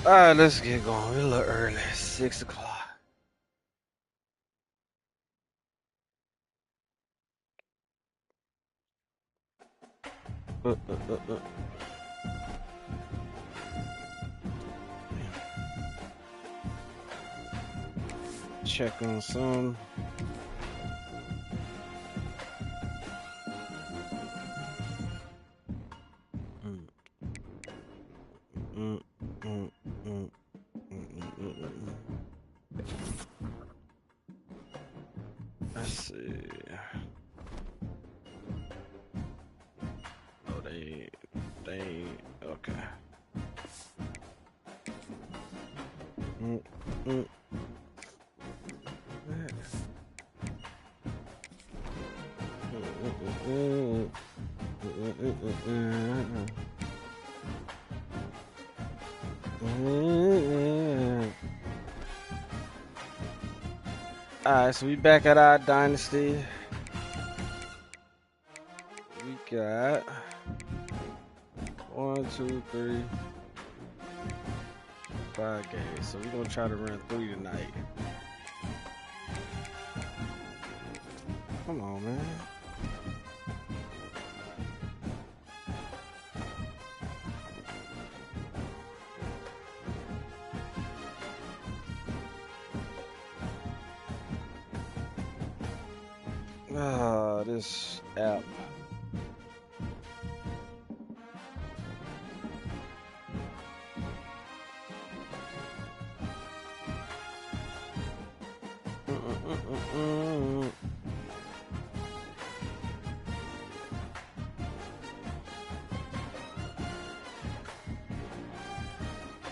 Alright, let's get going. We're a little early. 6 o'clock. Check on some. Let's see. Oh, they okay. Alright, so we back at our Dynasty. We got 1, 2, 3, 5 games. So we're gonna try to run 3 tonight. Come on, man. This app.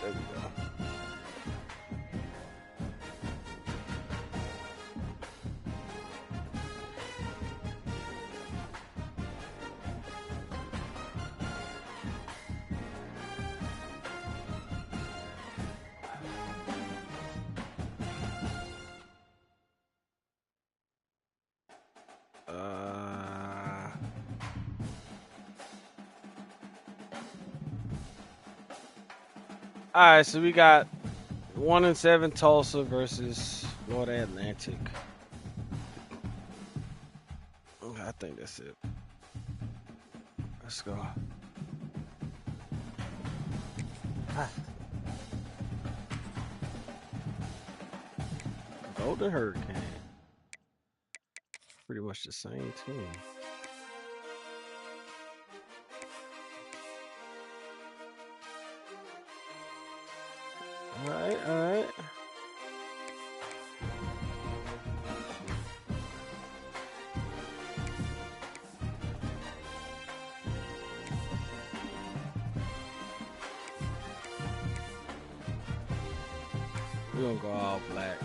There we go. All right, so we got 1-7 Tulsa versus Florida Atlantic. I think that's it. Let's go. Golden Hurricane. Pretty much the same team. All right. We're gonna go all black.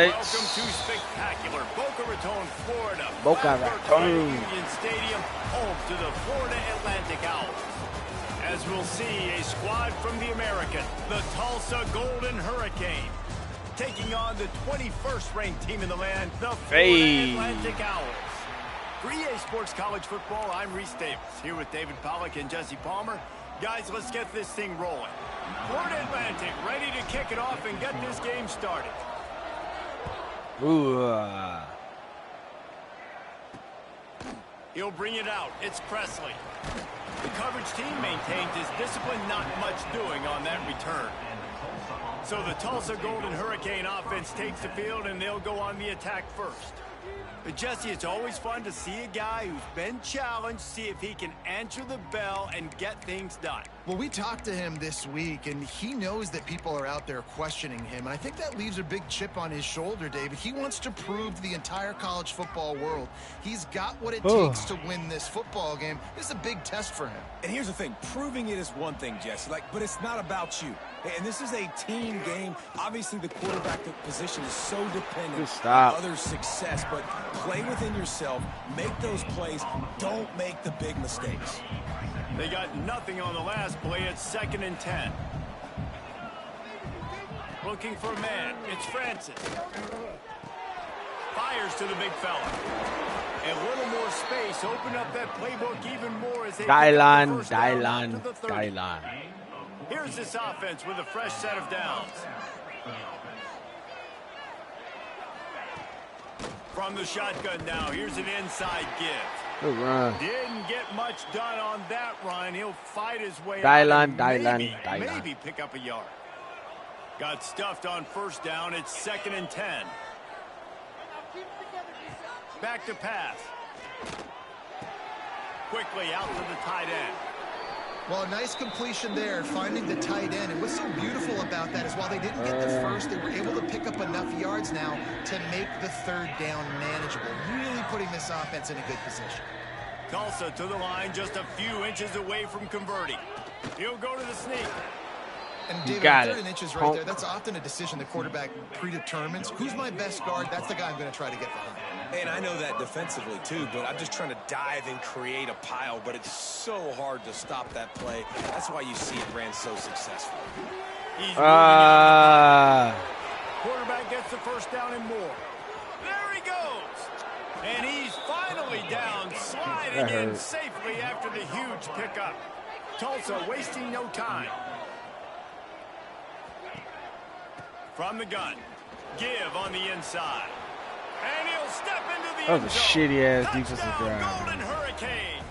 Welcome to spectacular Boca Raton, Florida. Boca Raton Union Stadium, home to the Florida Atlantic Owls. As we'll see, a squad from the American, the Tulsa Golden Hurricane, taking on the 21st ranked team in the land, the Florida Atlantic Owls. For EA Sports College Football, I'm Reese Davis, here with David Pollack and Jesse Palmer. Guys, let's get this thing rolling. Florida Atlantic ready to kick it off and get this game started. Ooh. He'll bring it out. It's Presley. The coverage team maintains his discipline, not much doing on that return. So the Tulsa Golden Hurricane offense takes the field, and they'll go on the attack first. But Jesse, it's always fun to see a guy who's been challenged, see if he can answer the bell and get things done. Well, we talked to him this week, and he knows that people are out there questioning him, and I think that leaves a big chip on his shoulder, David. He wants to prove to the entire college football world he's got what it takes to win this football game. This is a big test for him. And here's the thing, proving it is one thing, Jesse, but it's not about you. And this is a team game. Obviously, the quarterback position is so dependent on others' success, but play within yourself, make those plays, don't make the big mistakes. They got nothing on the last play. It's 2nd and 10. Looking for a man. It's Francis. Fires to the big fella. A little more space. Open up that playbook even more as they Dylan. Here's this offense with a fresh set of downs. From the shotgun now, here's an inside give. Good run. Didn't get much done on that run. He'll fight his way Dylan. Maybe pick up a yard. Got stuffed on first down. It's 2nd and 10. Back to pass. Quickly out to the tight end. Well, a nice completion there, finding the tight end. And what's so beautiful about that is while they didn't get the first, they were able to pick up enough yards now to make the 3rd down manageable. Really putting this offense in a good position. Tulsa to the line, just a few inches away from converting. He'll go to the sneak. And David, 3rd inches right there, that's often a decision the quarterback predetermines. Who's my best guard? That's the guy I'm going to try to get behind. And I know that defensively, too, but I'm just trying to dive and create a pile, but it's so hard to stop that play. That's why you see it ran so successful. Quarterback gets the first down and more. There he goes. And he's finally down, sliding in safely after the huge pickup. Tulsa wasting no time. From the gun. Give on the inside. And he'll step into the end zone. That was a shitty-ass defensive drive. Golden Hurricane.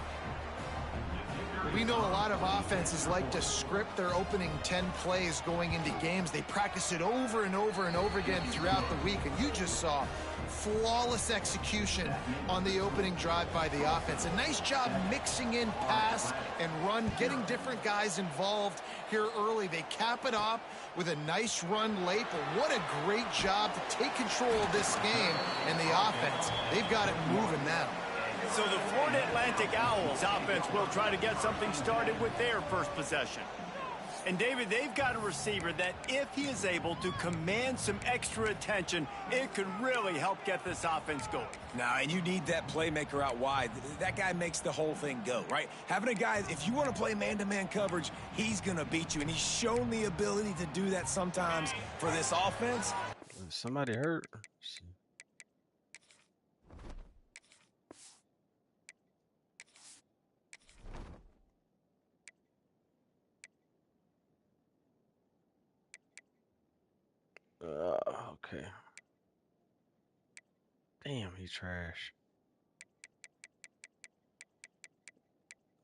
We know a lot of offenses like to script their opening 10 plays going into games. They practice it over and over and over again throughout the week, and you just saw flawless execution on the opening drive by the offense. A nice job mixing in pass and run, getting different guys involved here early. They cap it off with a nice run late, but what a great job to take control of this game and the offense. They've got it moving now. So the Florida Atlantic Owls offense will try to get something started with their first possession. And David, they've got a receiver that if he is able to command some extra attention, it could really help get this offense going. Now, and you need that playmaker out wide. That guy makes the whole thing go, right? Having a guy, if you want to play man-to-man coverage, he's going to beat you. And he's shown the ability to do that sometimes for this offense. Somebody hurt. Okay. Damn, he trash.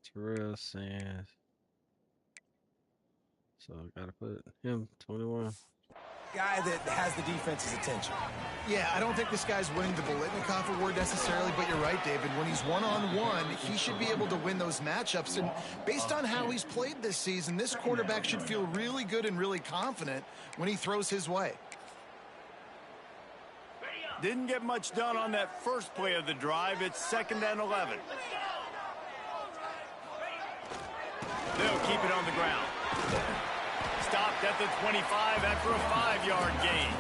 Terrell Sands. So I gotta put him 21. Guy that has the defense's attention. Yeah, I don't think this guy's winning the Bolitnikoff Award necessarily, but you're right, David. When he's one-on-one, he should be able to win those matchups. And based on how he's played this season, this quarterback should feel really good and really confident when he throws his way. Didn't get much done on that first play of the drive. It's 2nd and 11. They'll keep it on the ground. Stopped at the 25 after a 5-yard gain.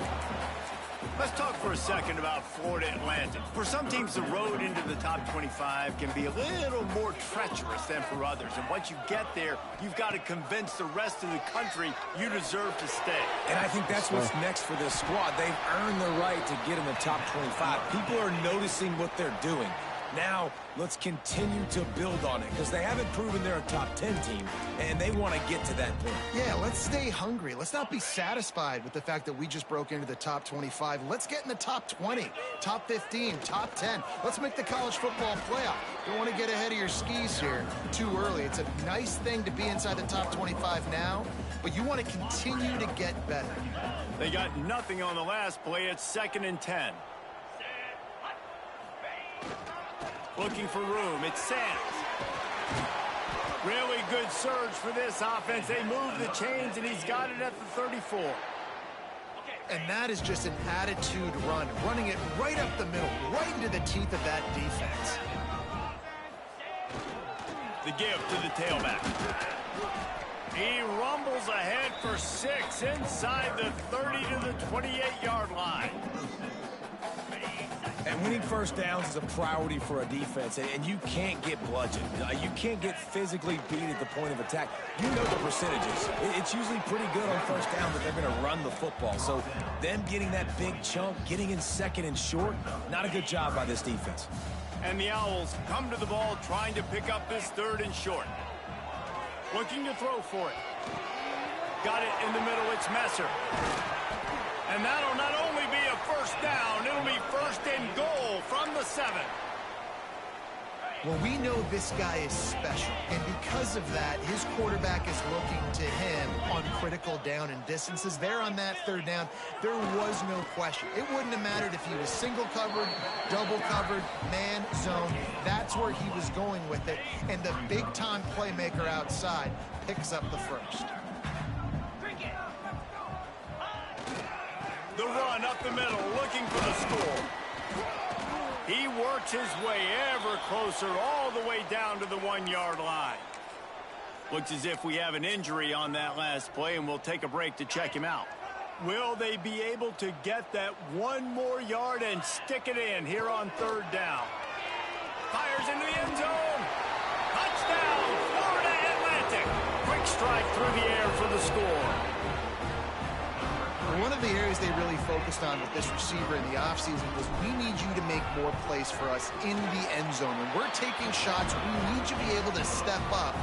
Let's talk for a second about Florida Atlantic. For some teams, the road into the top 25 can be a little more treacherous than for others. And once you get there, you've got to convince the rest of the country you deserve to stay. And I think that's what's next for this squad. They've earned the right to get in the top 25. People are noticing what they're doing. Now, let's continue to build on it because they haven't proven they're a top 10 team, and they want to get to that point. Yeah, let's stay hungry. Let's not be satisfied with the fact that we just broke into the top 25. Let's get in the top 20, top 15, top 10. Let's make the college football playoff. Don't want to get ahead of your skis here too early. It's a nice thing to be inside the top 25 now, but you want to continue to get better. They got nothing on the last play. It's 2nd and 10. Looking for room. It's Sands. Really good surge for this offense. They move the chains, and he's got it at the 34. And that is just an attitude run, running it right up the middle, right into the teeth of that defense. The give to the tailback. He rumbles ahead for 6 inside the 30 to the 28-yard line. And winning first downs is a priority for a defense, and you can't get bludgeoned. You can't get physically beat at the point of attack. You know the percentages. It's usually pretty good on first down that they're going to run the football. So them getting that big chunk, getting in second and short, not a good job by this defense. And the Owls come to the ball trying to pick up this 3rd and short. Looking to throw for it. Got it in the middle. It's Messer. And that'll not only be a first down, it'll be 1st and goal from the 7. Well, we know this guy is special, and because of that, his quarterback is looking to him on critical down and distances. There on that 3rd down, there was no question. It wouldn't have mattered if he was single covered, double covered, man, zone. That's where he was going with it, and the big-time playmaker outside picks up the 1st. The run up the middle, looking for the score. He works his way ever closer, all the way down to the 1-yard line. Looks as if we have an injury on that last play, and we'll take a break to check him out. Will they be able to get that 1 more yard and stick it in here on 3rd down? Fires into the end zone. Touchdown, Florida Atlantic. Quick strike through the air for the score. One of the areas they really focused on with this receiver in the offseason was we need you to make more plays for us in the end zone. When we're taking shots, we need you to be able to step up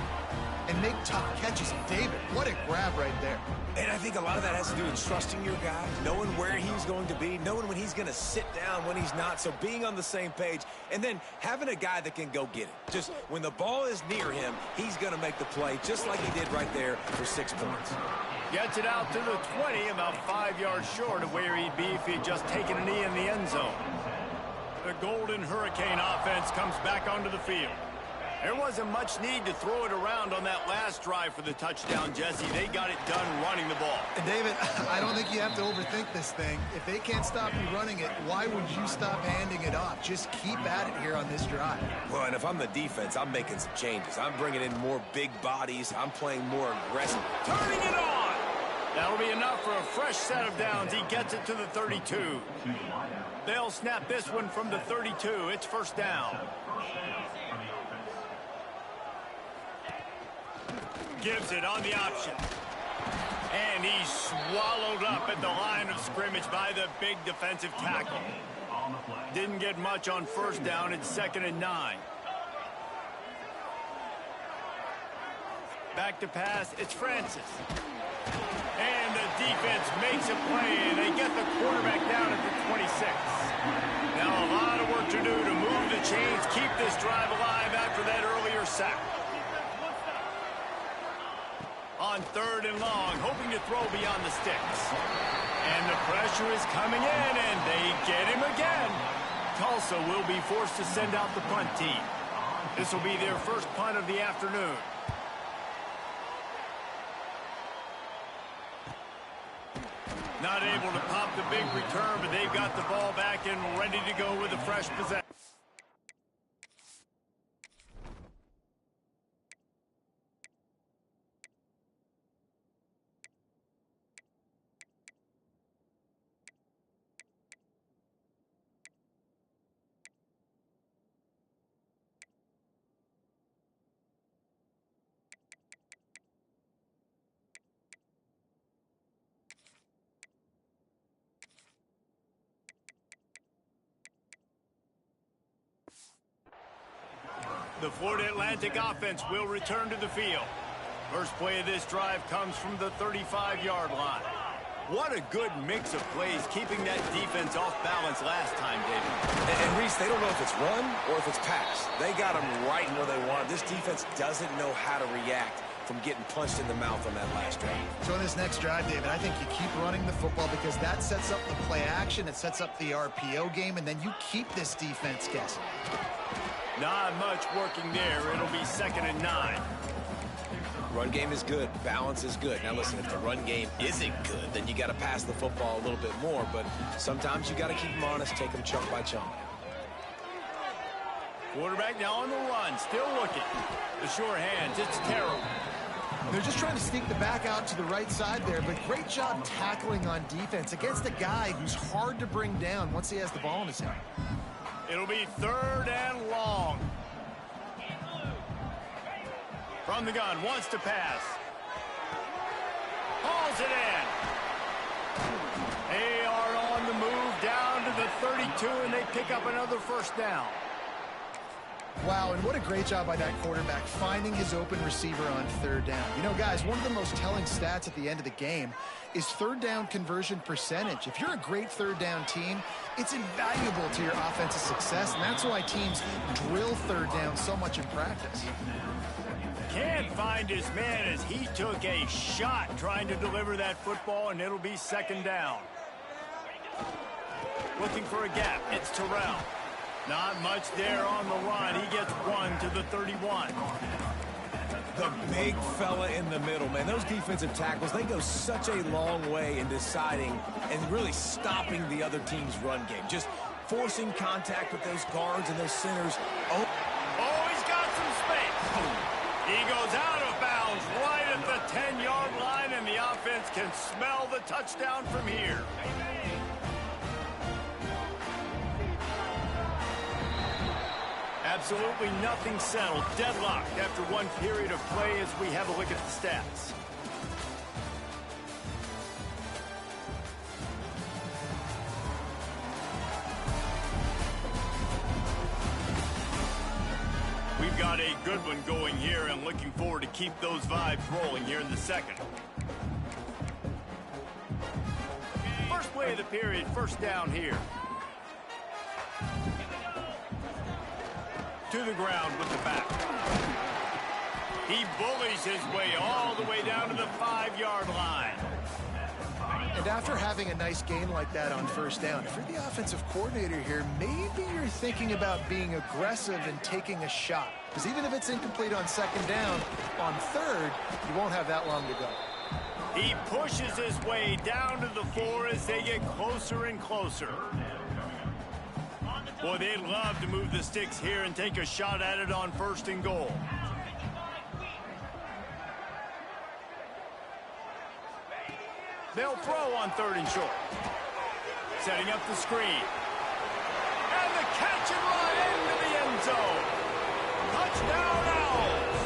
and make tough catches. And David, what a grab right there. And I think a lot of that has to do with trusting your guy, knowing where he's going to be, knowing when he's going to sit down, when he's not, so being on the same page, and then having a guy that can go get it. Just when the ball is near him, he's going to make the play, just like he did right there for 6 points. Gets it out to the 20, about 5 yards short of where he'd be if he'd just taken a knee in the end zone. The Golden Hurricane offense comes back onto the field. There wasn't much need to throw it around on that last drive for the touchdown, Jesse. They got it done running the ball. And David, I don't think you have to overthink this thing. If they can't stop you running it, why would you stop handing it off? Just keep at it here on this drive. Well, and if I'm the defense, I'm making some changes. I'm bringing in more big bodies. I'm playing more aggressive. Turning it on! That'll be enough for a fresh set of downs. He gets it to the 32. They'll snap this one from the 32. It's 1st down. Gives it on the option. And he's swallowed up at the line of scrimmage by the big defensive tackle. Didn't get much on 1st down. It's 2nd and 9. Back to pass. It's Francis. And the defense makes a play, and they get the quarterback down at the 26. Now a lot of work to do to move the chains, keep this drive alive after that earlier sack. On 3rd and long, hoping to throw beyond the sticks. And the pressure is coming in, and they get him again. Tulsa will be forced to send out the punt team. This will be their first punt of the afternoon. Not able to pop the big return, but they've got the ball back and ready to go with a fresh possession. The Florida Atlantic offense will return to the field. First play of this drive comes from the 35-yard line. What a good mix of plays, keeping that defense off balance last time, David. And Reese, they don't know if it's run or if it's pass. They got them right where they want. This defense doesn't know how to react from getting punched in the mouth on that last drive. So in this next drive, David, I think you keep running the football because that sets up the play action, it sets up the RPO game, and then you keep this defense guessing. Not much working there. It'll be 2nd and 9. Run game is good. Balance is good. Now listen, if the run game isn't good, then you got to pass the football a little bit more. But sometimes you got to keep them honest, take them chunk by chunk. Quarterback now on the run, still looking. The sure hands, it's terrible. They're just trying to sneak the back out to the right side there, but great job tackling on defense against a guy who's hard to bring down once he has the ball in his hand. It'll be 3rd and long. From the gun, wants to pass. Hauls it in. They are on the move down to the 32, and they pick up another 1st down. Wow, and what a great job by that quarterback finding his open receiver on 3rd down. You know, guys, one of the most telling stats at the end of the game is 3rd down conversion percentage. If you're a great 3rd down team, it's invaluable to your offensive success, and that's why teams drill 3rd down so much in practice. Can't find his man as he took a shot trying to deliver that football, and it'll be 2nd down. Looking for a gap. It's Terrell. Not much there on the run. He gets 1 to the 31. The big fella in the middle, man. Those defensive tackles, they go such a long way in deciding and really stopping the other team's run game. Just forcing contact with those guards and those centers. Oh, he's got some space. He goes out of bounds right at the 10-yard line, and the offense can smell the touchdown from here. Absolutely nothing settled. Deadlocked after one period of play as we have a look at the stats. We've got a good one going here and looking forward to keep those vibes rolling here in the 2nd. First play of the period, 1st down here. To the ground with the back. He bullies his way all the way down to the 5-yard line. And after having a nice game like that on 1st down, if you're the offensive coordinator here, maybe you're thinking about being aggressive and taking a shot. Because even if it's incomplete on 2nd down, on 3rd, you won't have that long to go. He pushes his way down to the 4 as they get closer and closer. Boy, they'd love to move the sticks here and take a shot at it on 1st and goal. They'll throw on 3rd and short. Setting up the screen. And the catch and run into the end zone. Touchdown Owls.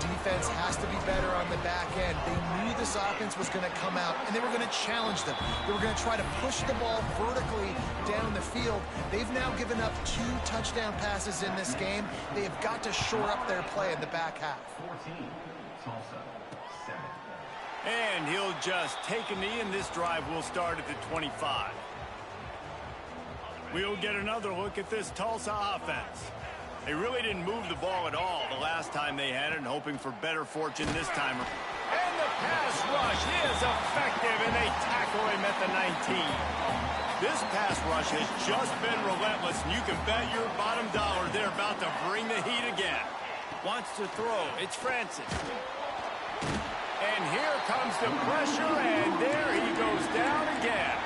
Defense has to be better on the back end. They knew this offense was going to come out, and they were going to challenge them. They were going to try to push the ball vertically down the field. They've now given up 2 touchdown passes in this game. They have got to shore up their play in the back half. And he'll just take a knee, and this drive will start at the 25. We'll get another look at this Tulsa offense. They really didn't move the ball at all the last time they had it, and hoping for better fortune this time. And the pass rush is effective, and they tackle him at the 19. This pass rush has just been relentless, and you can bet your bottom dollar they're about to bring the heat again. Wants to throw. It's Francis. And here comes the pressure, and there he goes down again.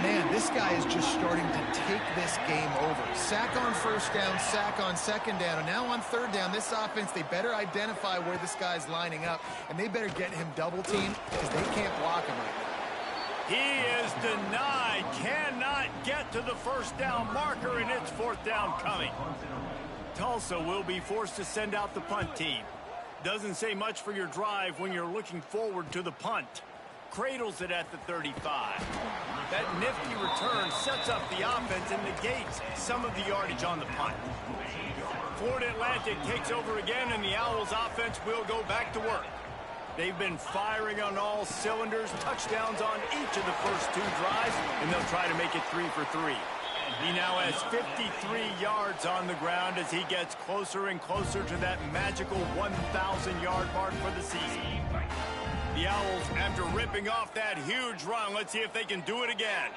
Man, this guy is just starting to take this game over. Sack on 1st down, sack on 2nd down, and now on 3rd down, this offense, they better identify where this guy's lining up, and they better get him double-teamed because they can't block him right now. He is denied, cannot get to the 1st down marker, and it's 4th down coming. Tulsa will be forced to send out the punt team. Doesn't say much for your drive when you're looking forward to the punt. Cradles it at the 35. That nifty return sets up the offense and negates some of the yardage on the punt. Florida Atlantic takes over again, and the Owls offense will go back to work. They've been firing on all cylinders, touchdowns on each of the first 2 drives, and they'll try to make it 3 for 3. He now has 53 yards on the ground as he gets closer and closer to that magical 1,000-yard mark for the season. The Owls, after ripping off that huge run, let's see if they can do it again.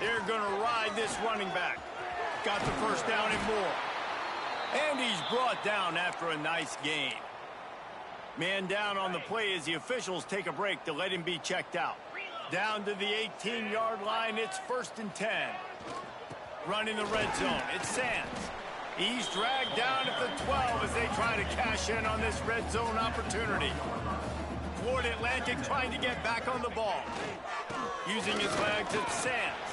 They're going to ride this running back. Got the 1st down and more. And he's brought down after a nice gain. Man down on the play as the officials take a break to let him be checked out. Down to the 18-yard line, it's 1st and 10. Running the red zone, it's Sands. He's dragged down at the 12 as they try to cash in on this red zone opportunity. Florida Atlantic trying to get back on the ball. Using his legs, it's Sands.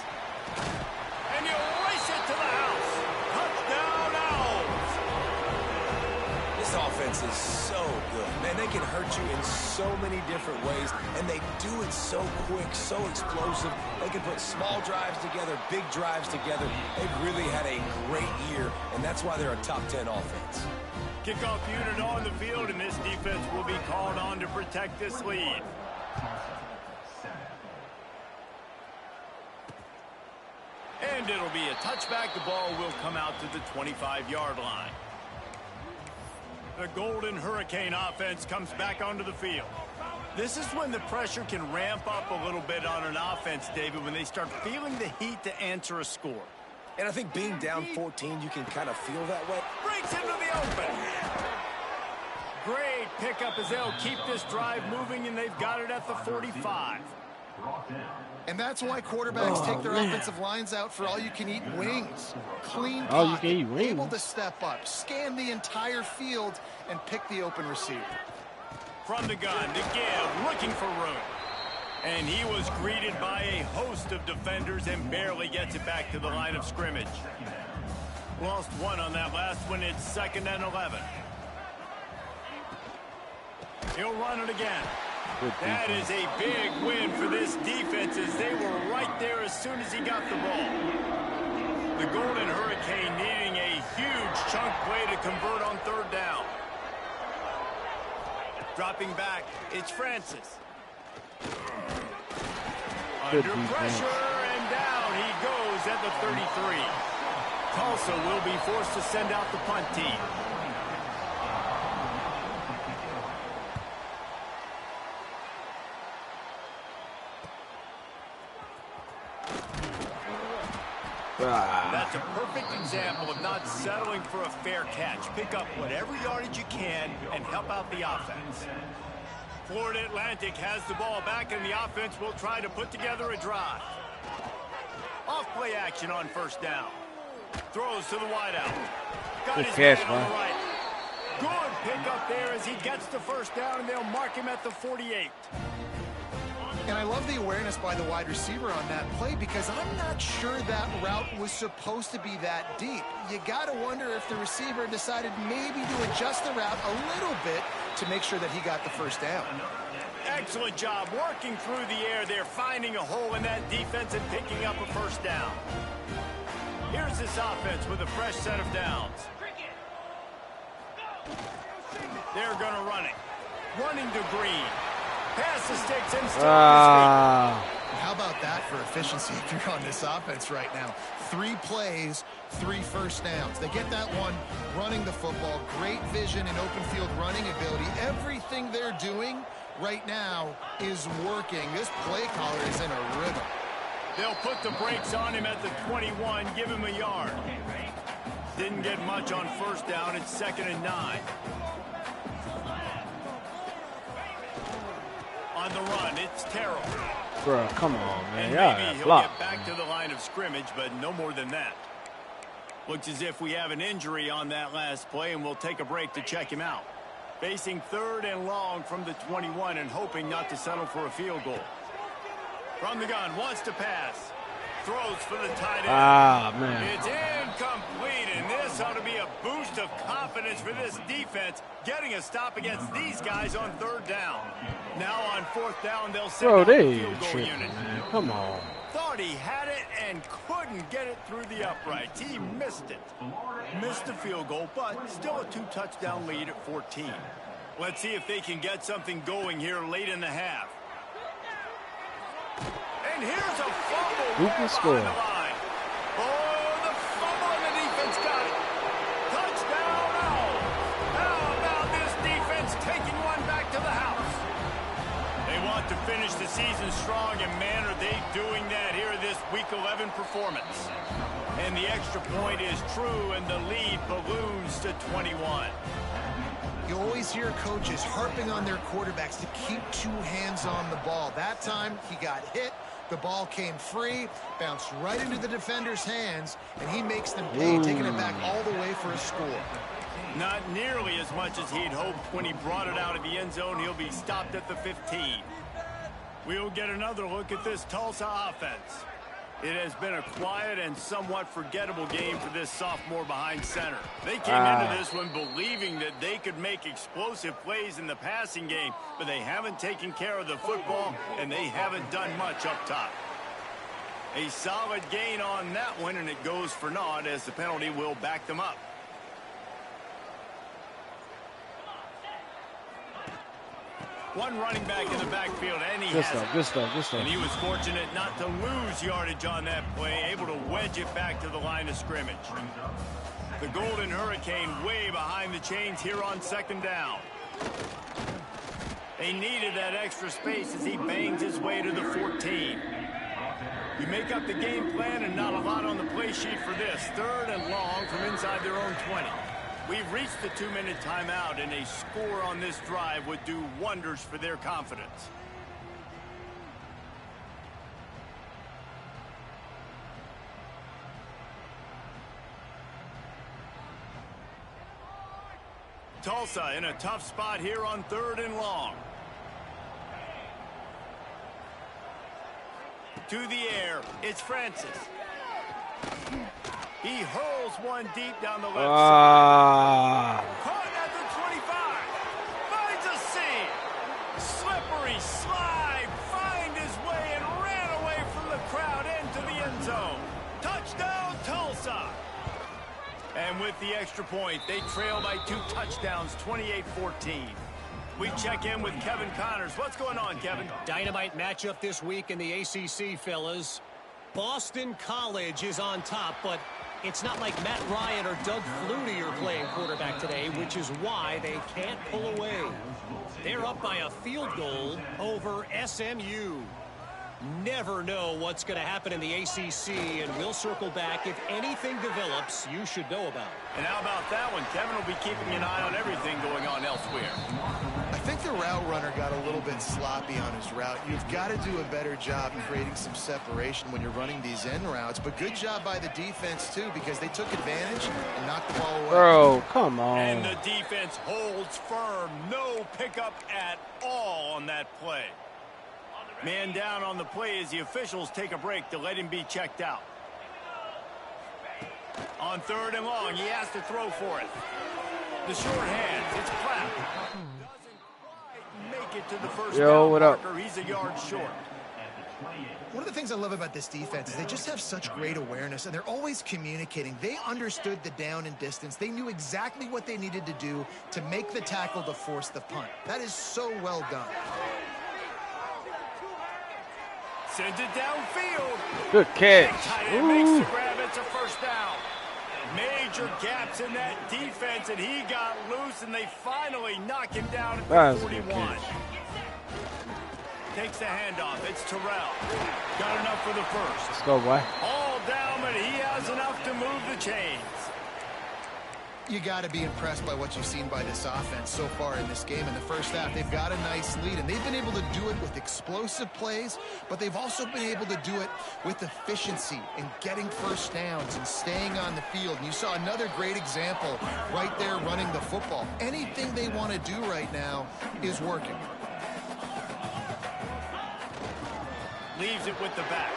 defense is so good. Man, they can hurt you in so many different ways, and they do it so quick, so explosive. They can put small drives together, big drives together. They've really had a great year, and that's why they're a top 10 offense. Kickoff unit on the field, and this defense will be called on to protect this lead. And it'll be a touchback. The ball will come out to the 25-yard line. The Golden Hurricane offense comes back onto the field. This is when the pressure can ramp up a little bit on an offense, David, when they start feeling the heat to answer a score. And I think being down 14, you can kind of feel that way. Breaks into the open. Great pickup as they'll keep this drive moving, and they've got it at the 45. And that's why quarterbacks take their offensive lines out for all-you-can-eat wings. Clean pocket, all-you-can-eat wings. Able to step up, scan the entire field, and pick the open receiver. From the gun to give, looking for room. And he was greeted by a host of defenders and barely gets it back to the line of scrimmage. Lost one on that last one. It's 2nd and 11. He'll run it again. That is a big win for this defense as they were right there as soon as he got the ball. The Golden Hurricane needing a huge chunk play to convert on 3rd down. Dropping back, it's Francis. Under pressure, and down he goes at the 33. Tulsa will be forced to send out the punt team. That's a perfect example of not settling for a fair catch. Pick up whatever yardage you can and help out the offense. Florida Atlantic has the ball back, and the offense will try to put together a drive. Off-play action on 1st down. Throws to the wideout. Got his man on the right. Good pickup there as he gets the 1st down, and they'll mark him at the 48. And I love the awareness by the wide receiver on that play because I'm not sure that route was supposed to be that deep. You got to wonder if the receiver decided maybe to adjust the route a little bit to make sure that he got the 1st down. Excellent job working through the air there, finding a hole in that defense and picking up a 1st down. Here's this offense with a fresh set of downs. They're going to run it. Running to Green. Pass the sticks and still How about that for efficiency if you're on this offense right now? 3 plays, 3 1st downs. They get that one running the football. Great vision and open field running ability. Everything they're doing right now is working. This play caller is in a rhythm. They'll put the brakes on him at the 21, give him a yard. Didn't get much on 1st down. It's 2nd and 9. On the run, it's Terrell. Bro, come on, man. And maybe he'll get back to the line of scrimmage, but no more than that. Looks as if we have an injury on that last play, and we'll take a break to check him out. Facing 3rd and long from the 21 and hoping not to settle for a field goal. From the gun, wants to pass. Throws for the tight end. Man. It's incomplete, and this ought to be a boost of confidence for this defense, getting a stop against these guys on 3rd down. Now on 4th down, they'll send out the field goal unit. Man. Come on. Thought he had it and couldn't get it through the uprights. He missed it. Missed the field goal, but still a 2-touchdown lead at 14. Let's see if they can get something going here late in the half. And here's a fumble. Who can score? On the line. Oh, the fumble, and the defense got it. Touchdown, all. How about this defense taking one back to the house? They want to finish the season strong, and man, are they doing that here in this Week 11 performance. And the extra point is true, and the lead balloons to 21. You always hear coaches harping on their quarterbacks to keep 2 hands on the ball. That time, he got hit. The ball came free, bounced right into the defender's hands, and he makes them pay, taking it back all the way for a score. Not nearly as much as he'd hoped when he brought it out of the end zone. He'll be stopped at the 15. We'll get another look at this Tulsa offense. It has been a quiet and somewhat forgettable game for this sophomore behind center. They came into this one believing that they could make explosive plays in the passing game, but they haven't taken care of the football, and they haven't done much up top. A solid gain on that one, and it goes for naught as the penalty will back them up. One running back in the backfield, and he has it. Good stuff. And he was fortunate not to lose yardage on that play, able to wedge it back to the line of scrimmage. The Golden Hurricane way behind the chains here on 2nd down. They needed that extra space as he bangs his way to the 14. You make up the game plan and not a lot on the play sheet for this. 3rd and long from inside their own 20. We've reached the 2-minute timeout, and a score on this drive would do wonders for their confidence. Tulsa in a tough spot here on 3rd and long. To the air, it's Francis. He hurls one deep down the left side. Caught at the 25. Finds a seam. Slippery slide. Find his way and ran away from the crowd into the end zone. Touchdown, Tulsa. And with the extra point, they trail by 2 touchdowns, 28-14. We check in with Kevin Connors. What's going on, Kevin? Dynamite matchup this week in the ACC, fellas. Boston College is on top, but it's not like Matt Ryan or Doug Flutie are playing quarterback today, which is why they can't pull away. They're up by a field goal over SMU. Never know what's going to happen in the ACC, and we'll circle back. If anything develops, you should know about it. And how about that one? Kevin will be keeping an eye on everything going on elsewhere. I think the route runner got a little bit sloppy on his route. You've got to do a better job creating some separation when you're running these end routes. But good job by the defense, too, because they took advantage and knocked the ball away. Bro, come on. And the defense holds firm. No pickup at all on that play. Man down on the play as the officials take a break to let him be checked out. On 3rd and long, he has to throw for it. The short hands, it's Platt. Doesn't quite make it to the first down marker. He's a yard short. One of the things I love about this defense is they just have such great awareness, and they're always communicating. They understood the down and distance. They knew exactly what they needed to do to make the tackle to force the punt. That is so well done. Sends it downfield. Good catch. Tight end makes the grab. It's a first down. Major gaps in that defense, and he got loose, and they finally knock him down at the 41. Takes the handoff. It's Terrell. Got enough for the first. Let's go, boy. All down, but he has enough to move the chains. You got to be impressed by what you've seen by this offense so far in this game. In the first half, they've got a nice lead, and they've been able to do it with explosive plays, but they've also been able to do it with efficiency and getting first downs and staying on the field. And you saw another great example right there running the football. Anything they want to do right now is working. Leaves it with the back.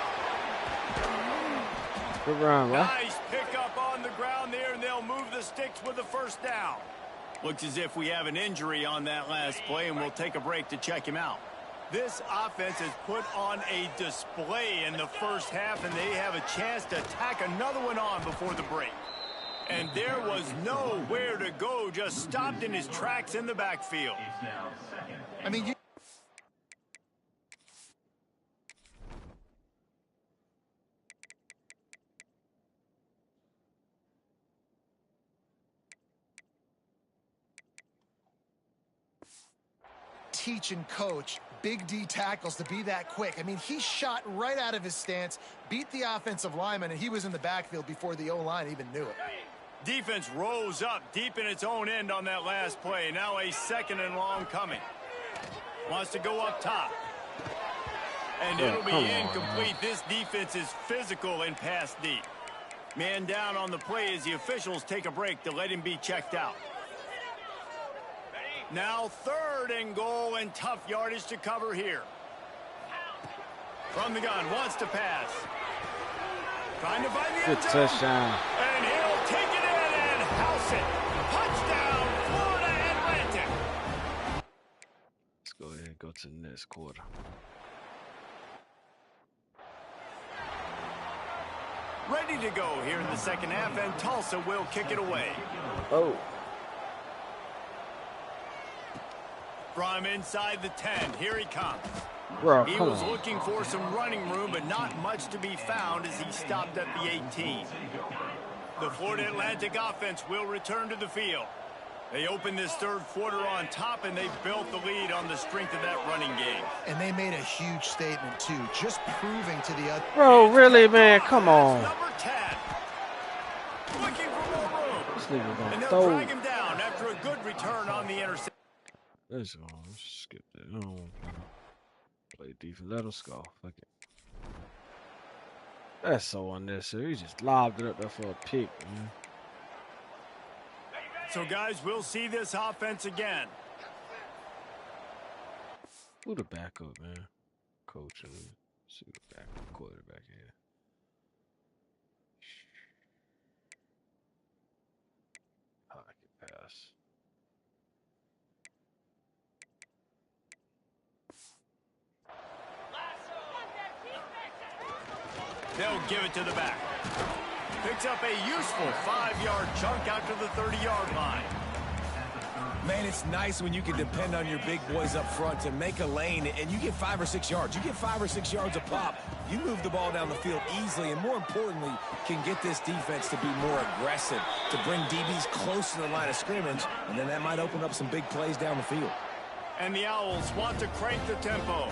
Good run, right? Nice pickup on the ground there, and they'll move the sticks with the first down. Looks as if we have an injury on that last play, and we'll take a break to check him out. This offense has put on a display in the first half, and they have a chance to tack another one on before the break. And there was nowhere to go, just stopped in his tracks in the backfield. I mean, teach and coach Big D tackles to be that quick. I mean, he shot right out of his stance, beat the offensive lineman, and he was in the backfield before the O-line even knew it. Defense rose up deep in its own end on that last play. Now a 2nd and long coming. Wants to go up top. And it'll be incomplete. This defense is physical and pass deep. Man down on the play as the officials take a break to let him be checked out. Now 3rd and goal, and tough yardage to cover here. From the gun, wants to pass. Trying to find the Good end zone. touchdown. And he'll take it in and house it. Touchdown, Florida Atlantic. Let's go ahead and go to the next quarter. Ready to go here in the second half, and Tulsa will kick it away. Oh. From inside the 10, here he comes. Bro, He was looking for some running room, but not much to be found as he stopped at the 18. The Florida Atlantic offense will return to the field. They opened this third quarter on top, and they built the lead on the strength of that running game. And they made a huge statement, too, just proving to the other. Bro, really, man? Come on. Number 10. Looking for more room. This nigga gonna And they'll throw. drag him down after a good return on the interception. Let's go. Let's skip that. I don't want to play defense. Let us go. Fuck it. That's so unnecessary. He just lobbed it up there for a pick, man. So, guys, we'll see this offense again. Who the backup, man? Coach. See the backup quarterback here. Oh, I can pass. They'll give it to the back. Picks up a useful 5-yard chunk out to the 30-yard line. Man, it's nice when you can depend on your big boys up front to make a lane, and you get 5 or 6 yards. You get 5 or 6 yards a pop. You move the ball down the field easily, and more importantly, can get this defense to be more aggressive, to bring DBs close to the line of scrimmage, and then that might open up some big plays down the field. And the Owls want to crank the tempo.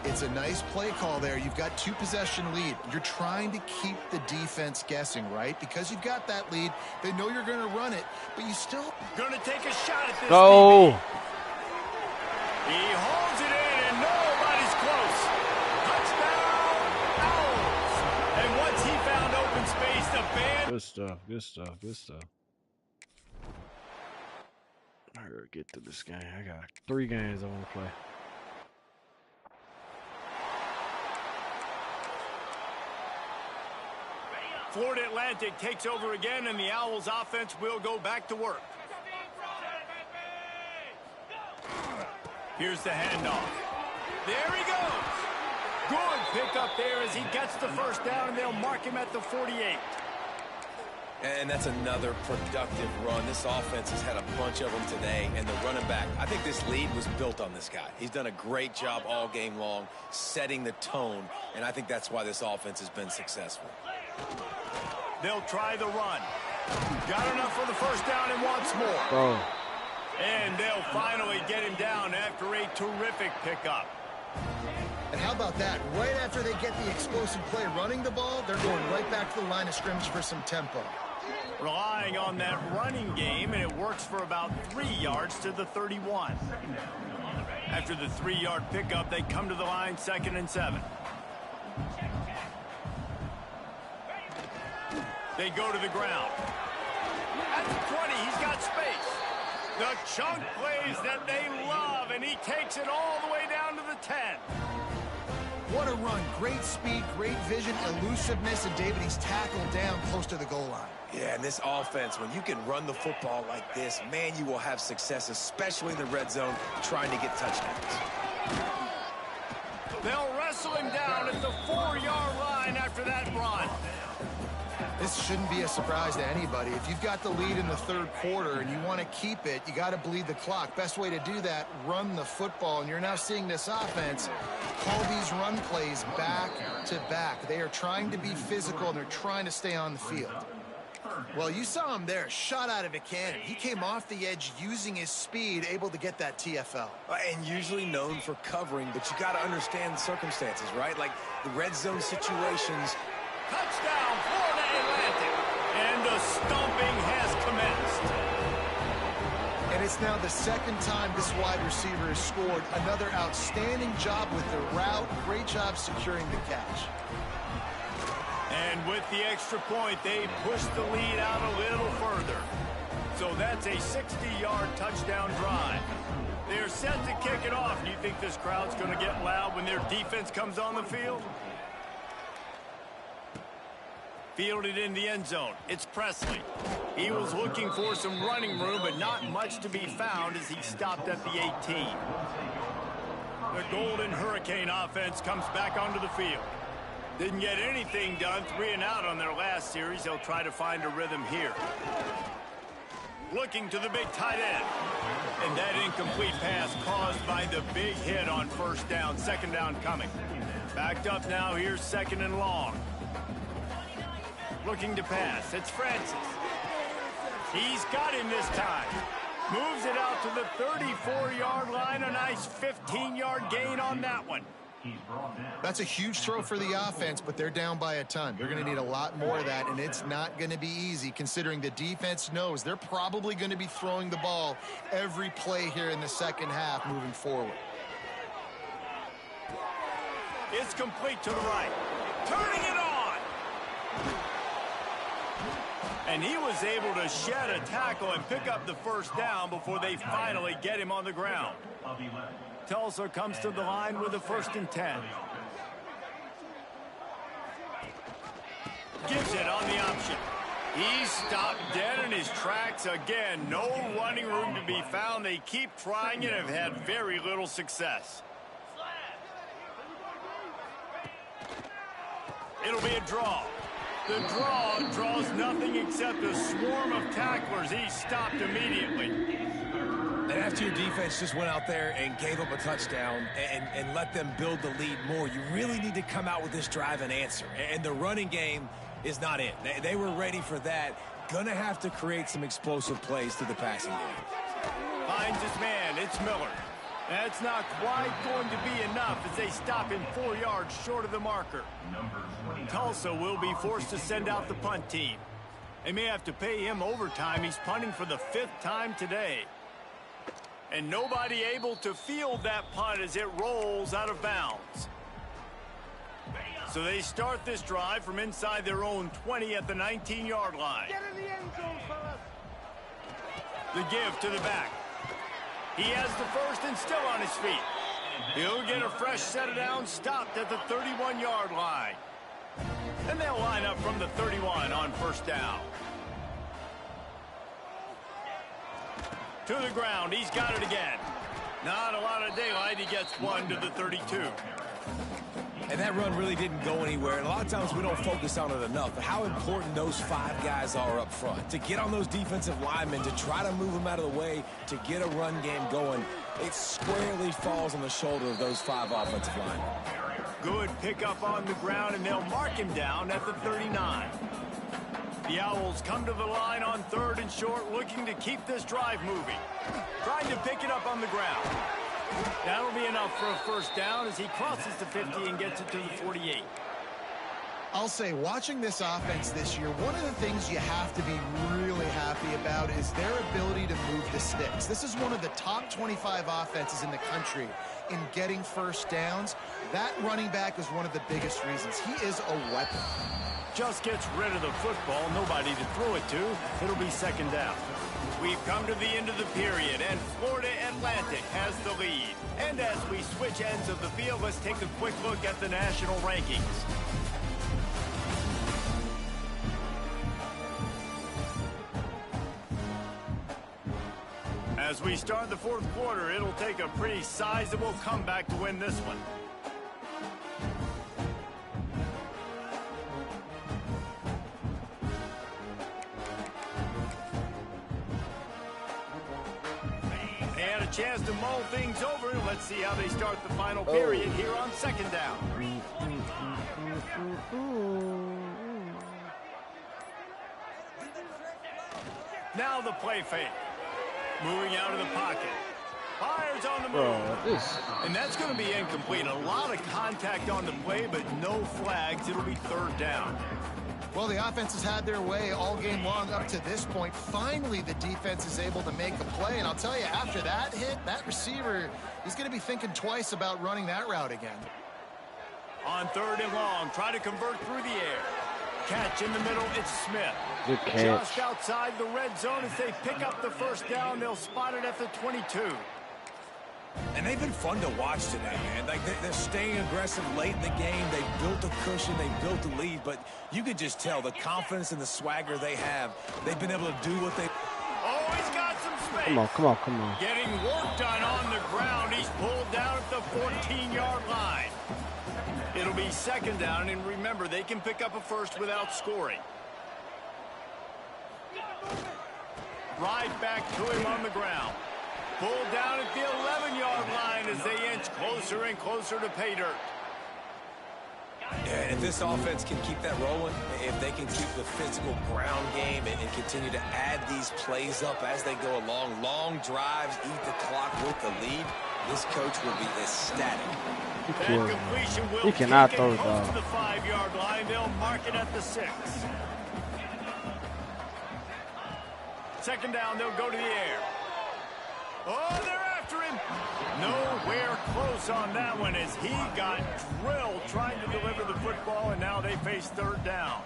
It's a nice play call there. You've got 2-possession lead. You're trying to keep the defense guessing, right? Because you've got that lead. They know you're going to run it, but you still... Going to take a shot at this. Go! He holds it in, and nobody's close. Touchdown, Owls. And once he found open space, the band... Good stuff, good stuff, good stuff. I gotta get to this game. I got 3 games I want to play. Florida Atlantic takes over again, and the Owls offense will go back to work. Here's the handoff. There he goes. Good pickup there as he gets the first down, and they'll mark him at the 48. And that's another productive run. This offense has had a bunch of them today, and the running back, I think this lead was built on this guy. He's done a great job all game long, setting the tone, and I think that's why this offense has been successful. They'll try the run. Got enough for the first down and wants more. Bro. And they'll finally get him down after a terrific pickup. And how about that? Right after they get the explosive play running the ball, they're going right back to the line of scrimmage for some tempo. Relying on that running game, and it works for about 3 yards to the 31. After the 3-yard pickup, they come to the line 2nd and 7. They go to the ground. At the 20, he's got space. The chunk plays that they love, and he takes it all the way down to the 10. What a run. Great speed, great vision, elusiveness, and David, he's tackled down close to the goal line. Yeah, and this offense, when you can run the football like this, man, you will have success, especially in the red zone, trying to get touchdowns. They'll wrestle him down at the 4-yard line after that run. This shouldn't be a surprise to anybody. If you've got the lead in the third quarter and you want to keep it, you got to bleed the clock. Best way to do that, run the football. And you're now seeing this offense call these run plays back to back. They are trying to be physical, and they're trying to stay on the field. Well, you saw him there, shot out of a cannon. He came off the edge using his speed, able to get that TFL. And usually known for covering, but you got to understand the circumstances, right? Like the red zone situations. Touchdown, Florida Atlantic. And the stomping has commenced. And it's now the second time this wide receiver has scored. Another outstanding job with the route. Great job securing the catch. And with the extra point, they push the lead out a little further. So that's a 60-yard touchdown drive. They're set to kick it off. Do you think this crowd's going to get loud when their defense comes on the field? Fielded in the end zone. It's Presley. He was looking for some running room, but not much to be found as he stopped at the 18. The Golden Hurricane offense comes back onto the field. Didn't get anything done, 3 and out on their last series. They'll try to find a rhythm here. Looking to the big tight end. And that incomplete pass caused by the big hit on first down. Second down coming. Backed up now. Here's second and long. Looking to pass. It's Francis. He's got him this time. Moves it out to the 34-yard line. A nice 15-yard gain on that one. That's a huge throw for the offense, but they're down by a ton. They're going to need a lot more of that, and it's not going to be easy considering the defense knows they're probably going to be throwing the ball every play here in the second half moving forward. It's complete to the right. Turning it on. And he was able to shed a tackle and pick up the first down before they finally get him on the ground. Tulsa comes to the line with a 1st and 10. Gives it on the option. He's stopped dead in his tracks again. No running room to be found. They keep trying and have had very little success. It'll be a draw. The draw draws nothing except a swarm of tacklers. He's stopped immediately. And after your defense just went out there and gave up a touchdown and let them build the lead more, you really need to come out with this drive and answer. And the running game is not it. They were ready for that. Gonna have to create some explosive plays through the passing game. Finds his man. It's Miller. That's not quite going to be enough as they stop him 4 yards short of the marker. Tulsa will be forced to send out the punt team. They may have to pay him overtime. He's punting for the 5th time today. And nobody able to field that punt as it rolls out of bounds. So they start this drive from inside their own 20 at the 19-yard line. Get in the end zone, fellas. The give to the back. He has the first and still on his feet. He'll get a fresh set of downs, stopped at the 31-yard line. And they'll line up from the 31 on first down. To the ground, he's got it again. Not a lot of daylight, he gets one to the 32. And that run really didn't go anywhere. And a lot of times we don't focus on it enough. But how important those 5 guys are up front. To get on those defensive linemen, to try to move them out of the way, to get a run game going, it squarely falls on the shoulder of those 5 offensive linemen. Good pickup on the ground, and they'll mark him down at the 39. The Owls come to the line on 3rd and short, looking to keep this drive moving. Trying to pick it up on the ground. That'll be enough for a first down as he crosses the 50 and gets it to the 48. I'll say, watching this offense this year, one of the things you have to be really happy about is their ability to move the sticks. This is one of the top 25 offenses in the country in getting first downs. That running back is one of the biggest reasons. He is a weapon. Just gets rid of the football, nobody to throw it to. It'll be second down. We've come to the end of the period, and Florida Atlantic has the lead. And as we switch ends of the field, let's take a quick look at the national rankings. As we start the 4th quarter, it'll take a pretty sizable comeback to win this one. Chance to mull things over. Let's see how they start the final period here on second down. Now the play fake. Moving out of the pocket. Fires on the move. And that's going to be incomplete. A lot of contact on the play, but no flags. It'll be 3rd down. Well, the offense has had their way all game long up to this point. Finally, the defense is able to make a play. And I'll tell you, after that hit, that receiver, he's going to be thinking twice about running that route again. On 3rd and long, try to convert through the air. Catch in the middle, it's Smith. Good catch. Just outside the red zone as they pick up the first down. They'll spot it at the 22. And they've been fun to watch today, man. Like, they're staying aggressive late in the game. They've built a cushion. They've built a lead. But you could just tell the confidence and the swagger they have. They've been able to do what they... Oh, he's got some space. Come on, come on, come on. Getting work done on the ground. He's pulled down at the 14-yard line. It'll be second down, and remember, they can pick up a first without scoring. Right back to him on the ground. Pulled down at the 11-yard line as they inch closer and closer to pay dirt. Yeah, and if this offense can keep that rolling, if they can keep the physical ground game and continue to add these plays up as they go along, long drives, eat the clock with the lead, this coach will be ecstatic. That completion will he cannot take throw it the close ball. to the 5-yard line. They'll mark it at the 6. Second down, they'll go to the air. Oh, they're after him. Nowhere close on that one as he got drilled trying to deliver the football, and now they face third down.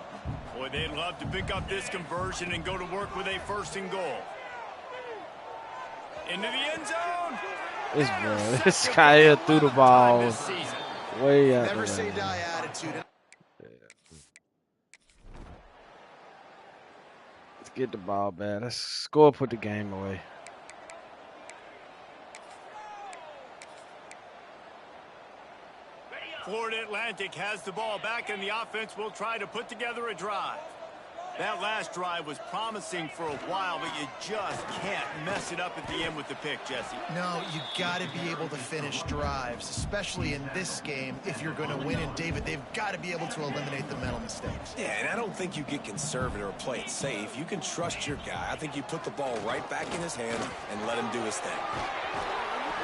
Boy, they'd love to pick up this conversion and go to work with a 1st and goal. Into the end zone. This guy here threw the ball way out. Never say die attitude. Let's get the ball back. Let's score, put the game away. Florida Atlantic has the ball back, and the offense will try to put together a drive. That last drive was promising for a while, but you just can't mess it up at the end with the pick, Jesse. No, you got to be able to finish drives, especially in this game if you're going to win. And, David, they've got to be able to eliminate the mental mistakes. Yeah, and I don't think you get conservative or play it safe. You can trust your guy. I think you put the ball right back in his hands and let him do his thing.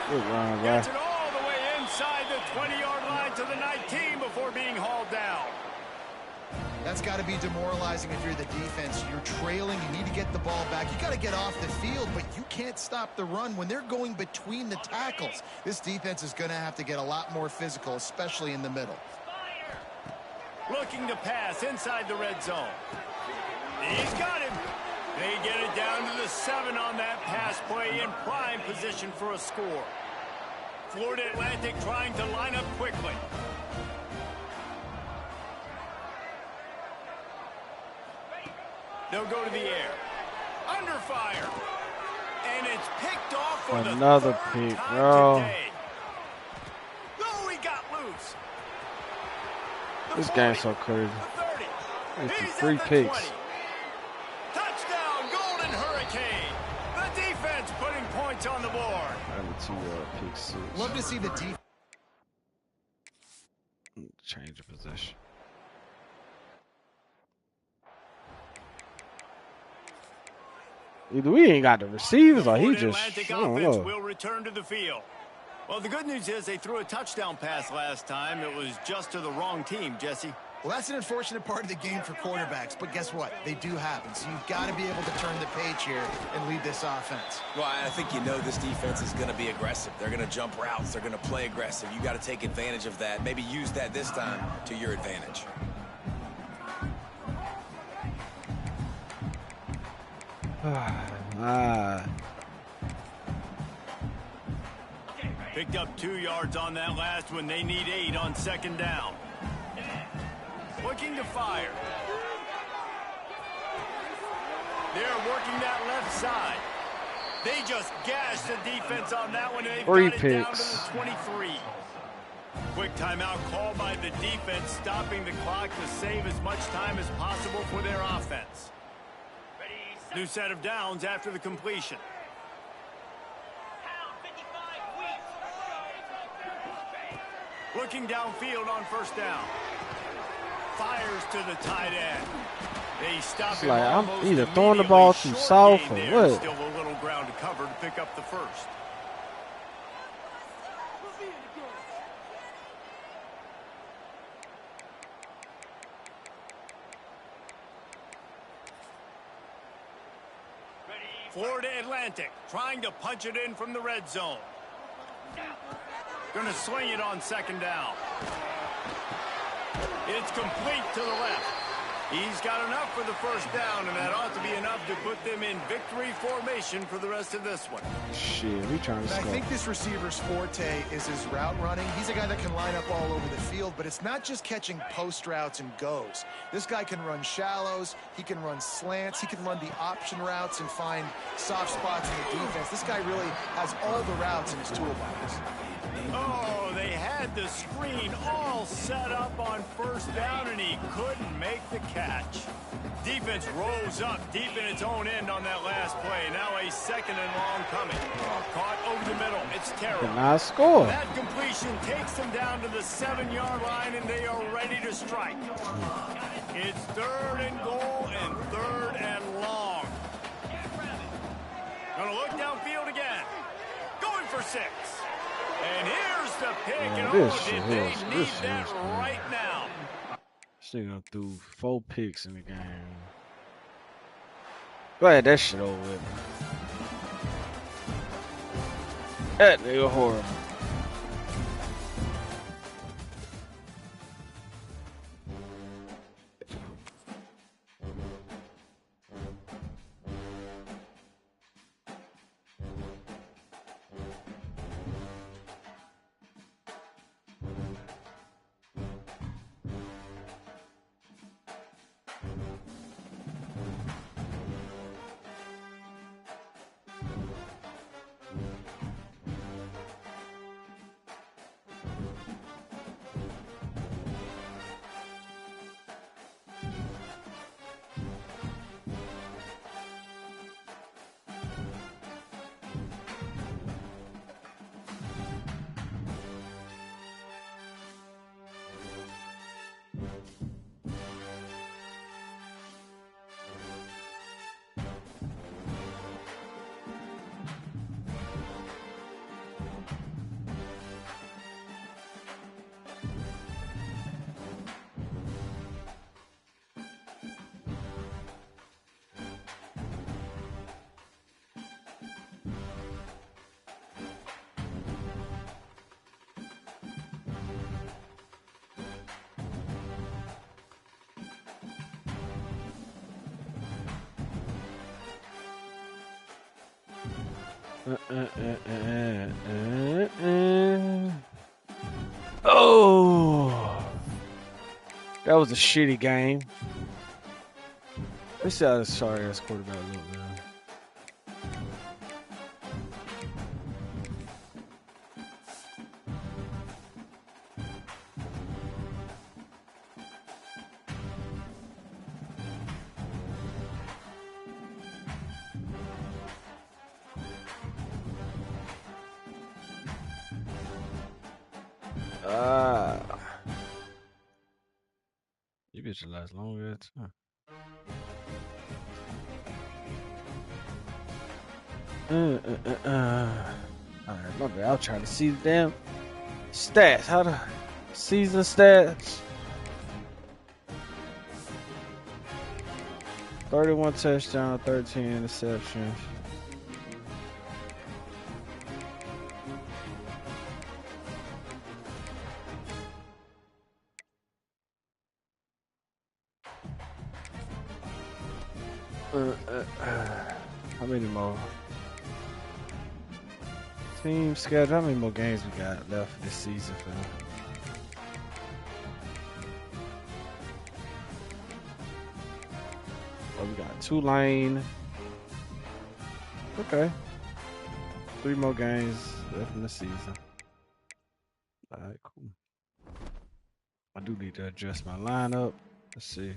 Good run, Gets it all the way inside the 20-yard line to the 19 before being hauled down. That's got to be demoralizing if you're the defense. You're trailing. You need to get the ball back. You got to get off the field, but you can't stop the run when they're going between the tackles. This defense is going to have to get a lot more physical, especially in the middle. Looking to pass inside the red zone. He's got him. They get it down to the 7 on that pass play in prime position for a score. Florida Atlantic trying to line up quickly. They'll go to the air. Under fire. And it's picked off for another the third pick, time bro. today. Oh, he got loose. This game's so crazy. The 30. It's He's 3 at the picks. 20. Touchdown, Golden Hurricane. The defense putting points on the board. Pick 6. Love to see the defense. Change of possession. Either we ain't got the receivers or he just, Atlantic I don't offense know. will return to the field. Well, the good news is they threw a touchdown pass last time. It was just to the wrong team, Jesse. Well, that's an unfortunate part of the game for quarterbacks, but guess what? They do happen. So you've got to be able to turn the page here and lead this offense. Well, I think you know this defense is going to be aggressive. They're going to jump routes. They're going to play aggressive. You got to take advantage of that. Maybe use that this time to your advantage. Picked up 2 yards on that last one. They need 8 on second down. Looking to fire. They're working that left side. They just gashed the defense on that one, and they've 3 got it down to picks. the 23. Quick timeout called by the defense, stopping the clock to save as much time as possible for their offense. New set of downs after the completion. Looking downfield on first down. Fires to the tight end. They stop It's him like I'm almost either throwing the ball too immediately. soft Short or gain there. what. Still a little ground to cover to pick up the first. Florida Atlantic trying to punch it in from the red zone. Going to swing it on second down. It's complete to the left. He's got enough for the first down, and that ought to be enough to put them in victory formation for the rest of this one. Shit, we trying to score. I think this receiver's forte is his route running. He's a guy that can line up all over the field, but it's not just catching post routes and goes. This guy can run shallows, he can run slants, he can run the option routes and find soft spots in the defense. This guy really has all the routes in his toolbox. Oh, they had the screen all set up on first down, and he couldn't make the catch. Defense rose up deep in its own end on that last play. Now a second and long coming. Caught over the middle. It's terrible. Nice score. That completion takes them down to the 7-yard line, and they are ready to strike. It's 3rd and goal and 3rd and long. Gonna look downfield again. Going for 6. And here's the pick, and did they need that right now? This nigga threw 4 picks in the game. Glad that shit over with. That nigga horrible. Oh, that was a shitty game. Let's see how this sorry ass quarterback look, man. You bitch last longer as time. Alright, my bad. I was trying to see the damn stats. How the season stats? 31 touchdowns, 13 interceptions. How many more? Team schedule. How many more games we got left this season for them? Oh, we got Tulane. Okay. 3 more games left in the season. Alright, cool. I do need to adjust my lineup. Let's see.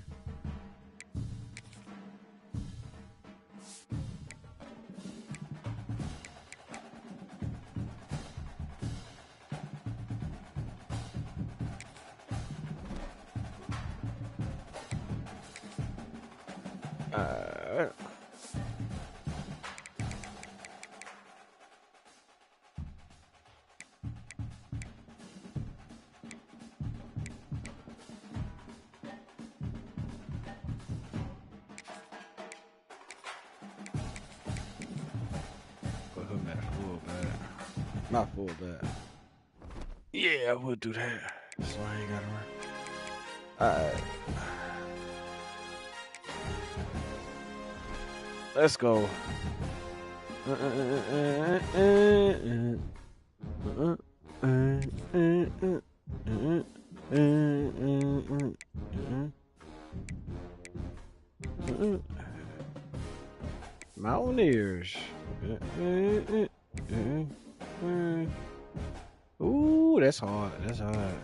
Not full bad. Yeah, I would do that. So I ain't gotta run. Alright. Let's go. Mountaineers. Ooh, that's hard. That's hard.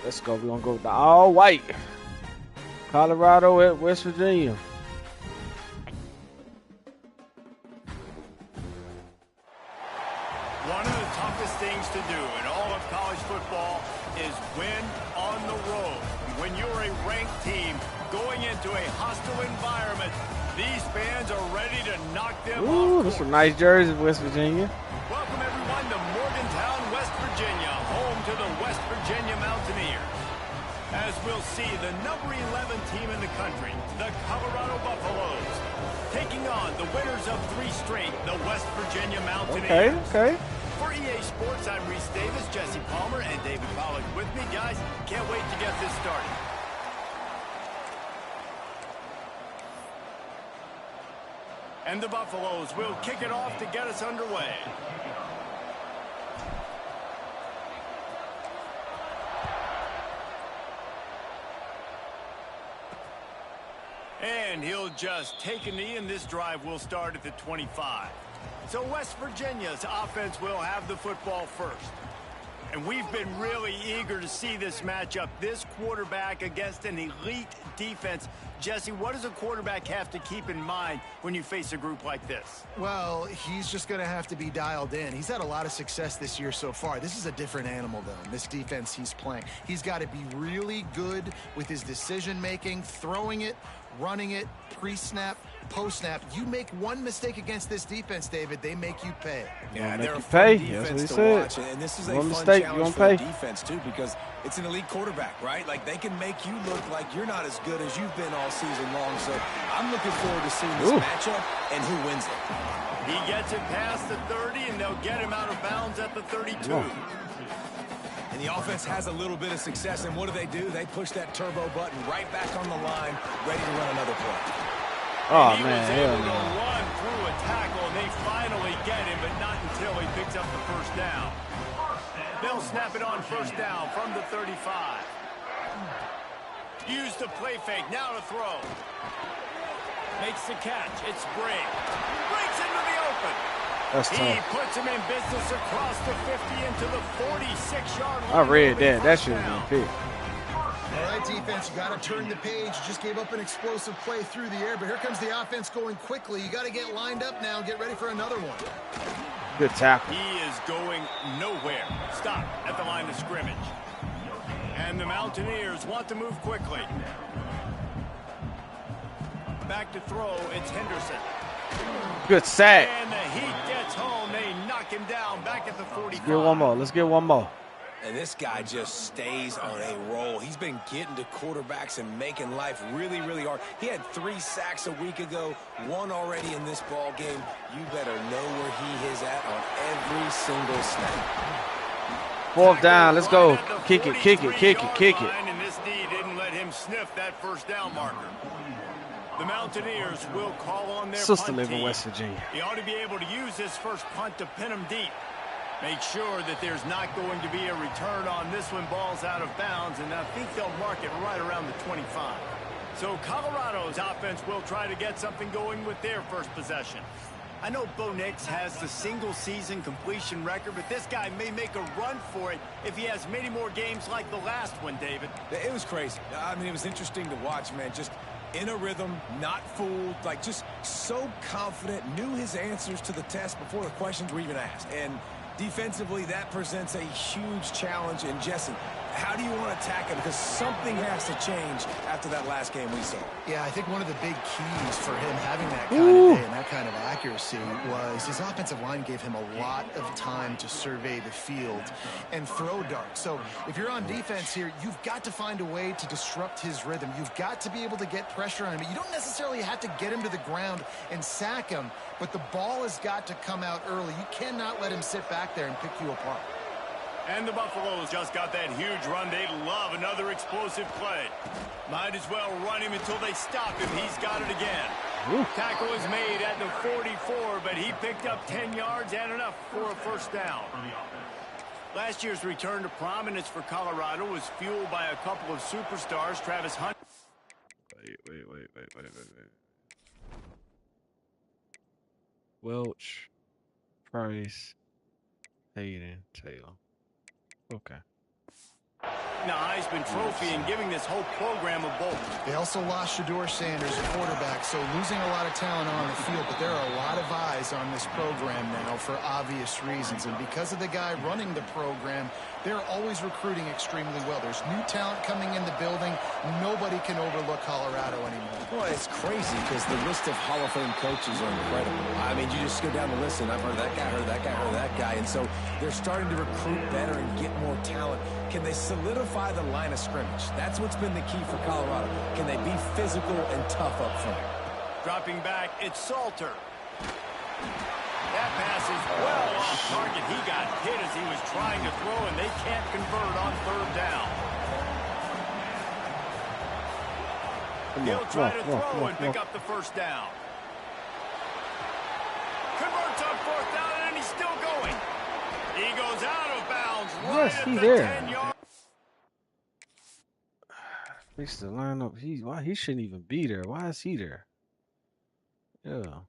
Let's go. We're gonna go with the all white. Colorado at West Virginia. One of the toughest things to do in all of college football is win on the road. When you're a ranked team going into a hostile environment, these fans are ready to knock them off. Ooh, that's some nice jerseys, West Virginia. Welcome everyone to Morgantown, West Virginia, home to the West Virginia Mountaineers. As we'll see, the number 11 team in the country, the Colorado Buffaloes, taking on the winners of 3 straight, the West Virginia Mountaineers. Okay. For EA Sports, I'm Reese Davis, Jesse Palmer, and David Pollack with me. Guys, can't wait to get this started. And the Buffaloes will kick it off to get us underway. And he'll just take a knee, and this drive will start at the 25. So West Virginia's offense will have the football first. And we've been really eager to see this matchup, this quarterback against an elite defense. Jesse, what does a quarterback have to keep in mind when you face a group like this? Well, he's just going to have to be dialed in. He's had a lot of success this year so far. This is a different animal, though, in this defense he's playing. He's got to be really good with his decision-making, throwing it, running it, pre-snap, post-snap. You make one mistake against this defense, David, they make you pay. Yeah, make they're you a fun pay. defense That's to what he watch, said. and this is a One fun mistake, challenge you gonna for the pay. defense too, because it's an elite quarterback, right? Like they can make you look like you're not as good as you've been all season long. So I'm looking forward to seeing this matchup and who wins it. He gets it past the 30, and they'll get him out of bounds at the 32. And the offense has a little bit of success, and what do? They push that turbo button right back on the line, ready to run another play. Oh, he man, was hell able to no. run through a tackle, and they finally get him, but not until he picks up the first down. They'll snap it on first down from the 35. Use the play fake, now to throw. Makes the catch, it's Brake. Breaks into the open. That's He tough. puts him in business across the 50 into the 46-yard line. I read that. That First should have down. been picked. All right, defense, you got to turn the page. You just gave up an explosive play through the air, but here comes the offense going quickly. You got to get lined up now and get ready for another one. Good tackle. He is going nowhere. Stop at the line of scrimmage. And the Mountaineers want to move quickly. Back to throw, it's Henderson. Good sack. And the Heat gets home. They knock him down back at the 45. Get one more. Let's get one more. And this guy just stays on a roll. He's been getting to quarterbacks and making life really, really hard. He had 3 sacks a week ago, 1 already in this ball game. You better know where he is at on every single snap. 4th down. Let's go. Kick it, kick it, kick it, kick it. And this D didn't let him sniff that first down marker. The Mountaineers will call on their Sister punt live in team. West Virginia. He ought to be able to use his first punt to pin him deep. Make sure that there's not going to be a return on this when ball's out of bounds, and I think they'll mark it right around the 25. So Colorado's offense will try to get something going with their first possession. I know Bo Nix has the single-season completion record, but this guy may make a run for it if he has many more games like the last one, David. It was crazy. I mean, it was interesting to watch, man. Just in a rhythm, not fooled, like just so confident, knew his answers to the test before the questions were even asked. And Defensively, that presents a huge challenge. And Jesse, how do you want to attack it? Because something has to change after that last game we saw. Yeah, I think one of the big keys for him having that kind of day and that kind of accuracy was his offensive line gave him a lot of time to survey the field and throw darts. So if you're on defense here, you've got to find a way to disrupt his rhythm. You've got to be able to get pressure on him. You don't necessarily have to get him to the ground and sack him, but the ball has got to come out early. You cannot let him sit back there and pick you apart. And the Buffaloes just got that huge run. They love another explosive play. Might as well run him until they stop him. He's got it again. Ooh. Tackle is made at the 44, but he picked up 10 yards and enough for a first down. Last year's return to prominence for Colorado was fueled by a couple of superstars, Travis Hunt. Wait. Welch, Price, Hayden, Taylor. Okay. Now Heisman Trophy and giving this whole program a bolt. They also lost Shedeur Sanders, a quarterback, so losing a lot of talent on the field, but there are a lot of eyes on this program now for obvious reasons. And because of the guy running the program, they're always recruiting extremely well. There's new talent coming in the building. Nobody can overlook Colorado anymore. Boy, it's crazy because the list of Hall of Fame coaches are incredible. I mean, you just go down the list, and I've heard that guy, heard that guy, heard that guy. And so they're starting to recruit better and get more talent. Can they solidify the line of scrimmage? That's what's been the key for Colorado. Can they be physical and tough up front? Dropping back, it's Salter. That pass is well off target. He got hit as he was trying to throw, and they can't convert on third down. He'll try to throw and pick up the first down. Converts on fourth down, and he's still going. He goes out of bounds right at the 10-yard. Fix the lineup. He shouldn't even be there. Why is he there? Yeah.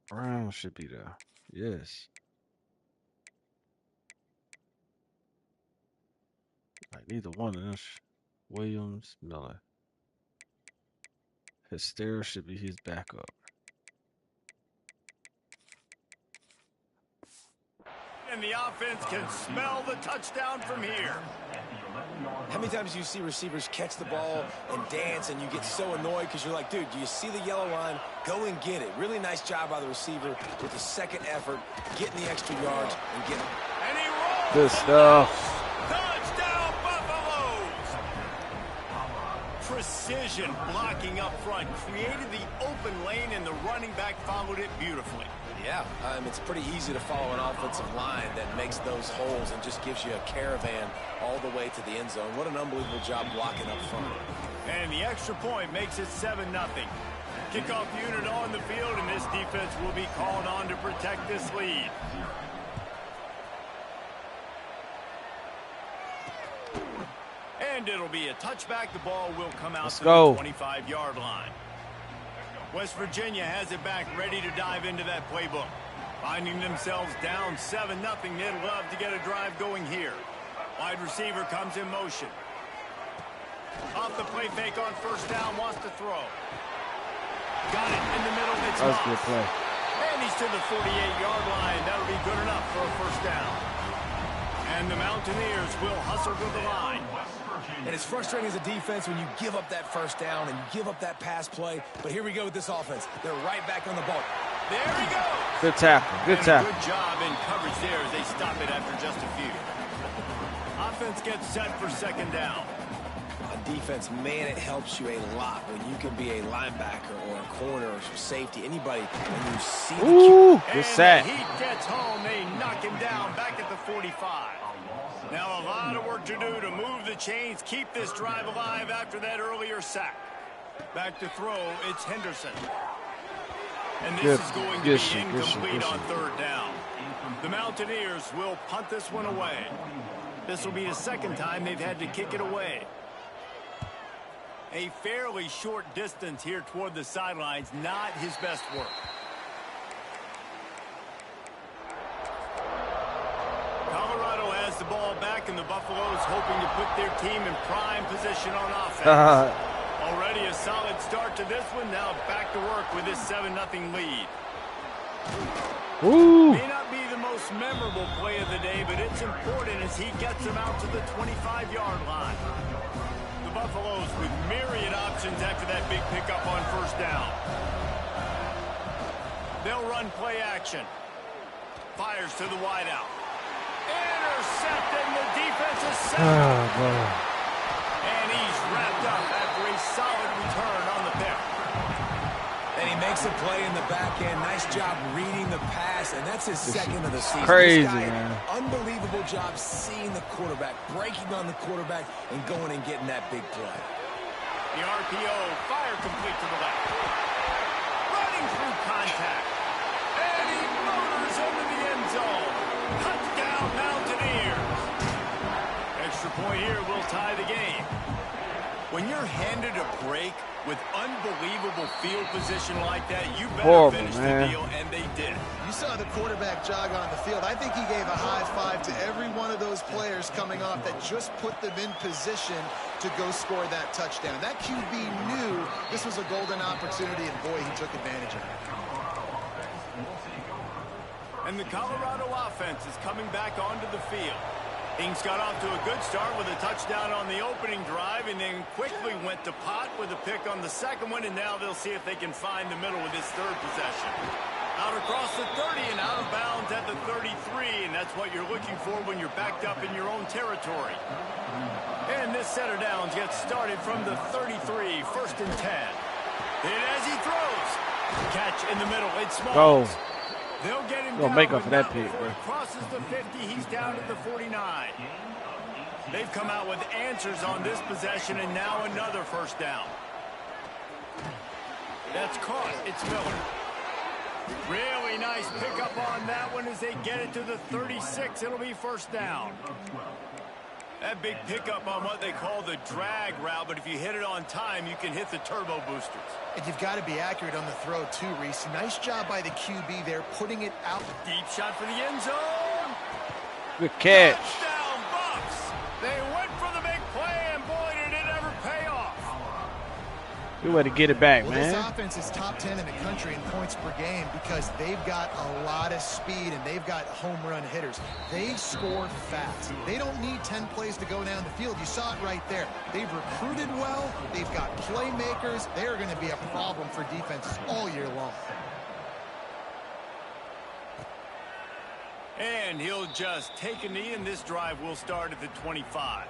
Brown should be there. Yes. Like neither one of them. Williams, Miller. Hystera should be his backup. And the offense can smell the touchdown from here. How many times do you see receivers catch the ball and dance and you get so annoyed because you're like, dude, do you see the yellow line? Go and get it. Really nice job by the receiver with the second effort, getting the extra yards and getting it. And he rolls. Good stuff. Touchdown, Buffaloes. Precision blocking up front created the open lane, and the running back followed it beautifully. Yeah, it's pretty easy to follow an offensive line that makes those holes and just gives you a caravan all the way to the end zone. What an unbelievable job blocking up front. And the extra point makes it 7-0. Kickoff unit on the field, and this defense will be called on to protect this lead. And it'll be a touchback. The ball will come out to the 25-yard line. West Virginia has it back, ready to dive into that playbook. Finding themselves down 7-0, they'd love to get a drive going here. Wide receiver comes in motion. Off the play fake on first down, wants to throw. Got it in the middle, it's That's a good play. And he's to the 48-yard line. That'll be good enough for a first down. And the Mountaineers will hustle to the line. And it's frustrating as a defense when you give up that first down and you give up that pass play. But here we go with this offense. They're right back on the ball. There he goes. Good tackle. Good tackle. Good job in coverage there as they stop it after just a few. Offense gets set for second down. On defense, man, it helps you a lot when you can be a linebacker or a corner or safety, anybody, when you see the Ooh, good sack. He gets home. They knock him down back at the 45. Now a lot of work to do to move the chains, keep this drive alive after that earlier sack. Back to throw, it's Henderson. And this is going to be incomplete on third down. The Mountaineers will punt this one away. This will be the second time they've had to kick it away. A fairly short distance here toward the sidelines, not his best work. Colorado has the ball back, and the Buffaloes hoping to put their team in prime position on offense. Already a solid start to this one. Now back to work with this 7-0 lead. Ooh. May not be the most memorable play of the day, but it's important as he gets them out to the 25-yard line. The Buffaloes with myriad options after that big pickup on first down. They'll run play action. Fires to the wideout. Intercepted, and the defense is set. And he's wrapped up after a solid return on the pick. And he makes a play in the back end. Nice job reading the pass, and that's his second of the season. Crazy, this guy, man. Unbelievable job seeing the quarterback, breaking on the quarterback, and going and getting that big play. The RPO, fire complete to the left. Running through contact. And he motors into the end zone. Touchdown, Mountaineers. Extra point here will tie the game. When you're handed a break with unbelievable field position like that, you better finish the deal, and they did. You saw the quarterback jog on the field. I think he gave a high five to every one of those players coming off that just put them in position to go score that touchdown. That QB knew this was a golden opportunity, and boy, he took advantage of it. And the Colorado offense is coming back onto the field. Things got off to a good start with a touchdown on the opening drive and then quickly went to pot with a pick on the second one, and now they'll see if they can find the middle with this third possession. Out across the 30 and out of bounds at the 33, and that's what you're looking for when you're backed up in your own territory. And this set of downs gets started from the 33, 1st and 10. And as he throws, catch in the middle, it's small. Go. They'll get him Gonna down, make up for that pick, before bro. he crosses the 50, he's down to the 49. They've come out with answers on this possession, and now another first down. That's caught. It's Miller. Really nice pickup on that one as they get it to the 36. It'll be first down. That big pickup on what they call the drag route, but if you hit it on time, you can hit the turbo boosters. And you've got to be accurate on the throw, too, Reese. Nice job by the QB there, putting it out. Deep shot for the end zone. Good catch. Touchdown, Bucks. They went for the big play, and boy, did it ever pay off. Good way to get it back, Well, man. this offense is top 10 in the country in points per game because they've got a lot of speed and they've got home run hitters. They score fast. They don't need 10 plays to go down the field. You saw it right there. They've recruited well. They've got playmakers. They are going to be a problem for defenses all year long. And he'll just take a knee, and this drive will start at the 25.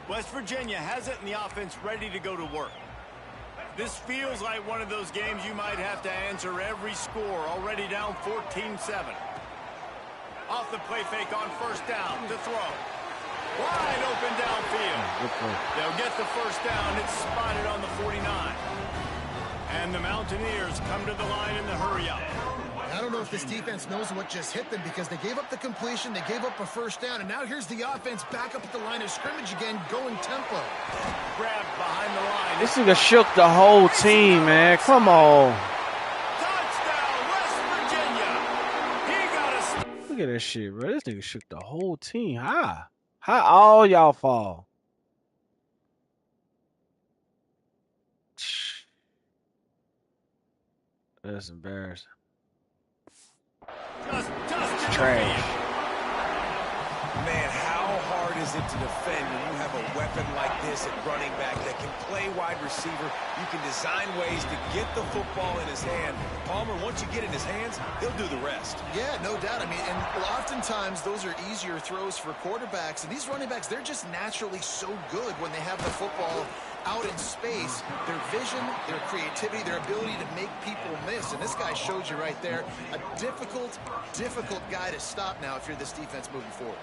West Virginia has it, and the offense ready to go to work. This feels like one of those games you might have to answer every score, already down 14-7. Off the play fake on first down to throw. Wide open downfield. They'll get the first down. It's spotted on the 49. And the Mountaineers come to the line in the hurry-up. I don't know if this defense knows what just hit them because they gave up the completion, they gave up a first down, and now here's the offense back up at the line of scrimmage again, going tempo. Grabbed behind the line. This nigga shook the whole team, man. Come on. Touchdown, West Virginia. He got a... Look at that shit, bro. This nigga shook the whole team. How all y'all fall? That's embarrassing. Just trash. Man, how hard is it to defend when you have a weapon like this at running back that can play wide receiver? You can design ways to get the football in his hand. Palmer, once you get in his hands, he'll do the rest. Yeah, no doubt. I mean, and oftentimes those are easier throws for quarterbacks. And these running backs, they're just naturally so good when they have the football out in space. Their vision, their creativity, their ability to make people miss. And this guy showed you right there, a difficult guy to stop now if you're this defense moving forward.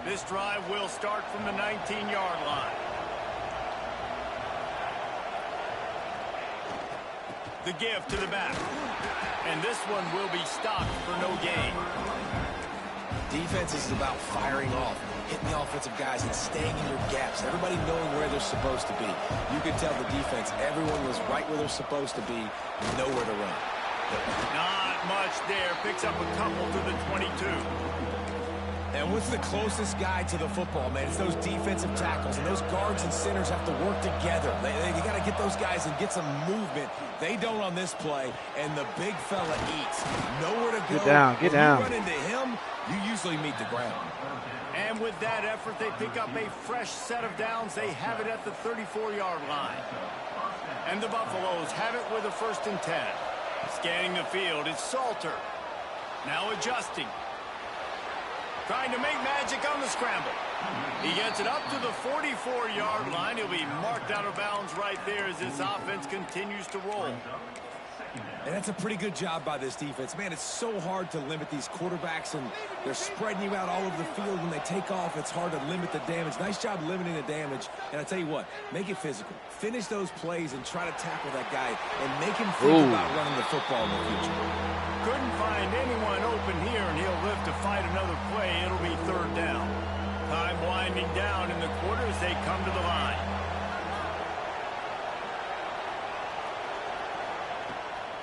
This drive will start from the 19-yard line. The give to the back. And this one will be stopped for no gain. Defense is about firing off, hitting the offensive guys and staying in your gaps. Everybody knowing where they're supposed to be. You could tell the defense, everyone was right where they're supposed to be, nowhere to run. Not much there. Picks up a couple to the 22. And what's the closest guy to the football, man? It's those defensive tackles, and those guards and centers have to work together. They got to get those guys and get some movement. They don't on this play, and the big fella eats. Nowhere to go. Get down, get down. When you run into him, you usually meet the ground. And with that effort, they pick up a fresh set of downs. They have it at the 34-yard line. And the Buffaloes have it with a 1st and 10. Scanning the field, it's Salter. Now adjusting. Trying to make magic on the scramble. He gets it up to the 44-yard line. He'll be marked out of bounds right there as this offense continues to roll. And that's a pretty good job by this defense. Man, it's so hard to limit these quarterbacks, and they're spreading you out all over the field. When they take off, it's hard to limit the damage. Nice job limiting the damage. And I tell you what, make it physical. Finish those plays and try to tackle that guy and make him think about running the football in the future. Couldn't find anyone open here, and he'll live to fight another play. It'll be 3rd down. Time winding down in the quarter as they come to the line.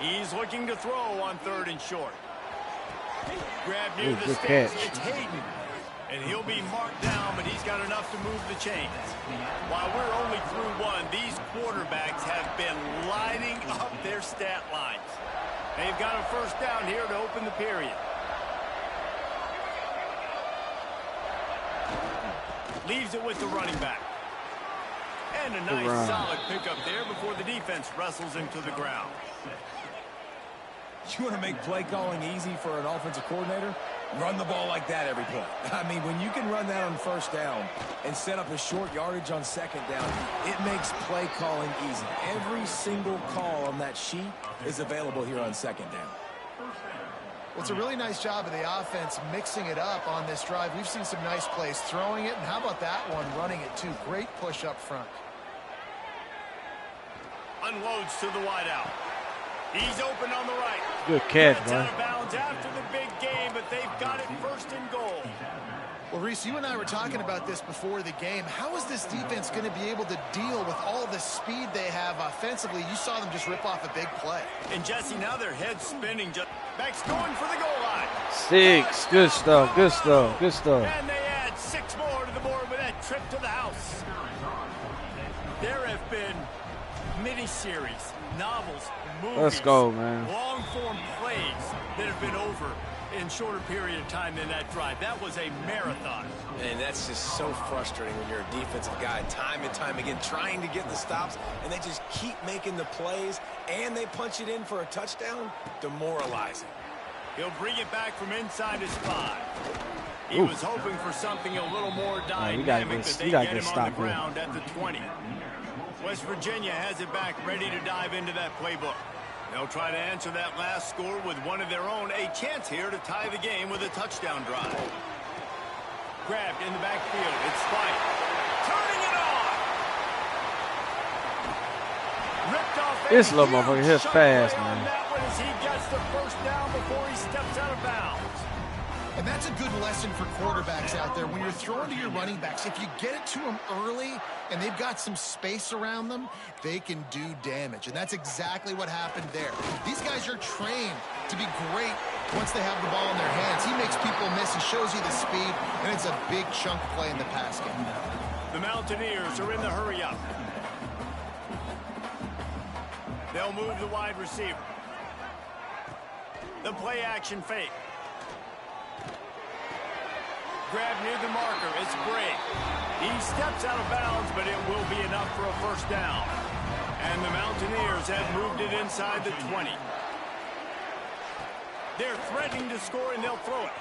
He's looking to throw on 3rd and short. Grab near the sticks. It's Hayden. And he'll be marked down, but he's got enough to move the chains. While we're only through 1, these quarterbacks have been lighting up their stat lines. They've got a 1st down here to open the period. Leaves it with the running back. And a nice solid pickup there before the defense wrestles him to the ground. You want to make play calling easy for an offensive coordinator? Run the ball like that every play. I mean, when you can run that on 1st down and set up a short yardage on 2nd down, it makes play calling easy. Every single call on that sheet is available here on 2nd down. Well, it's a really nice job of the offense mixing it up on this drive. We've seen some nice plays throwing it, and how about that one running it too? Great push up front. Unloads to the wideout. He's open on the right. Good catch, bro. Out of bounds after the big game, but they've got it 1st and goal. Well, Reese, you and I were talking about this before the game. How is this defense going to be able to deal with all the speed they have offensively? You saw them just rip off a big play. And, Jesse, now their head's spinning. Beck's going for the goal line. 6. Good stuff. Good stuff. Good stuff. And they add 6 more to the board with that trip to the house. There have been mini-series, novels, movies. Let's go, man. Long-form plays that have been over in shorter period of time than that drive. That was a marathon. And that's just so frustrating when you're a defensive guy, time and time again, trying to get the stops, and they just keep making the plays, and they punch it in for a touchdown. Demoralizing. He'll bring it back from inside his 5. He was hoping for something a little more dynamic, but they get him on the ground at the 20. West Virginia has it back, ready to dive into that playbook. They'll try to answer that last score with one of their own. A chance here to tie the game with a touchdown drive. Grabbed in the backfield. It's Spike. Turning it on. Ripped off. This little motherfucker hits fast, man. That one as he gets the 1st down before he steps out of bounds. And that's a good lesson for quarterbacks out there. When you're throwing to your running backs, if you get it to them early and they've got some space around them, they can do damage. And that's exactly what happened there. These guys are trained to be great once they have the ball in their hands. He makes people miss. He shows you the speed, and it's a big chunk play in the pass game. The Mountaineers are in the hurry-up. They'll move the wide receiver. The play-action fake. Grab near the marker. It's Bray. He steps out of bounds, but it will be enough for a 1st down. And the Mountaineers have moved it inside the 20. They're threatening to score, and they'll throw it.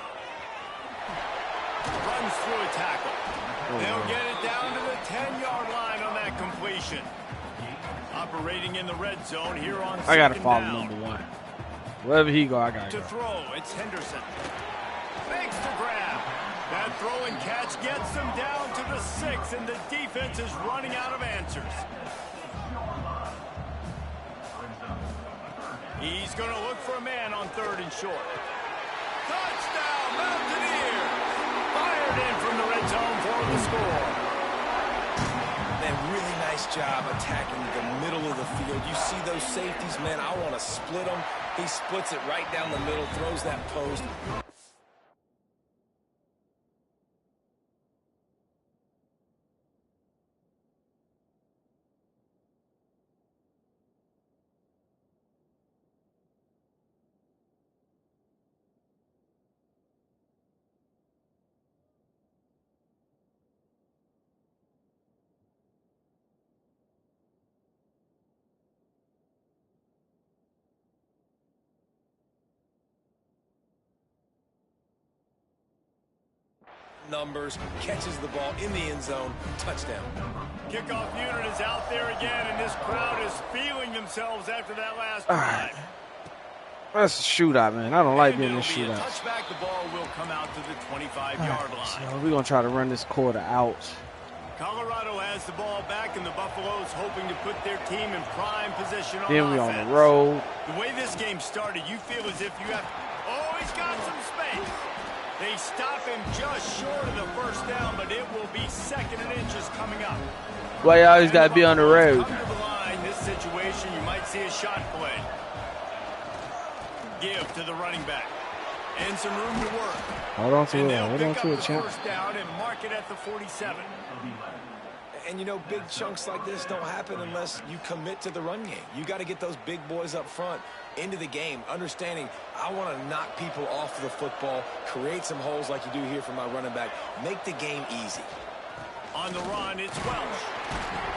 Runs through a tackle. They'll get it down to the 10-yard line on that completion. Operating in the red zone here on 2nd down. I got to follow number 1. Wherever he go, I got to go. To throw, it's Henderson. Fakes to grab. That throw and catch gets them down to the 6, and the defense is running out of answers. He's going to look for a man on 3rd and short. Touchdown, Mountaineers! Fired in from the red zone for the score. Man, really nice job attacking the middle of the field. You see those safeties, man, I want to split them. He splits it right down the middle, throws that post. numbers, catches the ball in the end zone, touchdown. Kickoff unit is out there again, and this crowd is feeling themselves after that last drive. That's a shootout, man. I don't like being in shootouts. Touchback, the ball will come out to the 25-yard line. So we're going to try to run this quarter out. Colorado has the ball back, and the Buffaloes hoping to put their team in prime position on Then we offense. on the road. The way this game started, you feel as if you have... Oh, he's got some space. They stop him just short of the first down, but it will be 2nd and inches coming up. Well, you always got to be on the road. Come to the line, this situation, you might see a shot play. Give to the running back. And some room to work. Hold on to and it. Hold on to it, champ. First down and mark it at the 47. And, you know, big chunks like this don't happen unless you commit to the run game. You got to get those big boys up front into the game, understanding I want to knock people off the football, create some holes like you do here for my running back, make the game easy. On the run, it's Welch.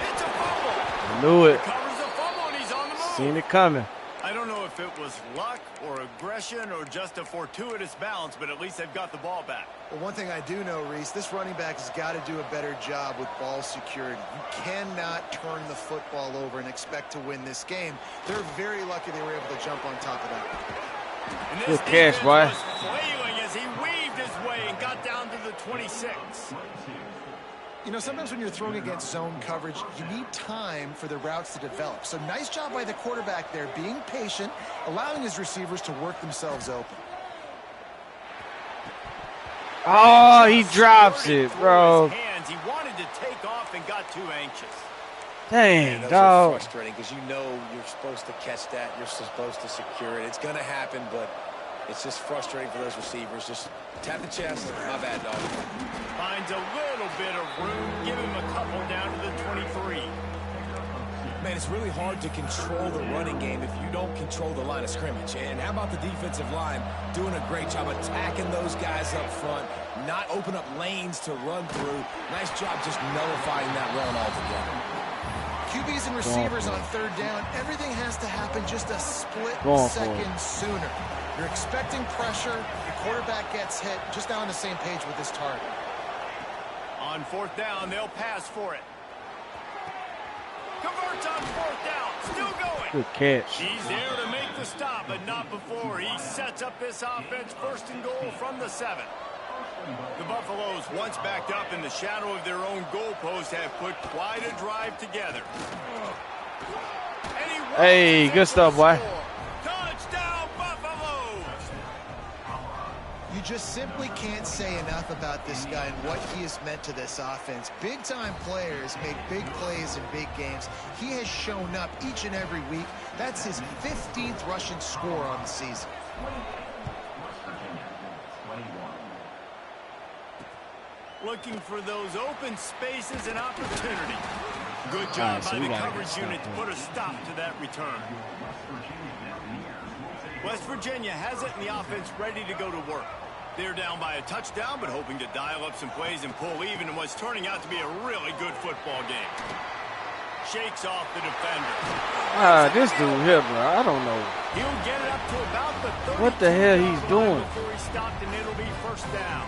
It's a fumble. I knew it. Covers the fumble, and he's on the move. Seen it coming. I don't know if it was luck or aggression or just a fortuitous bounce, but at least they've got the ball back. Well, one thing I do know, Reese, this running back has got to do a better job with ball security. You cannot turn the football over and expect to win this game. They're very lucky they were able to jump on top of that. And this good catch, boy. Was flailing as he weaved his way and got down to the 26. You know, sometimes when you're throwing against zone coverage, you need time for the routes to develop. So nice job by the quarterback there, being patient, allowing his receivers to work themselves open. Oh, he drops it, bro. He wanted to take off and got too anxious. Dang, those dog. are frustrating because you know you're supposed to catch that, you're supposed to secure it. It's going to happen, but it's just frustrating for those receivers. Just tap the chest. My bad, dog. Finds a little bit of room. Give him a couple down to the 23. Man, it's really hard to control the running game if you don't control the line of scrimmage. And how about the defensive line doing a great job attacking those guys up front, not open up lanes to run through. Nice job just nullifying that run altogether. QBs and receivers on 3rd down, everything has to happen just a split second sooner. You're expecting pressure, the quarterback gets hit, just now on the same page with this target. On 4th down, they'll pass for it. Converts on 4th down, still going. Good catch. He's there to make the stop, but not before. He sets up this offense 1st and goal from the 7. The Buffaloes, once backed up in the shadow of their own goalpost, have put quite a drive together. Hey, good stuff, boy. Touchdown, Buffaloes! You just simply can't say enough about this guy and what he has meant to this offense. Big-time players make big plays in big games. He has shown up each and every week. That's his 15th rushing score on the season. Looking for those open spaces and opportunity. Good job by the coverage unit to put a stop to that return. West Virginia has it, and the offense ready to go to work. They're down by a touchdown, but hoping to dial up some plays and pull even in what's turning out to be a really good football game. Shakes off the defender. This dude here, bro, I don't know. He'll get it up to about the 32. What the hell he's doing? Before he stopped, and it'll be 1st down.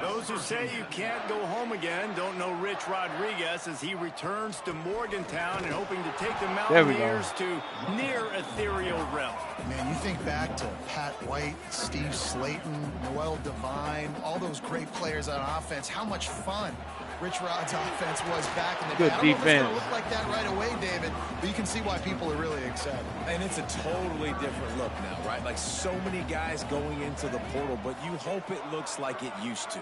Those who say you can't go home again don't know Rich Rodriguez as he returns to Morgantown and hoping to take the Mountaineers to near ethereal realm. Man, you think back to Pat White, Steve Slayton, Noel Devine, all those great players on offense. How much fun Rich Rod's offense was back in the day. Good I don't know if it's defense. going to look like that right away, David, but you can see why people are really excited. And it's a totally different look now, right? Like so many guys going into the portal, but you hope it looks like it used to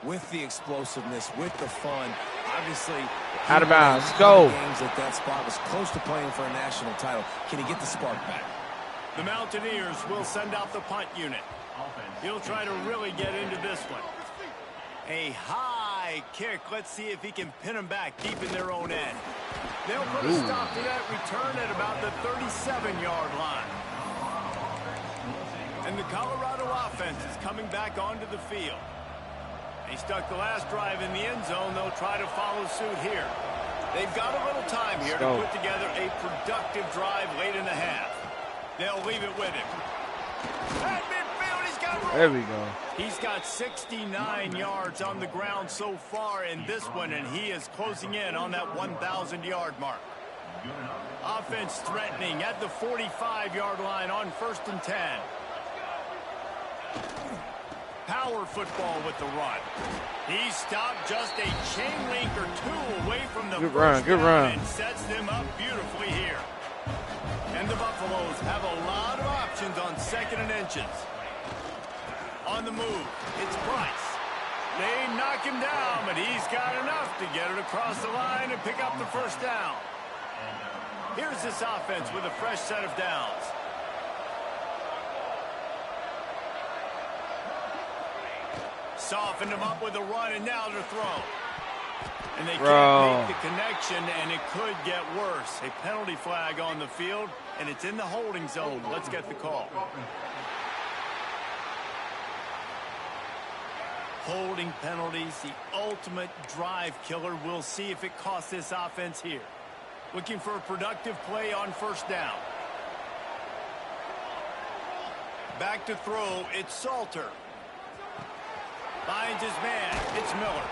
with the explosiveness, with the fun. Obviously, Out of bounds. Go. Games at that spot was close to playing for a national title. Can he get the spark back? The Mountaineers will send out the punt unit. He'll try to really get into this one. A high kick. Let's see if he can pin them back deep in their own end. They'll put a stop to that return at about the 37-yard line. And the Colorado offense is coming back onto the field. They stuck the last drive in the end zone. They'll try to follow suit here. They've got a little time here to put together a productive drive late in the half. They'll leave it with him. At midfield, he's got There we go. He's got 69 yards on the ground so far in this one, and he is closing in on that 1,000-yard mark. Offense threatening at the 45-yard line on 1st and 10. Power football with the run. He stopped just a chain link or two away from the first down and sets them up beautifully here. And the Buffaloes have a lot of options on 2nd and inches. On the move, it's Price. They knock him down, but he's got enough to get it across the line and pick up the first down. Here's this offense with a fresh set of downs. Softened him up with a run, and now to throw. And they can't make the connection, and it could get worse. A penalty flag on the field, and it's in the holding zone. Let's get the call. Holding penalties, the ultimate drive killer. We'll see if it costs this offense here. Looking for a productive play on 1st down. Back to throw, it's Salter. Finds his man, it's Miller.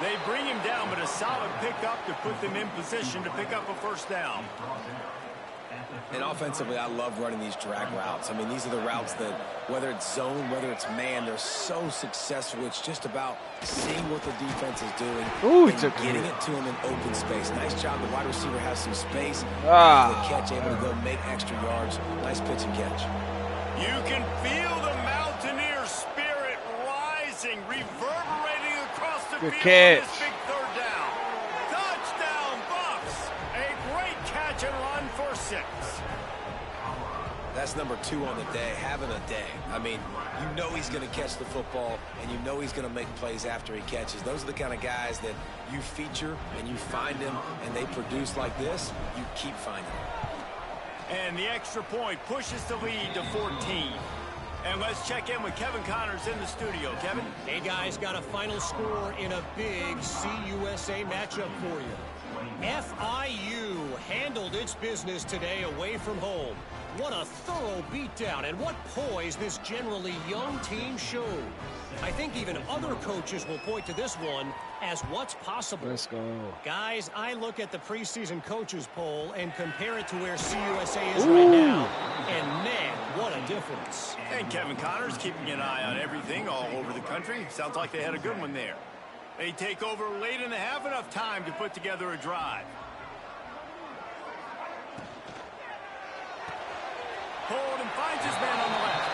They bring him down, but a solid pickup to put them in position to pick up a 1st down. And offensively, I love running these drag routes. I mean, these are the routes that, whether it's zone, whether it's man, they're so successful. It's just about seeing what the defense is doing and getting it to him in open space. Nice job. The wide receiver has some space. The catch, able to go make extra yards. Nice pitch and catch. You can feel the Mountaineer spirit rising, reverberating across the field on this big 3rd down. Touchdown, Buffs! A great catch and run for 6. That's number 2 on the day, having a day. I mean, you know he's going to catch the football, and you know he's going to make plays after he catches. Those are the kind of guys that you feature, and you find them, and they produce like this, you keep finding them. And the extra point pushes the lead to 14. And let's check in with Kevin Connors in the studio. Kevin? Hey, guys, got a final score in a big CUSA matchup for you. FIU handled its business today away from home. What a thorough beatdown, and what poise this generally young team showed. I think even other coaches will point to this one as what's possible. Let's go. Guys, I look at the preseason coaches poll and compare it to where CUSA is right now. And man, what a difference. And Kevin Connors keeping an eye on everything all over the country. Sounds like they had a good one there. They take over late and have enough time to put together a drive. Hold and finds his man on the left.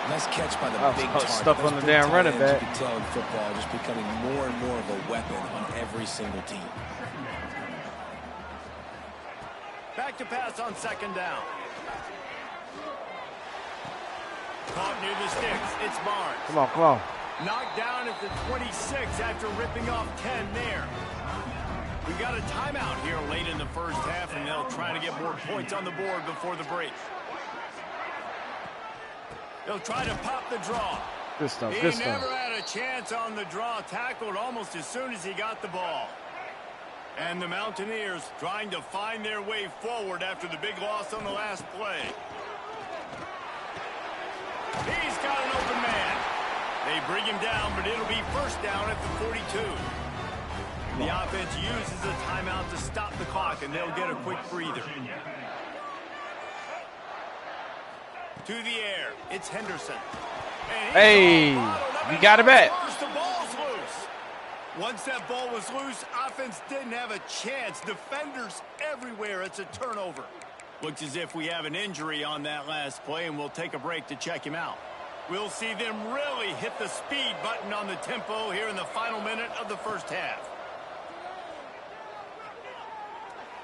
Nice catch by the big target. Stuff on the damn running back. You can tell in football just becoming more and more of a weapon on every single team. Back to pass on 2nd down. Caught near the sticks. It's Barnes. Come on, come on. Knocked down at the 26 after ripping off 10 there. We got a timeout here late in the 1st half, and they'll try to get more points on the board before the break. They'll try to pop the draw. Good stuff, he good stuff. never had a chance on the draw. Tackled almost as soon as he got the ball. And the Mountaineers trying to find their way forward after the big loss on the last play. He's got an open man. They bring him down, but it'll be 1st down at the 42. The offense uses a timeout to stop the clock, and they'll get a quick breather. To the air, it's Henderson. Hey, you got it back. The ball's loose. Once that ball was loose, offense didn't have a chance. Defenders everywhere. It's a turnover. Looks as if we have an injury on that last play, and we'll take a break to check him out. We'll see them really hit the speed button on the tempo here in the final minute of the 1st half.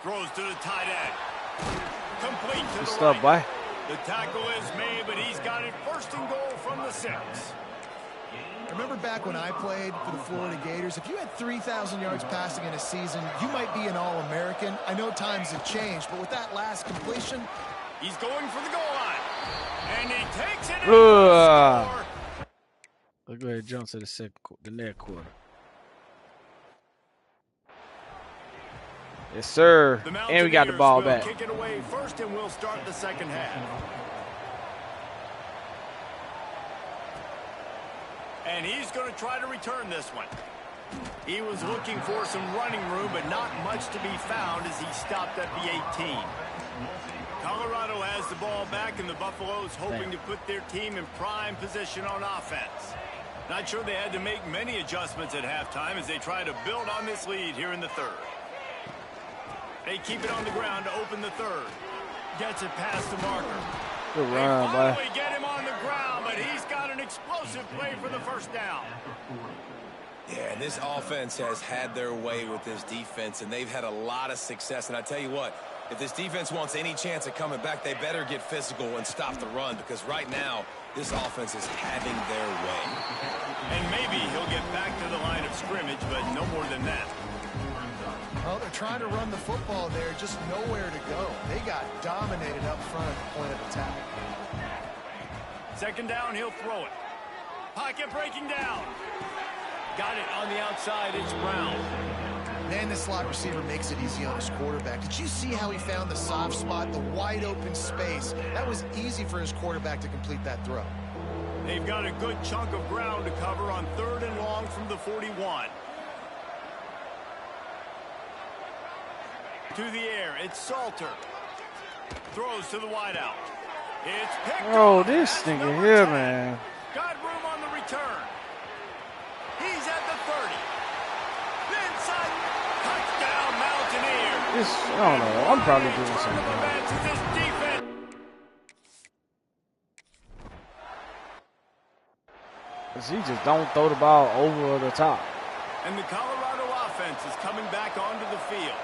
Throws to the tight end. Complete to the right. Boy. The tackle is made, but he's got it 1st and goal from the 6. Remember back when I played for the Florida Gators, if you had 3,000 yards passing in a season, you might be an All-American. I know times have changed, but with that last completion, he's going for the goal line. And he takes it in for the score. Look where he jumps to the next quarter. Yes, sir. And we got the ball back. Kick it away 1st, and we'll start the 2nd half. And he's going to try to return this one. He was looking for some running room, but not much to be found as he stopped at the 18. Colorado has the ball back, and the Buffaloes hoping to put their team in prime position on offense. Not sure they had to make many adjustments at halftime as they try to build on this lead here in the third. They keep it on the ground to open the third. Gets it past the marker. Good They run, finally boy. get him on the ground, but he's got an explosive play for the first down. Yeah, this offense has had their way with this defense, and they've had a lot of success. And I tell you what, if this defense wants any chance of coming back, they better get physical and stop the run, because right now, this offense is having their way. And maybe he'll get back to the line of scrimmage, but no more than that. Well, they're trying to run the football there, just nowhere to go. They got dominated up front at the point of attack. Second down, he'll throw it. Pocket breaking down. Got it on the outside, it's Brown. Man, the slot receiver makes it easy on his quarterback. Did you see how he found the soft spot, the wide open space? That was easy for his quarterback to complete that throw. They've got a good chunk of ground to cover on 3rd and long from the 41. To the air, it's Salter. Throws to the wideout. It's picked Oh, up. this That's nigga number here, 10. man. Got room on the return. He's at the 30. Inside. Touchdown, Mountaineer. This, I don't know. I'm probably doing Turn of something. events as this defense. Cause he just don't throw the ball over the top. And the Colorado offense is coming back onto the field.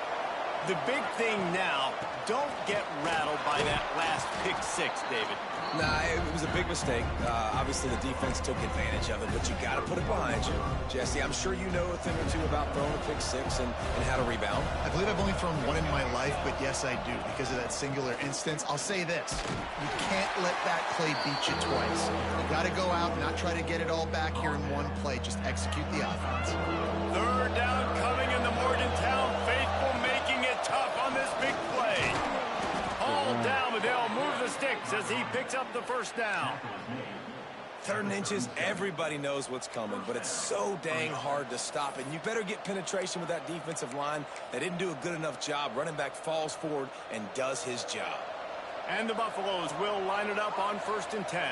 The big thing now, don't get rattled by that last pick six, David. Nah, it was a big mistake. Obviously, the defense took advantage of it, but you got to put it behind you. Jesse, I'm sure you know a thing or two about throwing a pick six and how to rebound. I believe I've only thrown one in my life, but yes, I do. Because of that singular instance, I'll say this. You can't let that play beat you twice. You got to go out and not try to get it all back here in one play. Just execute the offense. 3rd down coming in the Morgantown faithful, making it tough on this big play. All down, but they'll move the sticks as he picks up the first down. 3rd and inches, everybody knows what's coming, but it's so dang hard to stop. And you better get penetration with that defensive line. They didn't do a good enough job. Running back falls forward and does his job. And the Buffaloes will line it up on 1st and 10.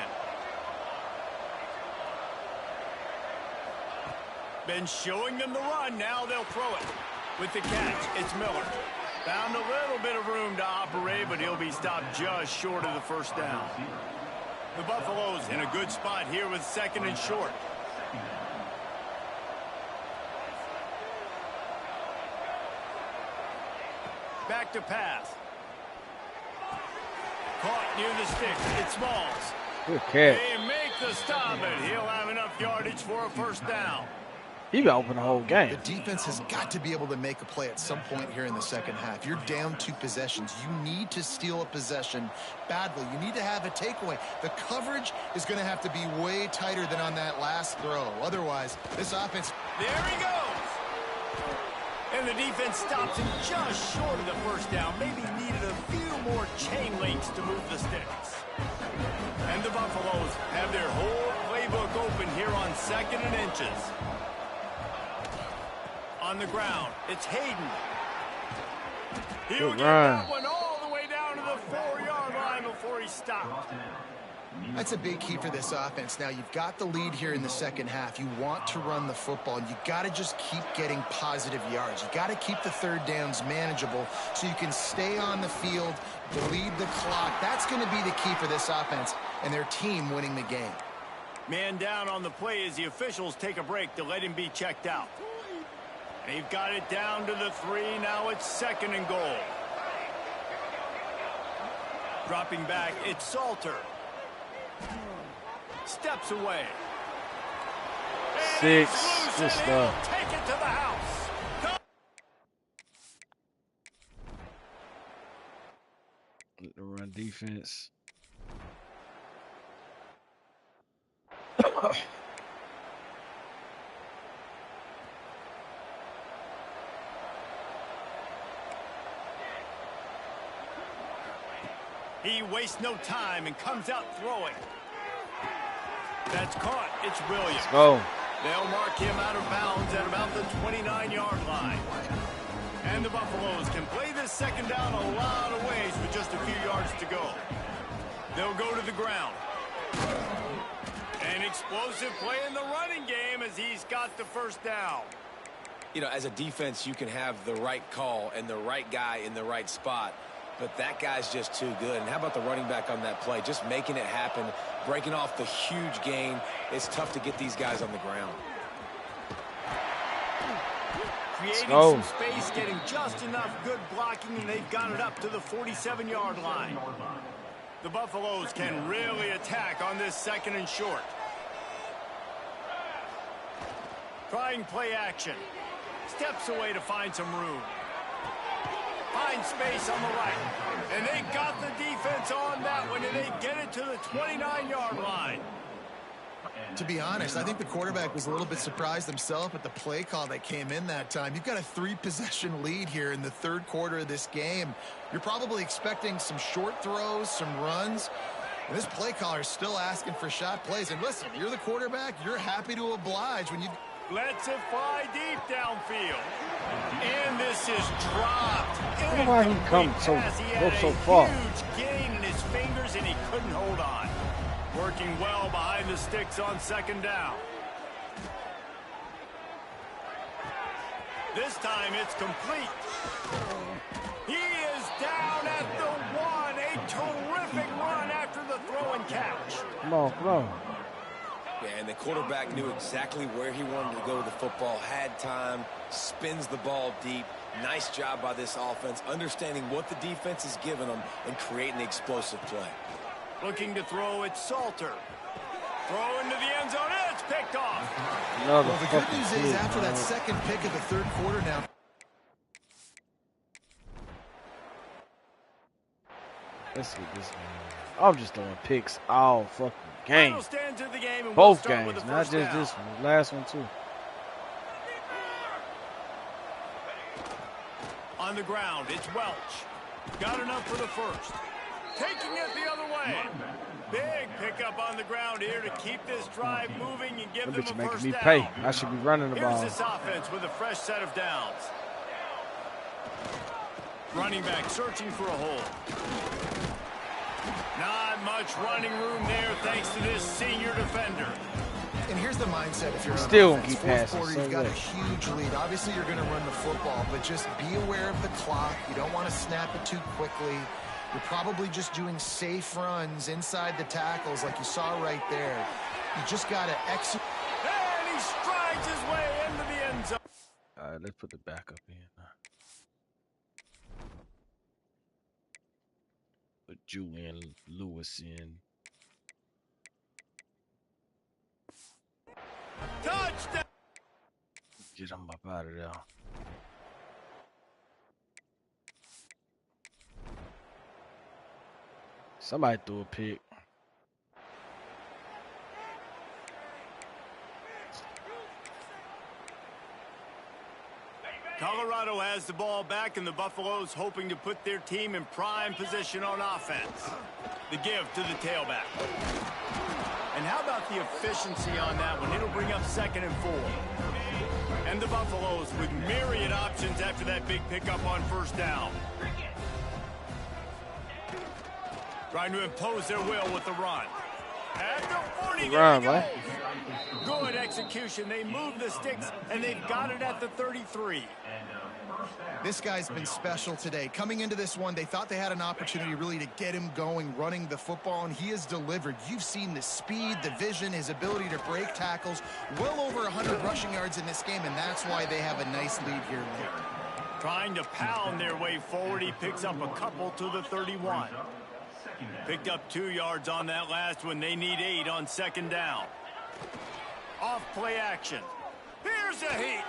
Been showing them the run. Now they'll throw it. With the catch, it's Miller. Found a little bit of room to operate, but he'll be stopped just short of the first down. The Buffaloes in a good spot here with 2nd and short. Back to pass. Caught near the sticks. It's Smalls. Good catch. They make the stop, and he'll have enough yardage for a first down. He been open the whole game. The defense has got to be able to make a play at some point here in the second half. You're down 2 possessions. You need to steal a possession badly. You need to have a takeaway. The coverage is going to have to be way tighter than on that last throw. Otherwise, this offense... There he goes. And the defense stops him just short of the first down. Maybe needed a few more chain links to move the sticks. And the Buffaloes have their whole playbook open here on 2nd and inches. On the ground, it's Hayden. He'll get that one all the way down to the 4-yard line before he stopped. That's a big key for this offense. Now, you've got the lead here in the second half. You want to run the football, and you got to just keep getting positive yards. You got to keep the 3rd downs manageable so you can stay on the field, bleed the clock. That's going to be the key for this offense and their team winning the game. Man down on the play as the officials take a break to let him be checked out. They've got it down to the 3. Now it's 2nd and goal. Dropping back, it's Salter. Steps away. 6. Good He'll stuff. take it to the house. The run defense. He wastes no time and comes out throwing. That's caught. It's Williams. Let's go. They'll mark him out of bounds at about the 29-yard line. And the Buffaloes can play this second down a lot of ways with just a few yards to go. They'll go to the ground. An explosive play in the running game as he's got the first down. You know, as a defense, you can have the right call and the right guy in the right spot, but that guy's just too good. And how about the running back on that play? Just making it happen, breaking off the huge gain. It's tough to get these guys on the ground. Creating some space, getting just enough good blocking, and they've got it up to the 47-yard line. The Buffaloes can really attack on this second and short. Trying play action. Steps away to find some room. Find space on the right. And they got the defense on that one, and they get it to the 29-yard line. To be honest, I think the quarterback was a little bit surprised himself at the play call that came in that time. You've got a 3-possession lead here in the third quarter of this game. You're probably expecting some short throws, some runs. And this play caller is still asking for shot plays. And listen, you're the quarterback. You're happy to oblige when you lets it fly deep downfield. And this is dropped. Why he come so far? Huge gain in his fingers, and he couldn't hold on. Working well behind the sticks on second down. This time it's complete. He is down at the 1. A terrific run after the throw and catch. Come on, come on. Yeah, and the quarterback knew exactly where he wanted to go with the football, had time, spins the ball deep. Nice job by this offense, understanding what the defense is giving them and creating the explosive play. Looking to throw, it's Salter. Throw into the end zone, it's picked off. Well, the good news is after that second pick of the third quarter now. Let's get this game. I'm just throwing picks all fucking game. Both games, not just this one. Last one too. On the ground, it's Welch. Got enough for the first. Taking it the other way. Big pickup on the ground here to keep this drive moving and give them a first down. Pay. I should be running the ball. Here's this offense with a fresh set of downs. Running back searching for a hole. Not much running room there thanks to this senior defender. And here's the mindset if you're still on keep fourth passing. Quarter, you've got a huge lead. Obviously, you're going to run the football, but just be aware of the clock. You don't want to snap it too quickly. You're probably just doing safe runs inside the tackles like you saw right there. You just got to execute. And he strides his way into the end zone. All right, let's put the backup in. Put Julian Lewis in. Touchdown! Get him up out of there. Somebody threw a pick. Colorado has the ball back, and the Buffaloes hoping to put their team in prime position on offense. The give to the tailback. And how about the efficiency on that one? It'll bring up 2nd and 4. And the Buffaloes with myriad options after that big pickup on first down. Trying to impose their will with the run. At the 40, there he goes. Good execution. They move the sticks, and they've got it at the 33. This guy's been special today. Coming into this one, they thought they had an opportunity really to get him going, running the football, and he has delivered. You've seen the speed, the vision, his ability to break tackles. Well over 100 rushing yards in this game, and that's why they have a nice lead here late. Trying to pound their way forward. He picks up a couple to the 31. Picked up 2 yards on that last one. They need 8 on second down. Off play action. Here's a heat.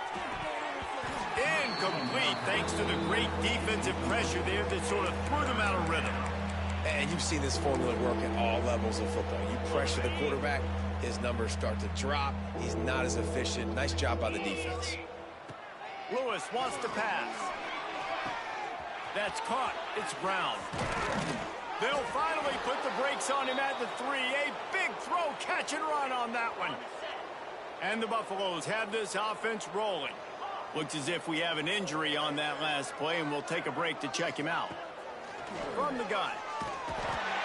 Incomplete thanks to the great defensive pressure there that sort of threw them out of rhythm. And you've seen this formula work at all levels of football. You pressure the quarterback, his numbers start to drop. He's not as efficient. Nice job by the defense. Lewis wants to pass. That's caught. It's Brown. They'll finally put the brakes on him at the 3. A big throw, catch and run on that one. And the Buffaloes have this offense rolling. Looks as if we have an injury on that last play, and we'll take a break to check him out. From the gun.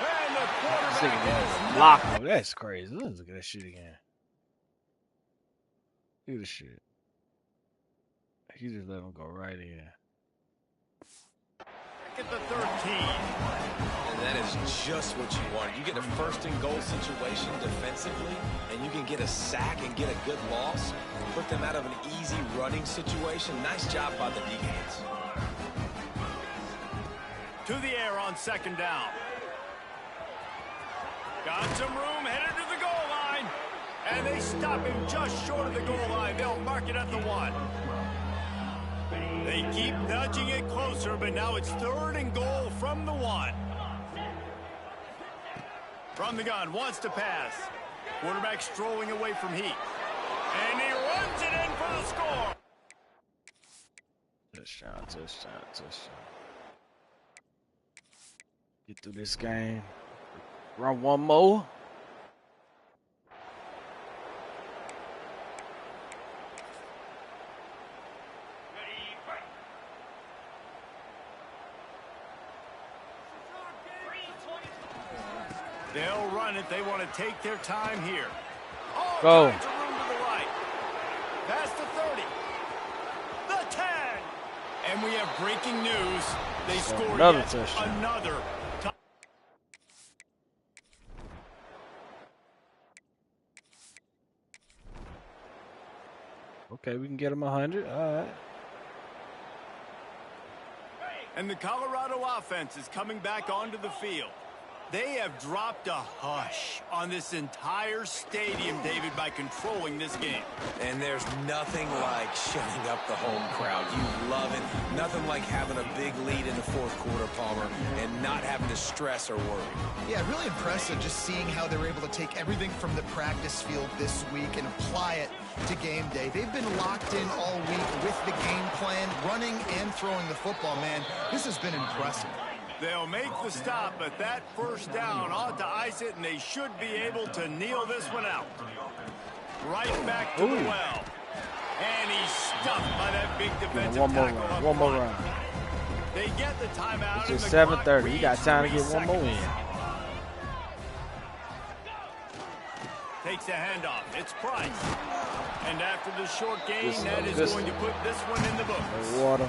And the quarterback is locked him. That's crazy. Let's look at that shit again. Look at this shit. He just let him go right in. At the 13. And that is just what you want. You get a first and goal situation defensively, and you can get a sack and get a good loss. Put them out of an easy running situation. Nice job by the defense. To the air on second down. Got some room, headed to the goal line. And they stop him just short of the goal line. They'll mark it at the 1. They keep nudging it closer, but now it's third and goal from the 1. From the gun, wants to pass. Quarterback strolling away from heat. And he runs it in for the score. Touchdown. Get through this game. Run one more. They'll run it. They want to take their time here. Oh, go. Room to the right. Past the 30. The 10. And we have breaking news. They scored another yet touchdown. Another. Okay, we can get him 100. All right. And the Colorado offense is coming back onto the field. They have dropped a hush on this entire stadium, David, by controlling this game. And there's nothing like shutting up the home crowd. You love it. Nothing like having a big lead in the fourth quarter, Palmer, and not having to stress or worry. Yeah, really impressive just seeing how they were able to take everything from the practice field this week and apply it to game day. They've been locked in all week with the game plan, running and throwing the football, man. This has been impressive. They'll make the stop, but that first down ought to ice it, and they should be able to kneel this one out. Right back to the well. And he's stuffed by that big defensive tackle. One more round. They get the timeout. It's just 7:30. You got time to get one more in. Takes a handoff. It's Price. And after the short gain, that is going to put this one in the books. Water.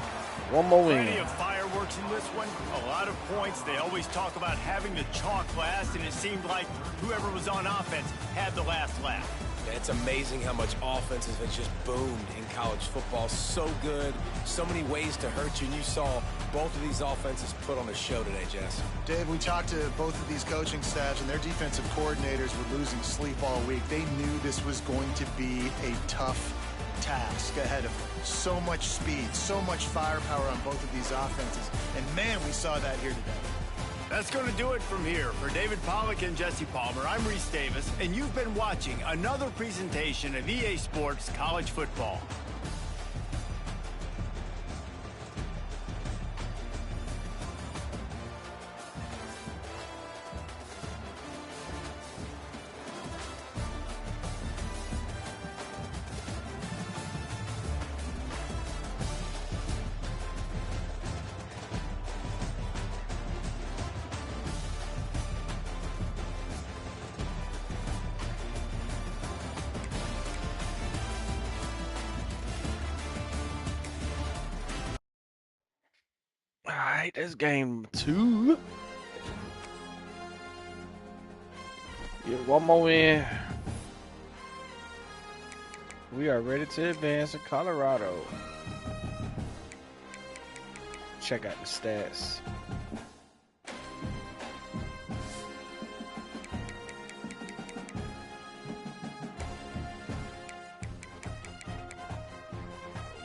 One more win. Plenty of fireworks in this one. A lot of points. They always talk about having the chalk last, and it seemed like whoever was on offense had the last laugh. It's amazing how much offenses have just boomed in college football. So good. So many ways to hurt you. And you saw both of these offenses put on a show today, Jess. Dave, we talked to both of these coaching staffs, and their defensive coordinators were losing sleep all week. They knew this was going to be a tough task ahead of them. So much speed, so much firepower on both of these offenses. And, man, we saw that here today. That's going to do it from here. For David Pollack and Jesse Palmer, I'm Reese Davis, and you've been watching another presentation of EA Sports College Football. That's game 2. Get one more in. We are ready to advance in Colorado. Check out the stats.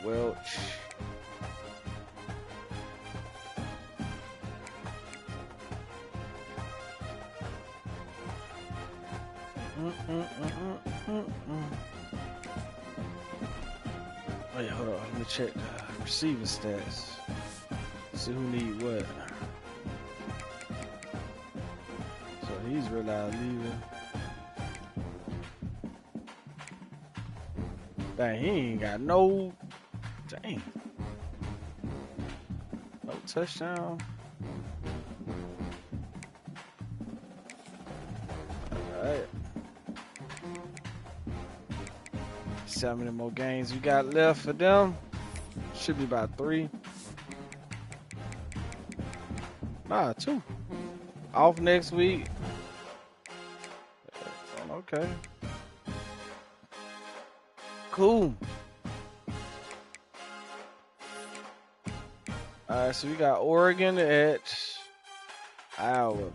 Welch. Oh yeah, hold on. Let me check the receiving stats. See who need what. So he's really out leaving. Dang, he ain't got no. Dang. No touchdown. All right. See how many more games we got left for them. Should be about 3. Nah, 2. Off next week. Okay. Cool. Alright, so we got Oregon at Iowa.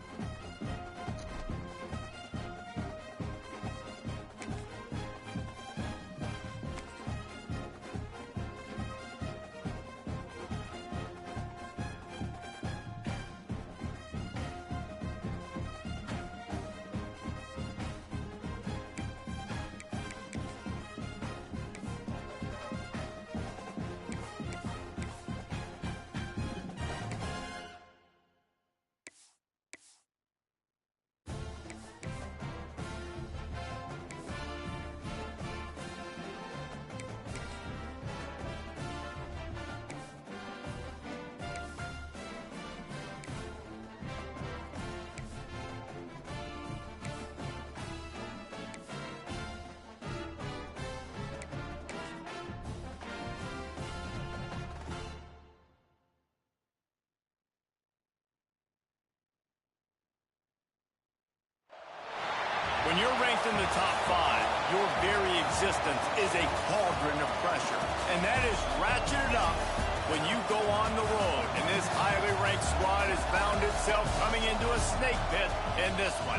When you're ranked in the top 5, your very existence is a cauldron of pressure. And that is ratcheted up when you go on the road. And this highly ranked squad has found itself coming into a snake pit in this one.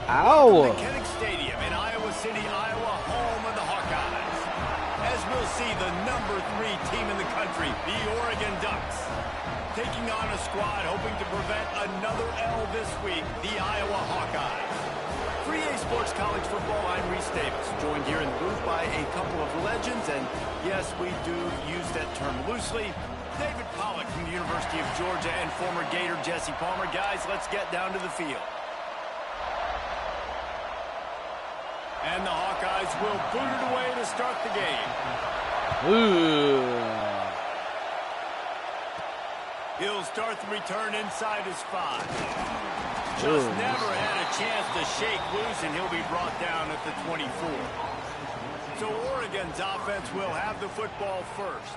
Iowa. Kinnick Stadium in Iowa City, Iowa, home of the Hawkeyes. As we'll see, the number 3 team in the country, the Oregon Ducks, taking on a squad hoping to prevent another L this week, the Iowa Hawkeyes. For EA Sports College Football, I'm Reese Davis, joined here in the booth by a couple of legends, and yes, we do use that term loosely. David Pollack from the University of Georgia and former Gator Jesse Palmer. Guys, let's get down to the field. And the Hawkeyes will boot it away to start the game. Ooh. He'll start the return inside his 5. Just never had a chance to shake loose, and he'll be brought down at the 24. So Oregon's offense will have the football first.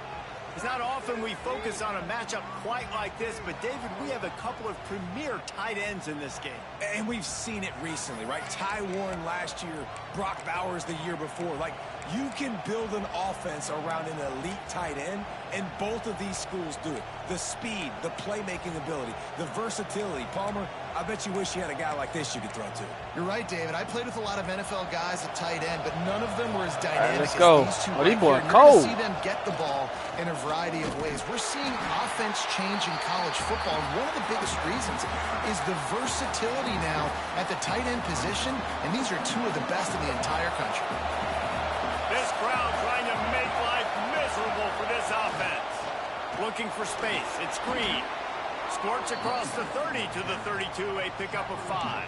It's not often we focus on a matchup quite like this, but David, we have a couple of premier tight ends in this game. And we've seen it recently, right? Ty Warren last year, Brock Bowers the year before. Like, you can build an offense around an elite tight end, and both of these schools do it. The speed, the playmaking ability, the versatility. Palmer, I bet you wish you had a guy like this you could throw to. You're right, David. I played with a lot of NFL guys at tight end, but none of them were as dynamic let's go. as these two. Oh, these boys You're cold. going to see them get the ball in a variety of ways. We're seeing offense change in college football. One of the biggest reasons is the versatility now at the tight end position, and these are 2 of the best in the entire country. This crowd trying to make life miserable for this offense. Looking for space. It's Green. Squirts across the 30 to the 32, a pickup of 5.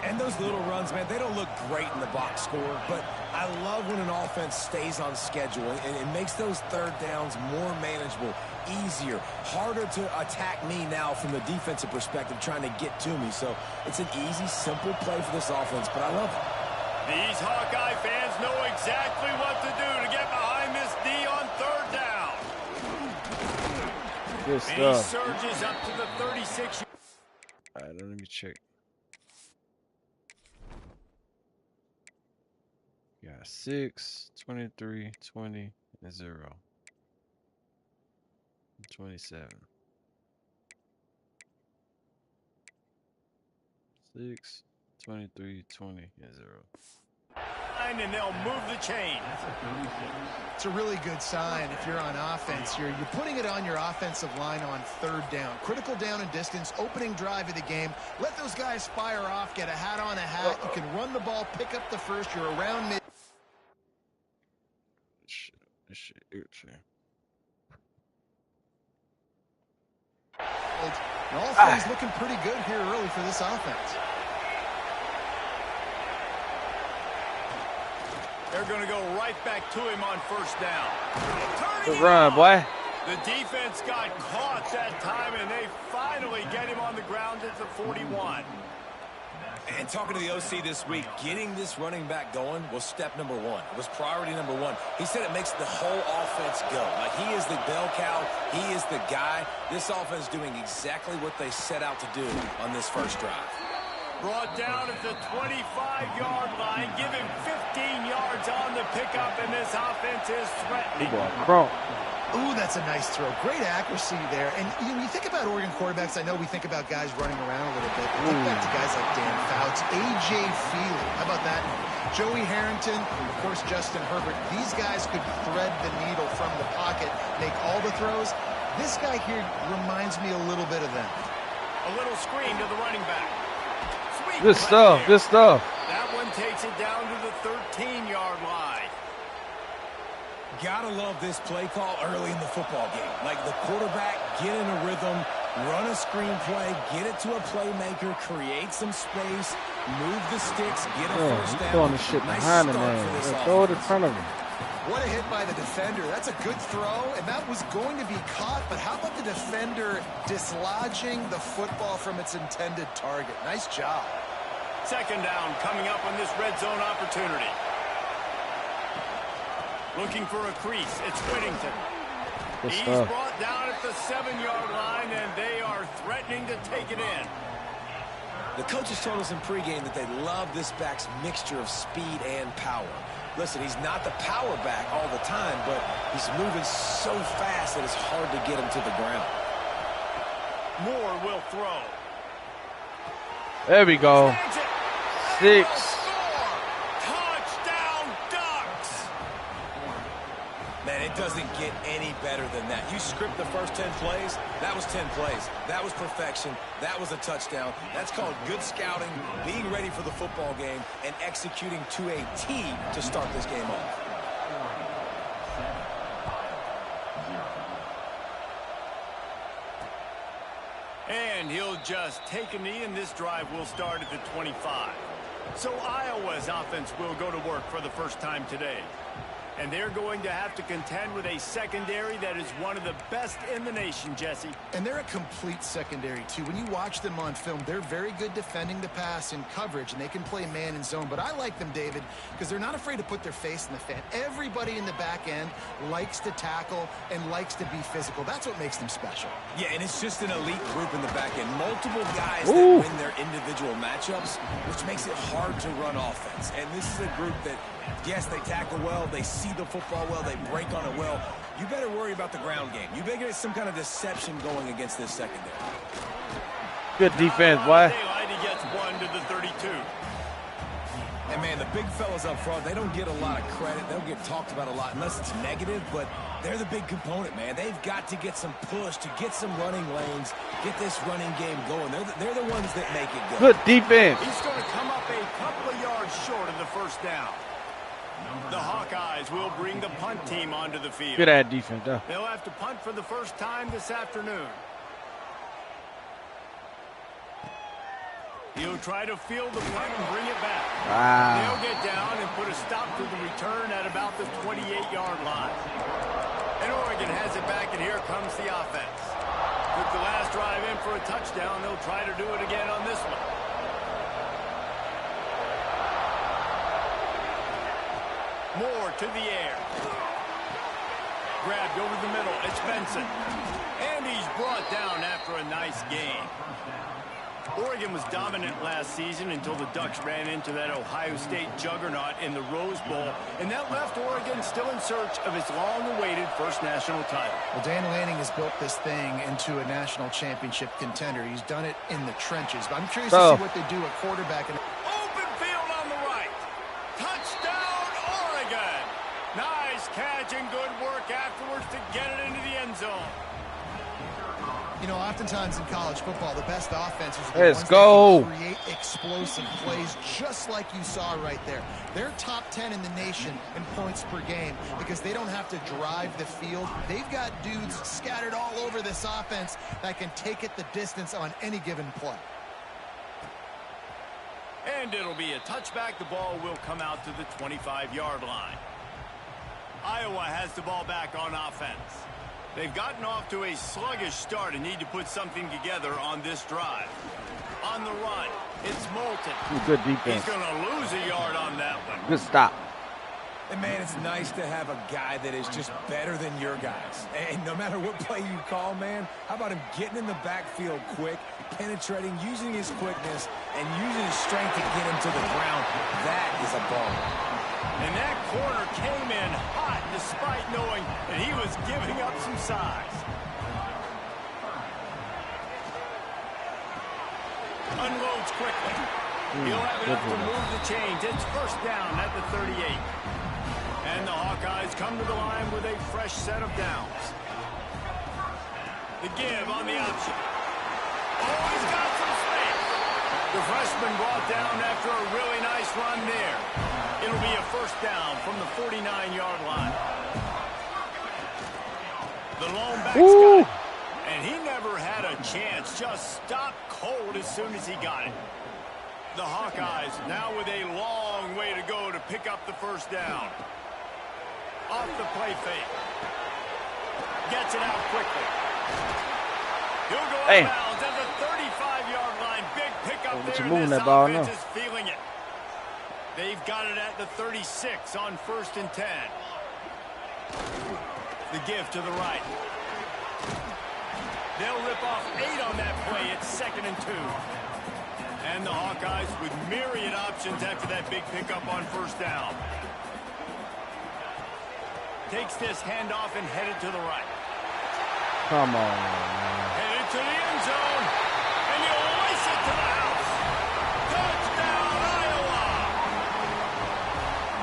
And those little runs, man, they don't look great in the box score, but I love when an offense stays on schedule, and it makes those third downs more manageable, easier, harder to attack me now from the defensive perspective trying to get to me. So it's an easy, simple play for this offense, but I love it. These Hawkeye fans know exactly what to do to get behind this D on third down. Good And he stuff. surges up to the 36. All right, let me check. Yeah, 6, 23, 20, and 0. 27. 6, 23, 20, and 0. And they'll move the chain. It's a really good sign if you're on offense. You're putting it on your offensive line on third down. Critical down and distance, opening drive of the game. Let those guys fire off, get a hat on a hat. You can run the ball, pick up the first. You're around mid. This shit irritating. And all things looking pretty good here early for this offense. They're going to go right back to him on first down. Good run, boy. The defense got caught that time, and they finally get him on the ground at the 41. And talking to the OC this week, getting this running back going was step number one. It was priority number one. He said it makes the whole offense go. Like, he is the bell cow. He is the guy. This offense doing exactly what they set out to do on this first drive. Brought down at the 25-yard line. Give him 15 yards on the pickup, and this offense is threatening. Ooh, that's a nice throw. Great accuracy there. And you think about Oregon quarterbacks, I know we think about guys running around a little bit. Think back to guys like Dan Fouts, A.J. Feely. How about that? Joey Harrington, of course, Justin Herbert. These guys could thread the needle from the pocket, make all the throws. This guy here reminds me a little bit of them. A little screen to the running back. Sweet. Good stuff. Good stuff. That one takes it down to the 13-yard line. Gotta love this play call early in the football game. Like, the quarterback, get in a rhythm, run a screen play, get it to a playmaker, create some space, move the sticks, get a first down. Throwing the shit behind the man. Throw it in front of him. What a hit by the defender. That's a good throw, and that was going to be caught, but how about the defender dislodging the football from its intended target? Nice job. Second down coming up on this red zone opportunity. Looking for a crease. It's Whittington. He's brought down at the 7-yard line, and they are threatening to take it in. The coaches told us in pregame that they love this back's mixture of speed and power. Listen, he's not the power back all the time, but he's moving so fast that it's hard to get him to the ground. Moore will throw. There we go. 6. It doesn't get any better than that. You script the first 10 plays, that was 10 plays. That was perfection. That was a touchdown. That's called good scouting, being ready for the football game, and executing to a T to start this game off. And he'll just take a knee, and this drive will start at the 25. So Iowa's offense will go to work for the first time today. And they're going to have to contend with a secondary that is one of the best in the nation, Jesse. And they're a complete secondary, too. When you watch them on film, they're very good defending the pass in coverage, and they can play man and zone. But I like them, David, because they're not afraid to put their face in the fan. Everybody in the back end likes to tackle and likes to be physical. That's what makes them special. Yeah, and it's just an elite group in the back end. Multiple guys that win their individual matchups, which makes it hard to run offense. And this is a group that, yes, they tackle well, they see the football well, they break on it well. You better worry about the ground game. You better get some kind of deception going against this secondary. Good defense, boy. He gets one to the 32. And, man, the big fellas up front, they don't get a lot of credit. They don't get talked about a lot unless it's negative, but they're the big component, man. They've got to get some push, to get some running lanes, get this running game going. They're the ones that make it go. Good defense. He's going to come up a couple of yards short of the first down. The Hawkeyes will bring the punt team onto the field. Good at defense, though. They'll have to punt for the first time this afternoon. He'll try to field the punt and bring it back. Wow. They'll get down and put a stop to the return at about the 28-yard line. And Oregon has it back, and here comes the offense. Took the last drive in for a touchdown. They'll try to do it again on this one. Moore to the air. Grabbed over the middle. It's Benson. And he's brought down after a nice gain. Oregon was dominant last season until the Ducks ran into that Ohio State juggernaut in the Rose Bowl, and that left Oregon still in search of its long-awaited first national title. Well, Dan Lanning has built this thing into a national championship contender. He's done it in the trenches, but I'm curious to see what they do at quarterback. Open field on the right. Touchdown, Oregon. Nice catch and good work afterwards to get it into the end zone. You know, oftentimes in college football, the best offenses are the ones that can create explosive plays, just like you saw right there. They're top 10 in the nation in points per game because they don't have to drive the field. They've got dudes scattered all over this offense that can take it the distance on any given play. And it'll be a touchback. The ball will come out to the 25-yard line. Iowa has the ball back on offense. They've gotten off to a sluggish start and need to put something together on this drive. On the run, it's Moulton. Good defense. He's going to lose a yard on that one. Good stop. And, man, it's nice to have a guy that is just better than your guys. And no matter what play you call, man, how about him getting in the backfield quick, penetrating, using his quickness, and using his strength to get him to the ground. That is a ball. And that corner came in hot despite knowing that he was giving up some size. Unloads quickly. He'll have enough to move the chains. It's first down at the 38. And the Hawkeyes come to the line with a fresh set of downs. The give on the option. Oh, he's got some space. The freshman brought down after a really nice run there. It'll be a first down from the 49-yard line. The lone back's got it. And he never had a chance. Just stopped cold as soon as he got it. The Hawkeyes now with a long way to go to pick up the first down. Off the play fake. Gets it out quickly. He'll go out of bounds at the 35-yard line. Big pickup there. Moving This that ball offense now. is feeling it. They've got it at the 36 on 1st and 10. The give to the right. They'll rip off 8 on that play. It's 2nd and 2. And the Hawkeyes with myriad options after that big pickup on first down. Takes this handoff and headed to the right. Come on, man. Headed to the end zone. And you'll lace it to the house. Touchdown, Iowa!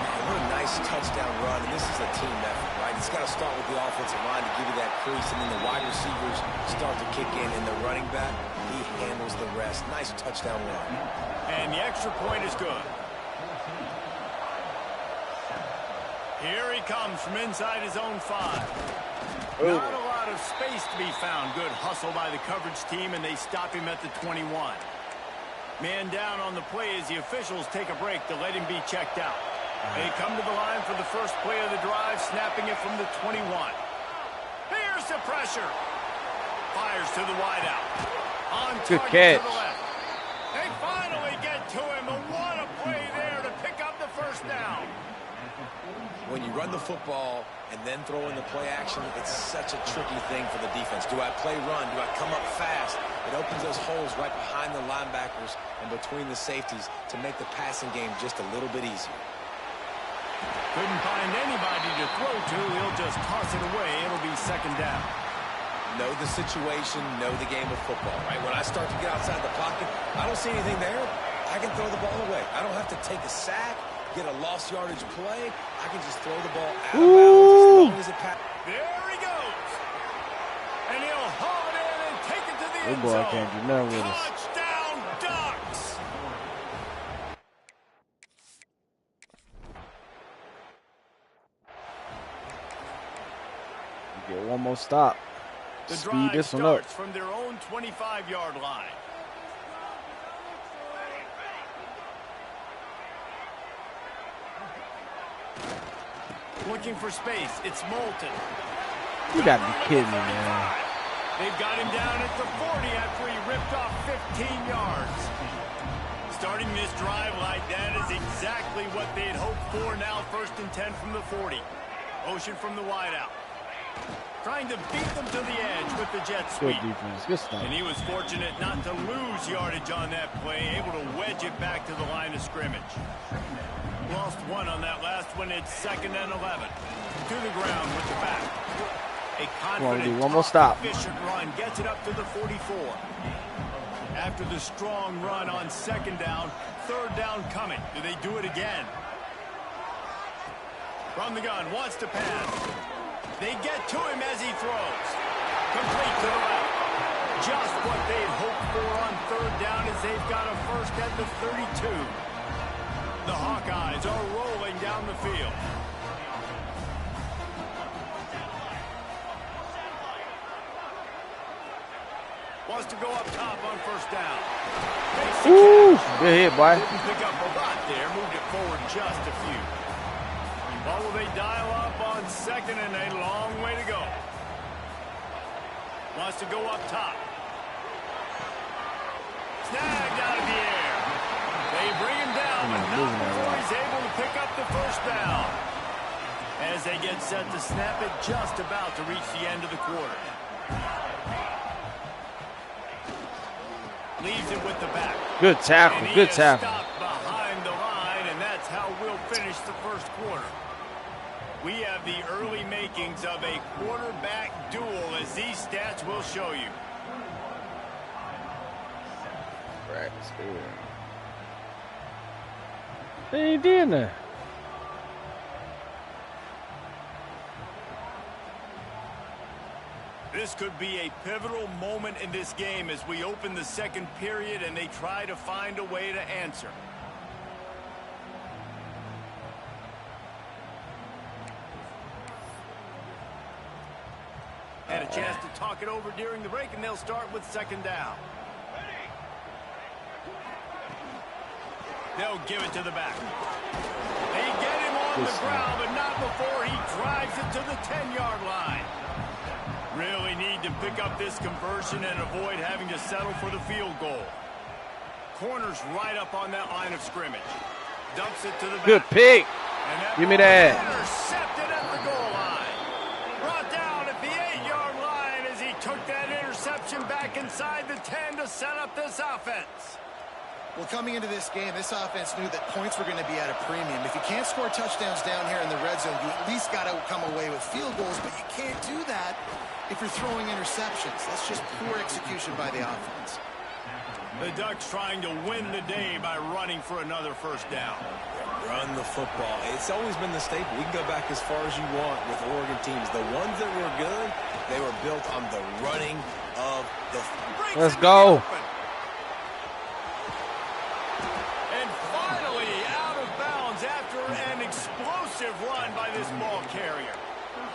Man, what a nice touchdown run. And this is a team effort, right? It's got to start with the offensive line to give you that crease, and then the wide receivers start to kick in, and the running back, he handles the rest. Nice touchdown run. And the extra point is good. Here he comes from inside his own 5. Not a lot of space to be found. Good hustle by the coverage team, and they stop him at the 21. Man down on the play as the officials take a break to let him be checked out. They come to the line for the first play of the drive, snapping it from the 21. Here's the pressure. Fires to the wideout. On target to the left. They finally get to him, and what a play there to pick up the first down. When you run the football and then throw in the play action, it's such a tricky thing for the defense. Do I play run? Do I come up fast? It opens those holes right behind the linebackers and between the safeties to make the passing game just a little bit easier. Couldn't find anybody to throw to. He'll just toss it away. It'll be 2nd down. Know the situation, know the game of football, right? When I start to get outside the pocket, I don't see anything there. I can throw the ball away. I don't have to take a sack, get a lost yardage play. I can just throw the ball out of bounds as long as it passes. There he goes. And he'll haul it in and take it to the end boy zone. can't do nothing with us. Touchdown, Ducks. Get one more stop. The Speed drive this one up. starts from their own 25-yard line. Looking for space. It's Moulton. You gotta be kidding me, man. They've got him down at the 40 after he ripped off 15 yards. Starting this drive like that is exactly what they'd hoped for. Now 1st and 10 from the 40. Motion from the wideout. Trying to beat them to the edge with the jet sweep. Good defense. Good stuff. And he was fortunate not to lose yardage on that play, able to wedge it back to the line of scrimmage. Lost 1 on that last one. It's 2nd and 11. To the ground with the back. A confident, one more stop. efficient run gets it up to the 44. After the strong run on 2nd down, 3rd down coming. Do they do it again? From the gun, wants to pass. They get to him as he throws. Complete to the left. Just what they'd hoped for on 3rd down as they've got a first at the 32. The Hawkeyes are rolling down the field. Wants to go up top on first down. Ooh, good hit, boy. Didn't pick up a lot there. Moved it forward just a few. What will they dial up on second and a long way to go? Wants to go up top. Snagged out of the air. They bring him down, but not before he's able to pick up the first down. As they get set to snap it, just about to reach the end of the quarter. Leaves it with the back. Good tackle, good tackle. Stopped behind the line, and that's how we'll finish the first quarter. We have the early makings of a quarterback duel, as these stats will show you. Practice good. They ain't doing that. This could be a pivotal moment in this game as we open the second period and they try to find a way to answer. Had a chance to talk it over during the break, and they'll start with second down. They'll give it to the back. They get him on the ground, but not before he drives it to the 10-yard line. Really need to pick up this conversion and avoid having to settle for the field goal. Corner's right up on that line of scrimmage. Dumps it to the back. Good pick. Give me that. Intercepted at the goal line. Brought down at the 8-yard line as he took that interception back inside the 10 to set up this offense. Well, coming into this game, this offense knew that points were going to be at a premium. If you can't score touchdowns down here in the red zone, you at least got to come away with field goals, but you can't do that if you're throwing interceptions. That's just poor execution by the offense. The Ducks trying to win the day by running for another first down. Run the football. It's always been the staple. We can go back as far as you want with Oregon teams. The ones that were good, they were built on the running of the... Let's go. And finally out of bounds after an explosive run by this ball carrier.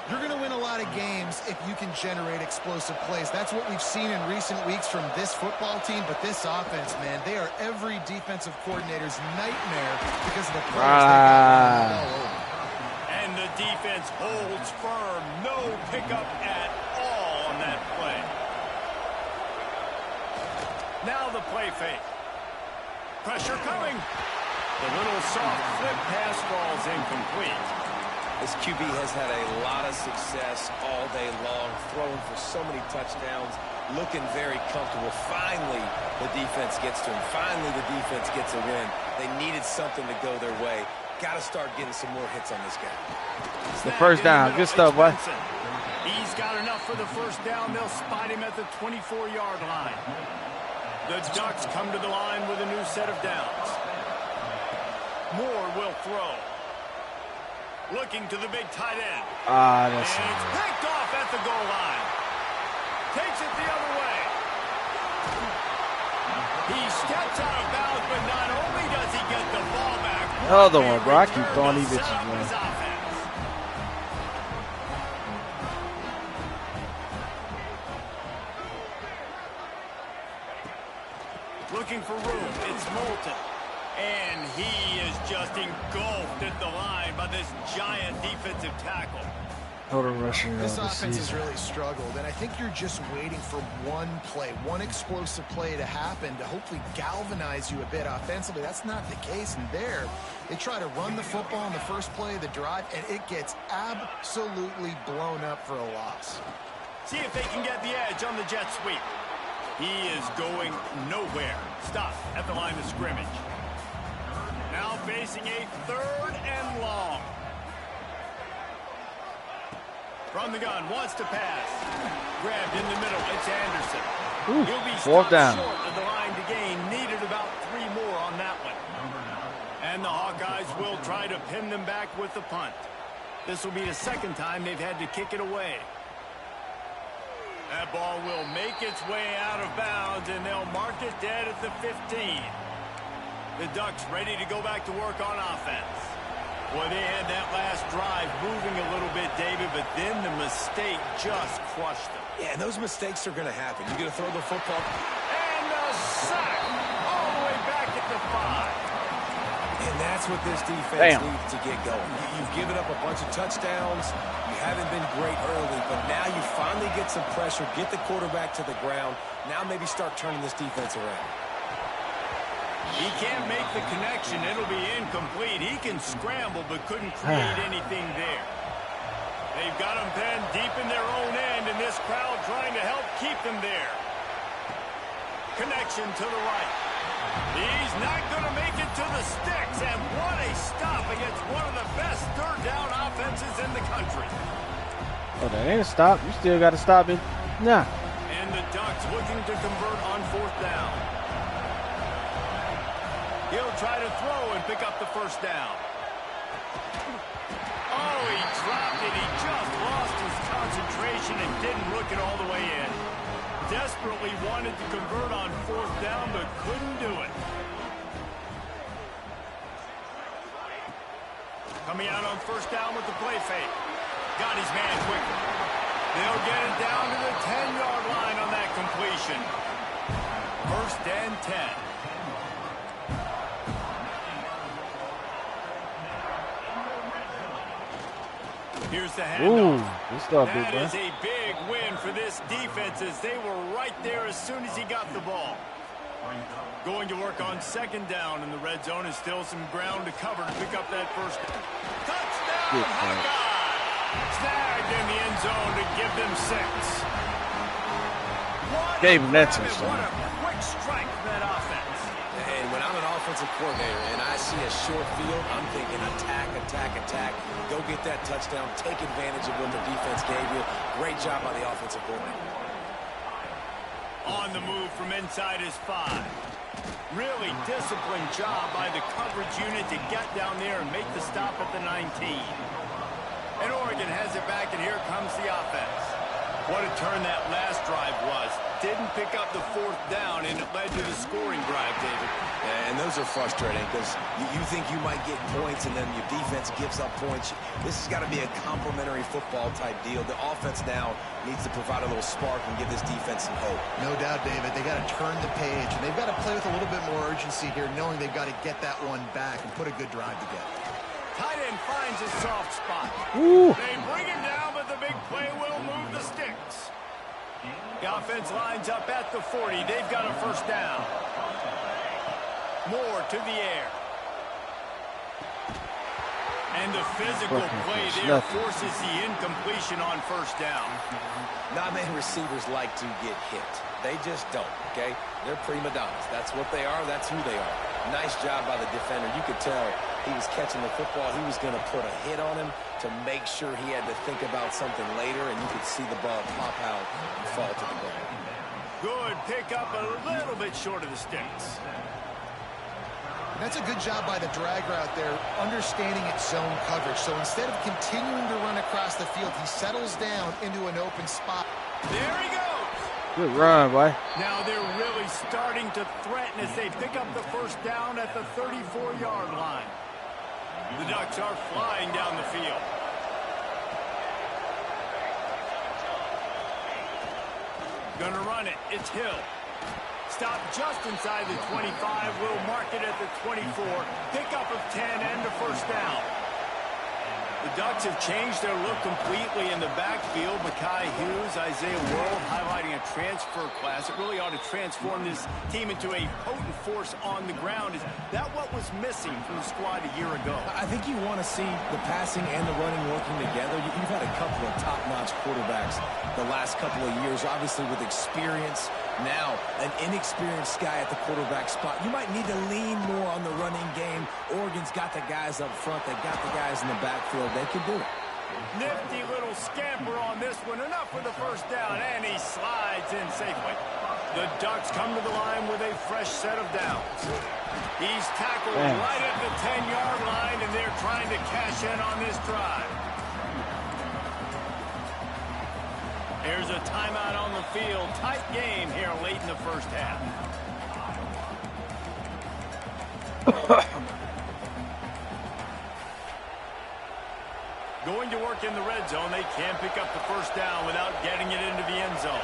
You're going to win a lot of games if you can generate explosive plays. That's what we've seen in recent weeks from this football team. But this offense, man, they are every defensive coordinator's nightmare because of the players they got all over. And the defense holds firm. No pickup at all on that play. Now the play fake. Pressure coming. The little soft flip pass falls incomplete. This QB has had a lot of success all day long, throwing for so many touchdowns, looking very comfortable. Finally, the defense gets to him. Finally, the defense gets a win. They needed something to go their way. Got to start getting some more hits on this guy. The first down. Good stuff, boy. He's got enough for the first down. They'll spot him at the 24-yard line. The Ducks come to the line with a new set of downs. Moore will throw. Looking to the big tight end. That's and it's picked off at the goal line. Takes it the other way. He steps out of bounds, but not only does he get the ball back. Another one, bro. I keep throwing these bitches, man. Looking for room. It's Moulton. And he is just engulfed at the line by this giant defensive tackle. Total rushing. This offense has really struggled, and I think you're just waiting for one play, one explosive play to happen to hopefully galvanize you a bit offensively. That's not the case, and there they try to run the football on the first play of the drive, and it gets absolutely blown up for a loss. See if they can get the edge on the jet sweep. He is going nowhere. Stop at the line of scrimmage. Now facing a 3rd and long. From the gun, wants to pass. Grabbed in the middle, it's Anderson. Ooh, He'll be 4th down. short of the line to gain. Needed about 3 more on that one. And the Hawkeyes will try to pin them back with the punt. This will be the second time they've had to kick it away. That ball will make its way out of bounds, and they'll mark it dead at the 15. The Ducks ready to go back to work on offense. Well, they had that last drive moving a little bit, David, but then the mistake just crushed them. Yeah, and those mistakes are going to happen. You're going to throw the football. And a sack all the way back at the 5. And that's what this defense needs to get going. You've given up a bunch of touchdowns. You haven't been great early, but now you finally get some pressure, get the quarterback to the ground. Now maybe start turning this defense around. He can't make the connection. It'll be incomplete. He can scramble, but couldn't create anything there. They've got him pinned deep in their own end, and this crowd trying to help keep them there. Connection to the right. He's not going to make it to the sticks, and what a stop against one of the best third down offenses in the country. Oh, that ain't a stop. You still got to stop it. Nah. And the Ducks looking to convert on 4th down. He'll try to throw and pick up the first down. Oh, he dropped it. He just lost his concentration and didn't look it all the way in. Desperately wanted to convert on 4th down, but couldn't do it. Coming out on 1st down with the play fake. Got his man quickly. They'll get it down to the 10-yard line on that completion. 1st and 10. Here's the handoff. That is a big win for this defense as they were right there as soon as he got the ball. Going to work on 2nd down in the red zone is still some ground to cover to pick up that first down. Touchdown, Hawkeye! Snagged in the end zone to give them 6. Gave him that touchdown. What a quick strike from that offense. And when I'm an offensive coordinator and I see a short field, I'm thinking attack, attack, attack. Go get that touchdown. Take advantage of what the defense gave you. Great job by the offensive coordinator. On the move from inside his 5. Really disciplined job by the coverage unit to get down there and make the stop at the 19. And Oregon has it back, and here comes the offense. What a turn that last drive was. Didn't pick up the 4th down, and it led to the scoring drive, David. And those are frustrating because you think you might get points, and then your defense gives up points. This has got to be a complementary football type deal. The offense now needs to provide a little spark and give this defense some hope. No doubt, David. They got to turn the page, and they've got to play with a little bit more urgency here, knowing they've got to get that one back and put a good drive together. Tight end finds a soft spot. Ooh. They bring him down, but the big play will move the sticks. The offense lines up at the 40. They've got a 1st down. Moore to the air. And the physical play there forces the incompletion on 1st down. Not many receivers like to get hit. They just don't, okay? They're prima donnas. That's what they are. That's who they are. Nice job by the defender. You could tell he was catching the football. He was going to put a hit on him to make sure he had to think about something later, and you could see the ball pop out and fall to the ground. Good pickup, a little bit short of the sticks. That's a good job by the drag route there, understanding its zone coverage. So instead of continuing to run across the field, he settles down into an open spot. There he goes. Good run, boy. Now they're really starting to threaten as they pick up the 1st down at the 34-yard line. The Ducks are flying down the field. Gonna run it. It's Hill. Stop just inside the 25. We'll mark it at the 24. Pickup of 10 and a 1st down. The Ducks have changed their look completely in the backfield. Mekhi Hughes, Isaiah World highlighting a transfer class. It really ought to transform this team into a potent force on the ground. Is that what was missing from the squad a year ago? I think you want to see the passing and the running working together. You've had a couple of top-notch quarterbacks the last couple of years, obviously with experience. Now, an inexperienced guy at the quarterback spot. You might need to lean more on the running game. Oregon's got the guys up front. They got the guys in the backfield. They can do it. Nifty little scamper on this one. Enough for the 1st down, and he slides in safely. The Ducks come to the line with a fresh set of downs. He's tackled right at the 10-yard line, and they're trying to cash in on this drive. Here's a timeout on the field. Tight game here late in the 1st half. back in the red zone. They can't pick up the first down without getting it into the end zone.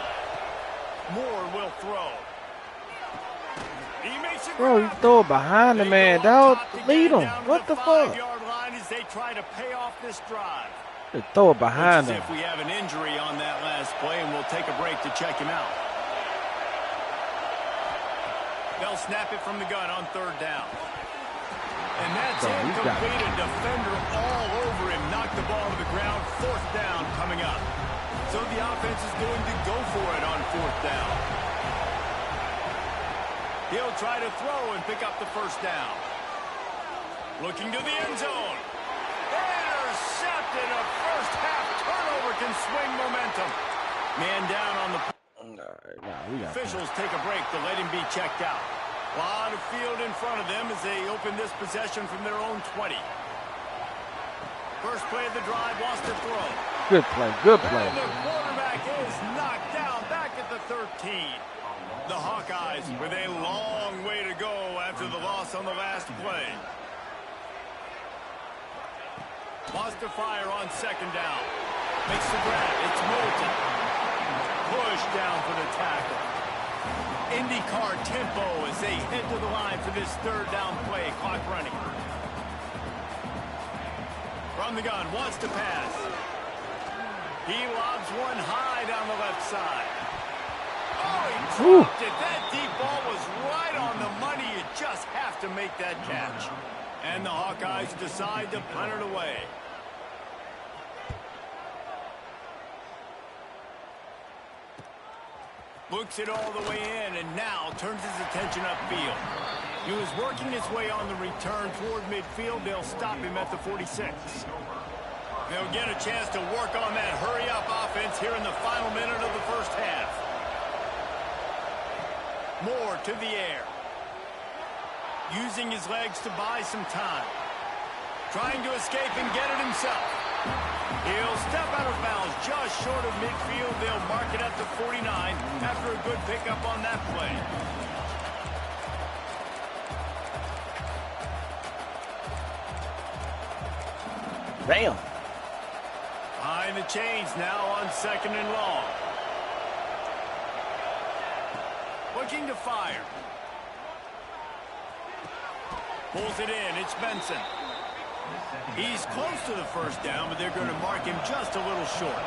Moore will throw. He makes it. Bro, you throw it behind the man, dog. Lead him. What the fuck? 5-yard line as they try to pay off this drive. Just throw it behind him. If we have an injury on that last play, and we'll take a break to check him out. They'll snap it from the gun on third down. And that's incomplete. A defender all over him. Knocked the ball to the ground. Fourth down coming up. So the offense is going to go for it on fourth down. He'll try to throw and pick up the first down. Looking to the end zone. Intercepted. A first half turnover can swing momentum. Man down on the... Officials take a break to let him be checked out. A lot of field in front of them as they open this possession from their own 20. First play of the drive, lost the throw. Good play, good play. And the quarterback is knocked down back at the 13. The Hawkeyes with a long way to go after the loss on the last play. Lost to fire on second down. Makes the grab. It's Moulton. Push down for the tackle. IndyCar tempo as they head to the line for this third down play. Clock running. From the gun, wants to pass. He lobs one high down the left side. Oh, he dropped it. That deep ball was right on the money. You just have to make that catch. And the Hawkeyes decide to punt it away. Looks it all the way in, and now turns his attention upfield. He was working his way on the return toward midfield. They'll stop him at the 46. They'll get a chance to work on that hurry-up offense here in the final minute of the first half. Moore to the air. Using his legs to buy some time. Trying to escape and get it himself. He'll step out of bounds just short of midfield. They'll mark it at the 49 after a good pickup on that play. Bam. Behind the chains now on second and long. Looking to fire. Pulls it in. It's Benson. He's close to the first down, but they're going to mark him just a little short.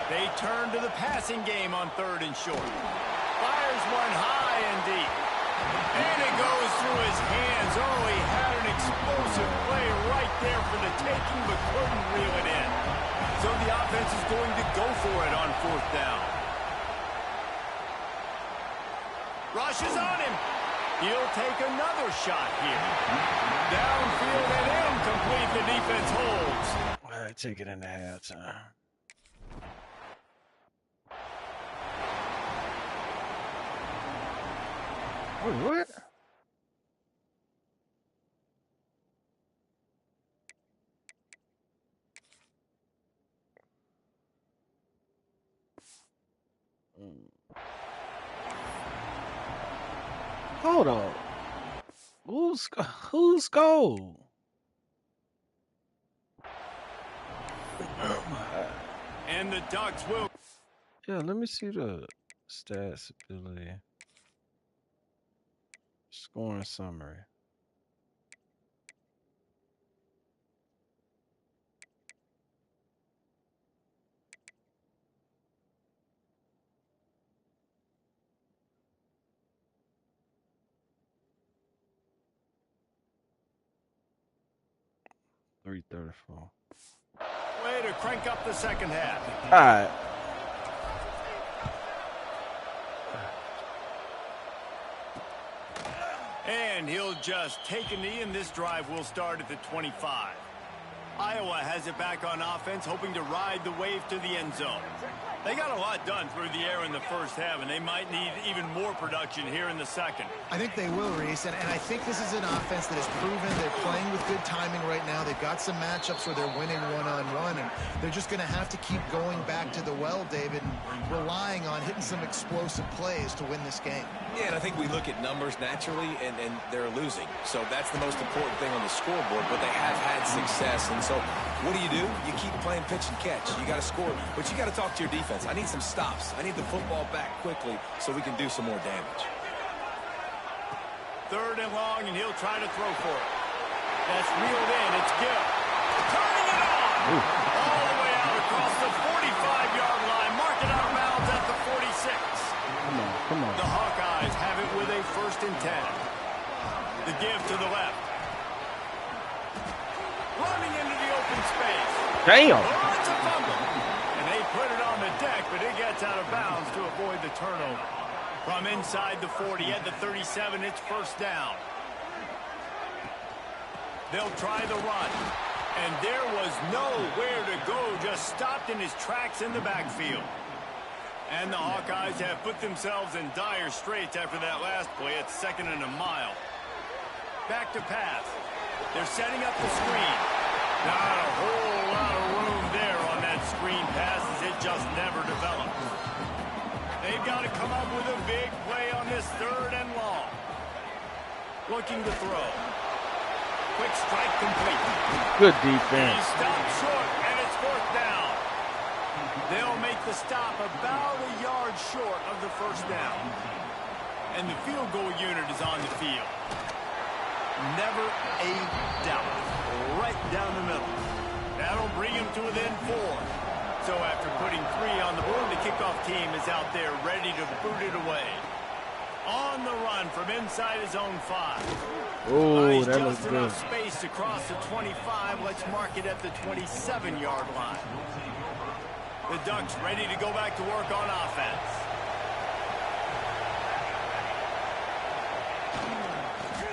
They turn to the passing game on third and short. Fires one high and deep. And it goes through his hands. Oh, he had an explosive play right there for the taking, but couldn't reel it in. So the offense is going to go for it on fourth down. Rushes on him. He'll take another shot here. Downfield and incomplete. The defense holds. Well, I take it in the halftime. Wait, what? Hold on. Who's goal? And the Ducks will. Yeah, let me see the stats ability. Scoring summary. $334. Way to crank up the second half. All right. And he'll just take a knee, and this drive will start at the 25. Iowa has it back on offense, hoping to ride the wave to the end zone. They got a lot done through the air in the first half, and they might need even more production here in the second. I think they will, Reese, and I think this is an offense that has proven they're playing with good timing right now. They've got some matchups where they're winning one-on-one, and they're just going to have to keep going back to the well, David, and relying on hitting some explosive plays to win this game. Yeah, and I think we look at numbers naturally, and they're losing. So that's the most important thing on the scoreboard, but they have had success. And so what do? You keep playing pitch and catch. You got to score, but you got to talk to your defense. I need some stops. I need the football back quickly so we can do some more damage. 3rd and long, and he'll try to throw for it. That's reeled in. It's Gill. Turning it on. All the way out across the 45-yard line. Mark it out of bounds at the 46. Come on. The Hawkeyes have it with a 1st and 10. The give to the left. Running into the open space. Damn. Oh, it's a fumble. And they put it on the deck, but it gets out of bounds to avoid the turnover. From inside the 40 at the 37, it's 1st down. They'll try the run. And there was nowhere to go, just stopped in his tracks in the backfield. And the Hawkeyes have put themselves in dire straits after that last play at 2nd and a mile. Back to pass. They're setting up the screen. Not a whole lot of room there on that screen pass as it just never developed. They've got to come up with a big play on this 3rd and long. Looking to throw. Quick strike complete. Good defense. He stopped short, and it's 4th down. They'll make the stop about a yard short of the 1st down. And the field goal unit is on the field. Never a doubt. Right down the middle. That'll bring him to within 4. So after putting 3 on the board, the kickoff team is out there ready to boot it away. On the run from inside his own 5. Oh, that looks just good. enough space to cross the 25. Let's mark it at the 27-yard line. The Ducks ready to go back to work on offense.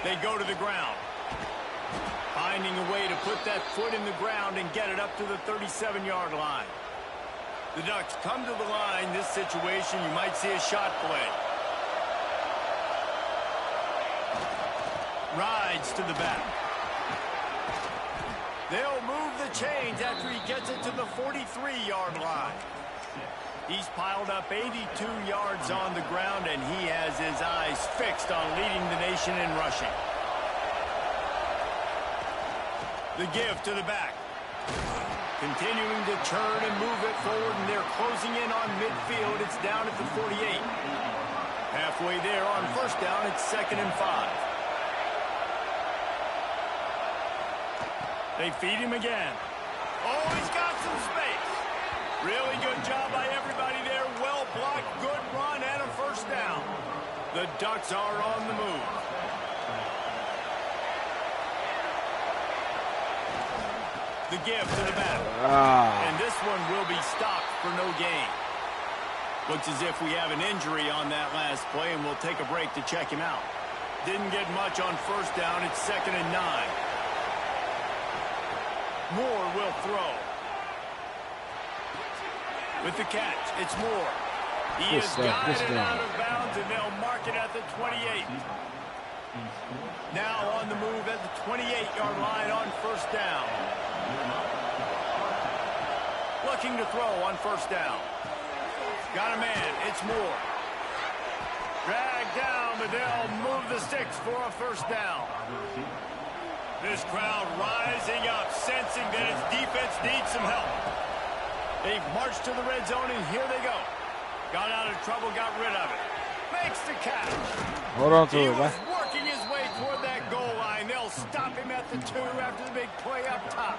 They go to the ground. Finding a way to put that foot in the ground and get it up to the 37-yard line. The Ducks come to the line. This situation, you might see a shot play. Rides to the back. They'll move the chains after he gets it to the 43-yard line. He's piled up 82 yards on the ground, and he has his eyes fixed on leading the nation in rushing. The give to the back. Continuing to turn and move it forward, and they're closing in on midfield. It's down at the 48. Halfway there on 1st down, it's 2nd and 5. They feed him again. Oh, he's got some space. Really good job by everybody there. Well blocked, good run, and a 1st down. The Ducks are on the move. The give to the back. And this one will be stopped for no gain. Looks as if we have an injury on that last play, and we'll take a break to check him out. Didn't get much on 1st down. It's 2nd and 9. Moore will throw. With the catch, it's Moore. He is guided out of bounds, and they'll mark it at the 28. Now on the move at the 28-yard line on 1st down. Looking to throw on 1st down. Got a man, it's Moore. Dragged down, but they'll move the sticks for a 1st down. This crowd rising up, sensing that its defense needs some help. They've marched to the red zone, and here they go. Got out of trouble, got rid of it. Makes the catch. Hold on to it. He was working his way toward that goal line. They'll stop him at the 2 after the big play up top.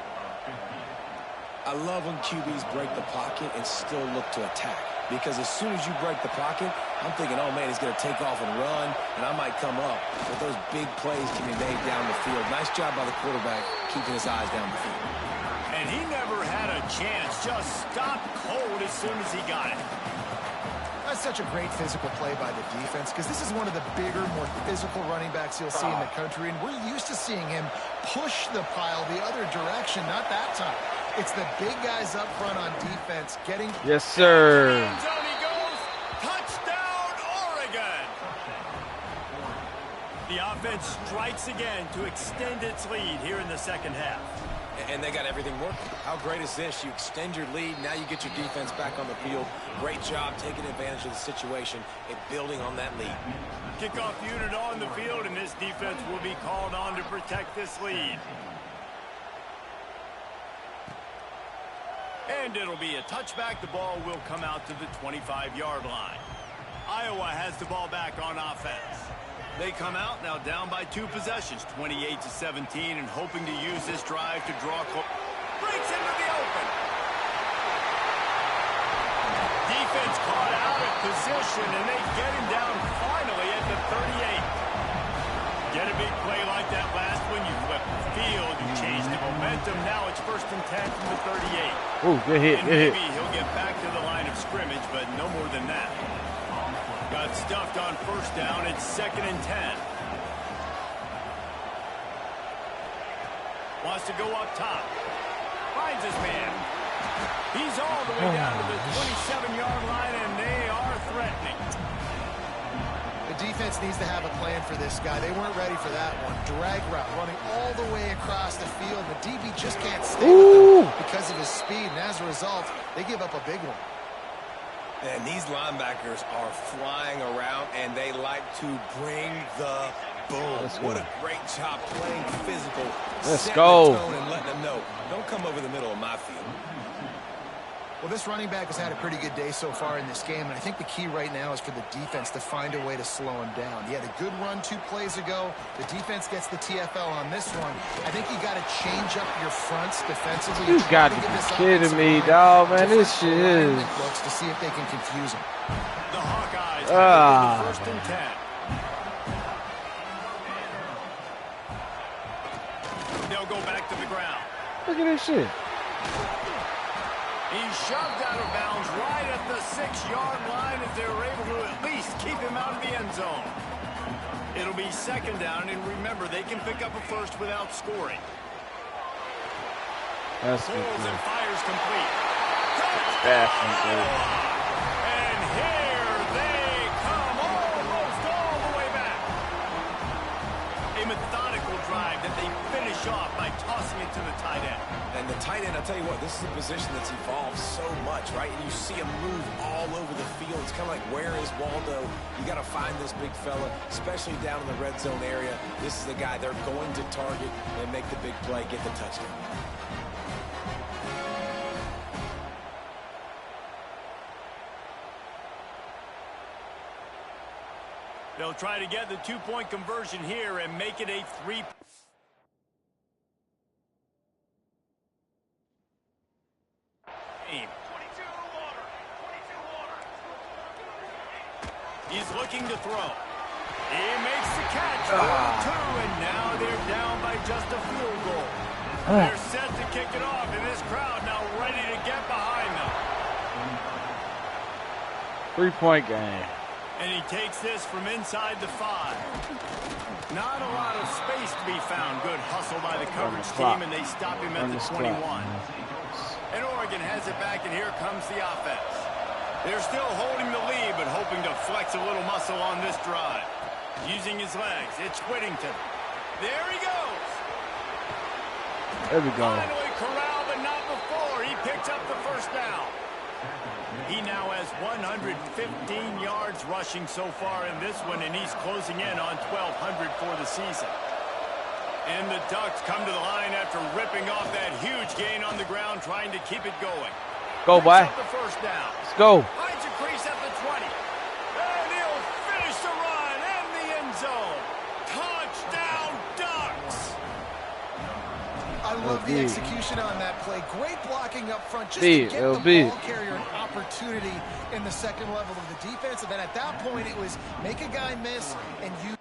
I love when QBs break the pocket and still look to attack. Because as soon as you break the pocket, I'm thinking, oh, man, he's going to take off and run, and I might come up. But those big plays can be made down the field. Nice job by the quarterback keeping his eyes down the field. And he never had a chance. Just stopped cold as soon as he got it. That's such a great physical play by the defense because this is one of the bigger, more physical running backs you'll see in the country, and we're used to seeing him push the pile the other direction, not that time. It's the big guys up front on defense getting... Yes, sir. Zone he goes. Touchdown, Oregon. The offense strikes again to extend its lead here in the second half. And they got everything working. How great is this? You extend your lead. Now you get your defense back on the field. Great job taking advantage of the situation and building on that lead. Kickoff unit on the field, and this defense will be called on to protect this lead. And it'll be a touchback. The ball will come out to the 25-yard line. Iowa has the ball back on offense. They come out now down by 2 possessions, 28-17, and hoping to use this drive to draw close. Breaks into the open. Defense caught out of position, and they get him down finally at the 38. Get a big play like that last one, you flip the field, you change the momentum. Now it's 1st and 10 from the 38. Ooh, good hit, and good hit. maybe he'll get back to the line of scrimmage, but no more than that. Got stuffed on 1st down. It's 2nd and 10. Wants to go up top. Finds his man. He's all the way down to the 27-yard line, and they are threatening. The defense needs to have a plan for this guy. They weren't ready for that one. Drag route running all the way across the field. The DB just can't stay with him because of his speed, and as a result, they give up a big one. And these linebackers are flying around, and they like to bring the boom. What a great job playing physical. Let's go. The tone and letting them know, don't come over the middle of my field. Well, this running back has had a pretty good day so far in this game, and I think the key right now is for the defense to find a way to slow him down. He had a good run 2 plays ago. The defense gets the TFL on this one. I think you got to change up your fronts defensively. You got to be kidding me, dog, man. This shit is... to see if they can confuse him. The Hawkeyes have the 1st and 10. They'll go back to the ground. Look at this shit. He's shoved out of bounds right at the 6-yard line as they were able to at least keep him out of the end zone. It'll be 2nd down, and remember, they can pick up a first without scoring. That's good. And fires complete. That's good. And here they come, almost all the way back. A methodical drive that they finish off by tossing it to the tight end. And the tight end, I'll tell you what, this is a position that's evolved so much, right? And you see him move all over the field. It's kind of like, where is Waldo? You got to find this big fella, especially down in the red zone area. This is the guy they're going to target and make the big play, get the touchdown. They'll try to get the 2-point conversion here and make it a 3. He's looking to throw. He makes the catch for 2, and now they're down by just a field goal. They're set to kick it off, and this crowd now ready to get behind them. 3-point game. And he takes this from inside the 5. Not a lot of space to be found. Good hustle by the coverage team, and they stop him at the 21. And Oregon has it back, and here comes the offense. They're still holding the lead, but hoping to flex a little muscle on this drive. Using his legs, it's Whittington. There he goes. There we go. Finally corralled, but not before. He picks up the 1st down. He now has 115 yards rushing so far in this one, and he's closing in on 1,200 for the season. And the Ducks come to the line after ripping off that huge gain on the ground, trying to keep it going. Go, boy. The 1st down. Let's go. Finds a crease at the 20. And he'll finish the run in the end zone. Touchdown, Ducks. I love the execution on that play. Great blocking up front just to get the ball carrier an opportunity in the 2nd level of the defense. And then at that point, it was make a guy miss and you.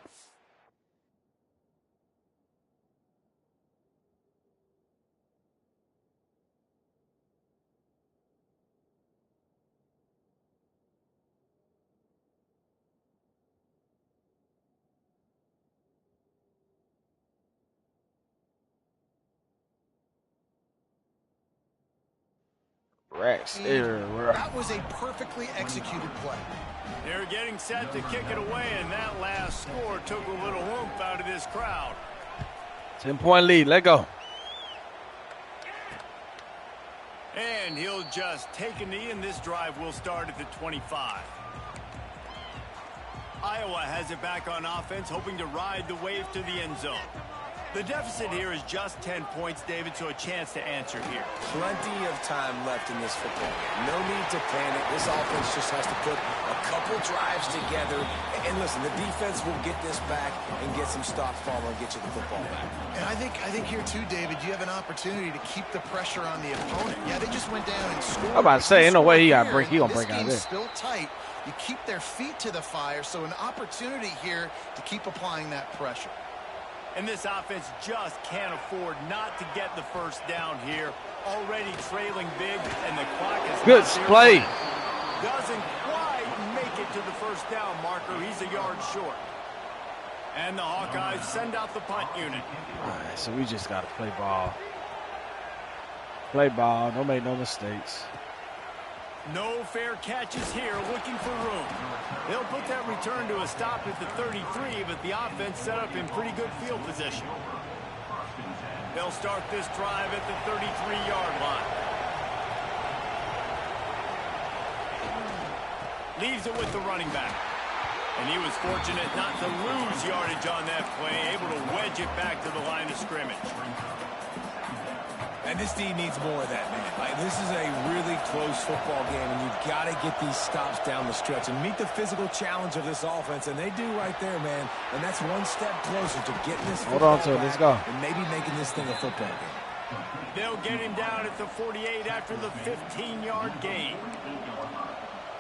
That was a perfectly executed play. They're getting set to kick it away, and that last score took a little oomph out of this crowd. 10-point lead. Let go. And he'll just take a knee, and this drive will start at the 25. Iowa has it back on offense, hoping to ride the wave to the end zone. The deficit here is just 10 points, David, so a chance to answer here. Plenty of time left in this football game. No need to panic. This offense just has to put a couple drives together. And listen, the defense will get this back and get some stops, Palmer, and get you the football back. And I think here too, David, you have an opportunity to keep the pressure on the opponent. Yeah, they just went down and scored. I'm about to say, ain't no way he got break. He gonna break out there. Still tight. You keep their feet to the fire, so an opportunity here to keep applying that pressure. And this offense just can't afford not to get the first down here. Already trailing big, and the clock is good play. Doesn't quite make it to the first down marker. He's a yard short. And the Hawkeyes send out the punt unit. All right, so we just got to play ball. Play ball. Don't make no mistakes. No fair catches here, looking for room. They'll put that return to a stop at the 33, but the offense set up in pretty good field position. They'll start this drive at the 33-yard line. Leaves it with the running back. And he was fortunate not to lose yardage on that play, able to wedge it back to the line of scrimmage. And this team needs more of that, man. Like, this is a really close football game, and you've got to get these stops down the stretch and meet the physical challenge of this offense, and they do right there, man. And that's one step closer to getting this football Hold on to it. Let's go. And maybe making this thing a football game. They'll get him down at the 48 after the 15-yard gain.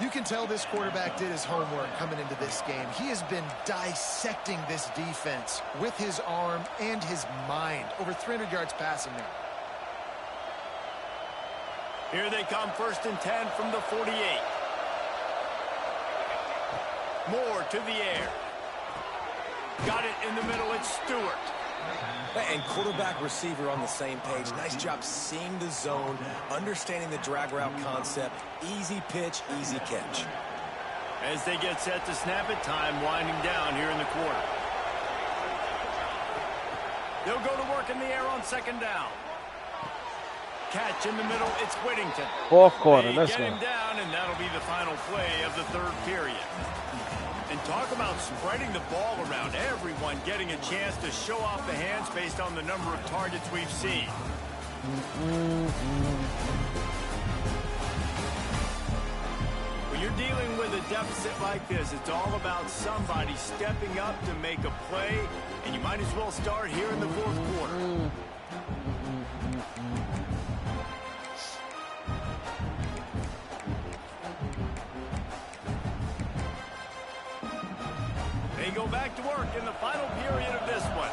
You can tell this quarterback did his homework coming into this game. He has been dissecting this defense with his arm and his mind. Over 300 yards passing now. Here they come, 1st and 10 from the 48. Moore to the air. Got it in the middle, it's Stewart. And quarterback receiver on the same page. Nice job seeing the zone, understanding the drag route concept. Easy pitch, easy catch. As they get set to snap it, time winding down here in the quarter. They'll go to work in the air on 2nd down. Catch in the middle, it's Whittington. 4th quarter, let's go. go. Get him down, and that'll be the final play of the 3rd period. And talk about spreading the ball around. Everyone getting a chance to show off the hands based on the number of targets we've seen. When you're dealing with a deficit like this, it's all about somebody stepping up to make a play, and you might as well start here in the 4th quarter. They go back to work in the final period of this one.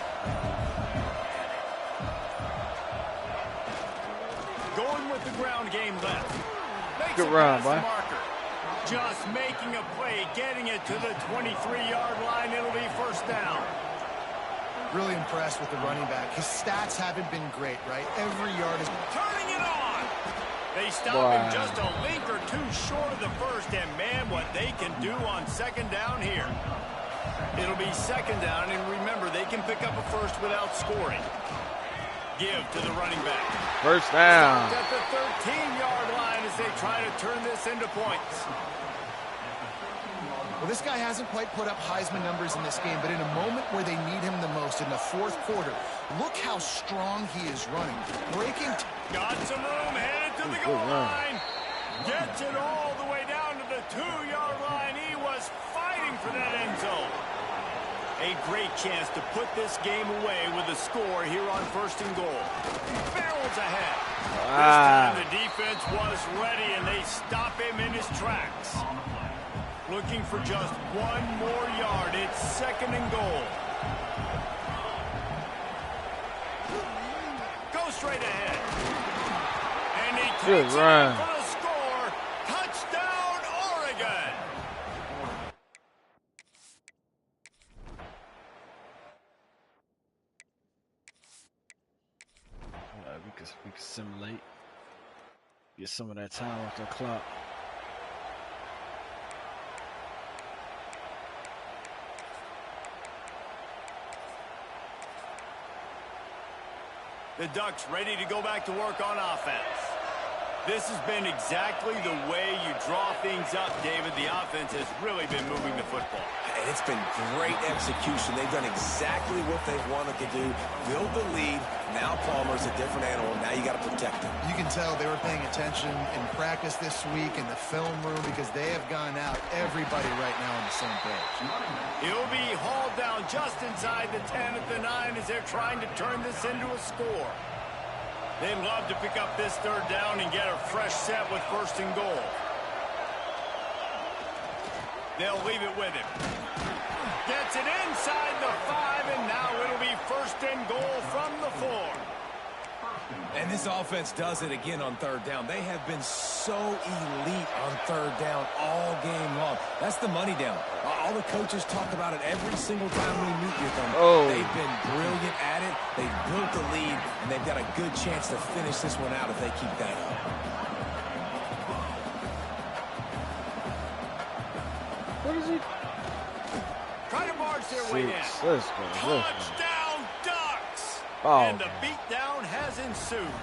Going with the ground game left. Makes good run, boy. Marker. Just making a play, getting it to the 23-yard line. It'll be 1st down. Really impressed with the running back. His stats haven't been great, right? Every yard is turning it on. They stop him just a link or two short of the 1st, and man, what they can do on 2nd down here. It'll be 2nd down, and remember, they can pick up a 1st without scoring. Give to the running back. 1st down. Stopped at the 13-yard line as they try to turn this into points. Well, this guy hasn't quite put up Heisman numbers in this game, but in a moment where they need him the most, in the 4th quarter, look how strong he is running. Breaking. Got some room, headed to the goal line. Gets it all the way down to the 2-yard line. He was fighting for that end zone. A great chance to put this game away with a score here on 1st and goal. Barrels ahead. This time the defense was ready, and they stop him in his tracks. Looking for just 1 more yard. It's 2nd and goal. Go straight ahead. And he takes it in for the score. Touchdown, Oregon. We can simulate. Get some of that time off the clock. The Ducks ready to go back to work on offense. This has been exactly the way you draw things up, David. The offense has really been moving the football. And it's been great execution. They've done exactly what they've wanted to do. Build the lead. Now Palmer's a different animal. Now you got to protect him. You can tell they were paying attention in practice this week in the film room because they have gone out, everybody right now on the same page. He'll be hauled down just inside the 10 at the 9 as they're trying to turn this into a score. They'd love to pick up this third down and get a fresh set with first and goal. They'll leave it with him. Gets it inside the 5, and now it'll be first and goal from the 4. And this offense does it again on third down. They have been so elite on third down all game long. That's the money down. All the coaches talk about it every single time we meet with them. They've been brilliant at it. They've built the lead, and they've got a good chance to finish this one out if they keep that up. What is he? Try to barge their way in. Touchdown, Ducks! Oh, and the beatdown has ensued.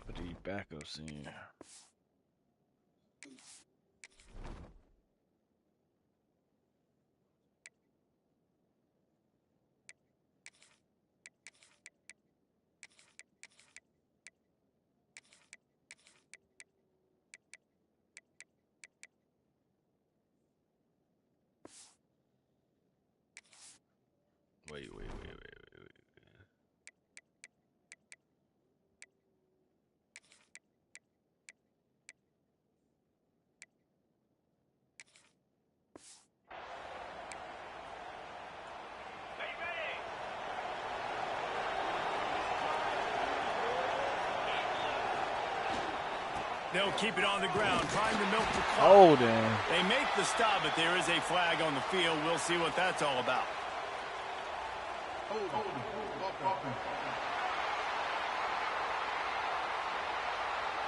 Put the backups in. Wait. They'll keep it on the ground, trying to milk the clock. Oh, damn. They make the stop, but there is a flag on the field. We'll see what that's all about.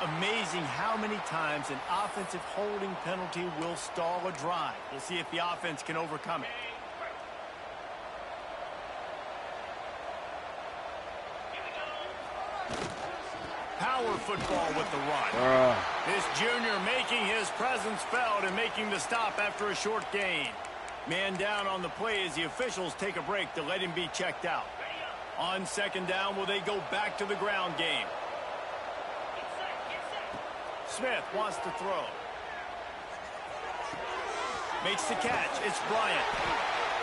Amazing how many times an offensive holding penalty will stall a drive. We'll see if the offense can overcome it. Power football with the run. This junior making his presence felt and making the stop after a short gain. Man down on the play as the officials take a break to let him be checked out. On second down, will they go back to the ground game? Smith wants to throw. Makes the catch. It's Bryant.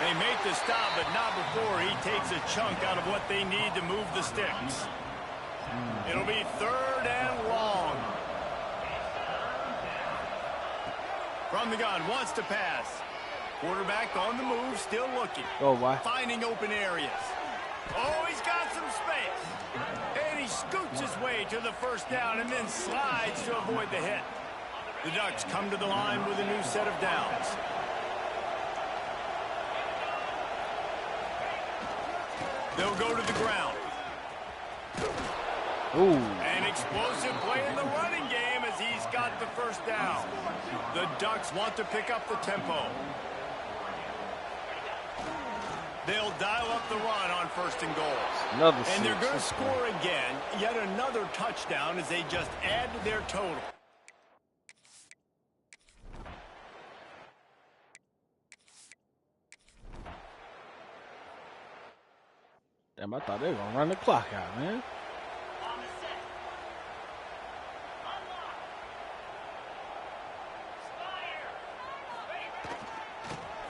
They make the stop, but not before he takes a chunk out of what they need to move the sticks. It'll be third and long. From the gun, wants to pass. Quarterback on the move, still looking. Why? Finding open areas. Oh, he's got some space. And he scoots his way to the first down and then slides to avoid the hit. The Ducks come to the line with a new set of downs. They'll go to the ground. An explosive play in the running game as he's got the first down. The Ducks want to pick up the tempo. They'll dial up the run on first and goal. And they're going to score again. Yet another touchdown as they just add to their total. Damn, I thought they were going to run the clock out, man.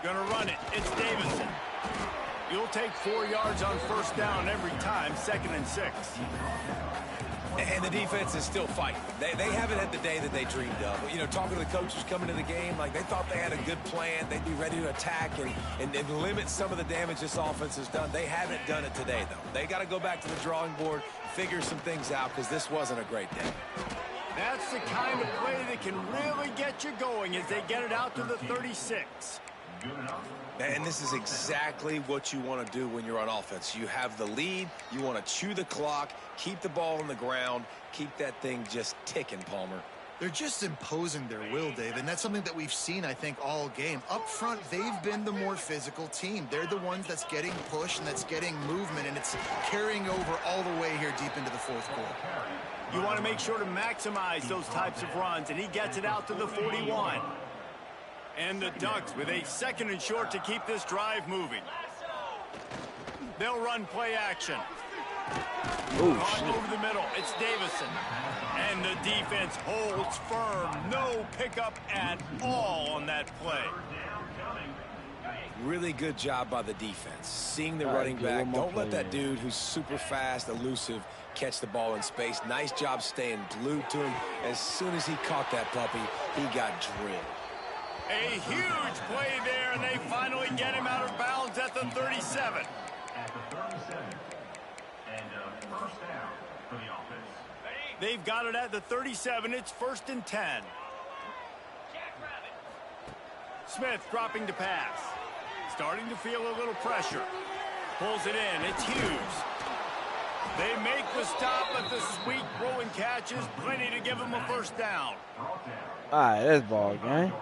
Gonna run it. It's Davidson. You'll take 4 yards on first down every time, 2nd and 6. And the defense is still fighting. They haven't had the day that they dreamed of. You know, talking to the coaches coming to the game, like they thought they had a good plan. They'd be ready to attack and limit some of the damage this offense has done. They haven't done it today, though. They got to go back to the drawing board, figure some things out, because this wasn't a great day. That's the kind of play that can really get you going as they get it out to the 36. And this is exactly what you want to do when you're on offense. You have the lead. You want to chew the clock, keep the ball on the ground, keep that thing just ticking, Palmer. They're just imposing their will, Dave, and that's something that we've seen, I think, all game. Up front, they've been the more physical team. They're the ones that's getting pushed and that's getting movement, and it's carrying over all the way here deep into the fourth quarter. You want to make sure to maximize those types of runs, and he gets it out to the 41. And the Ducks with a 2nd and short to keep this drive moving. They'll run play action. Over the middle, it's Davison. And the defense holds firm. No pickup at all on that play. Really good job by the defense. Seeing the running back. Don't let that dude who's super fast, elusive, catch the ball in space. Nice job staying glued to him. As soon as he caught that puppy, he got drilled. A huge play there, and they finally get him out of bounds at the 37. At the 37. And first down for the offense. They've got it at the 37. It's 1st and 10. Smith dropping to pass. Starting to feel a little pressure. Pulls it in. It's Hughes. They make the stop, but the sweet throw and catch is plenty to give them a first down. All right, that's ball game.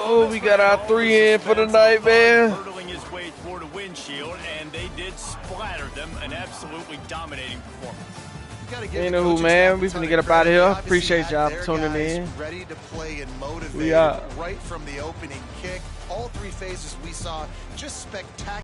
Oh, we got our 3 in for the night, man. Hurtling his way toward a windshield, and they did splatter them. An absolutely dominating performance. You know who, man? We finna get up out of here. Appreciate y'all tuning in. Ready to play and motivate We are right from the opening kick. All 3 phases we saw just spectacular.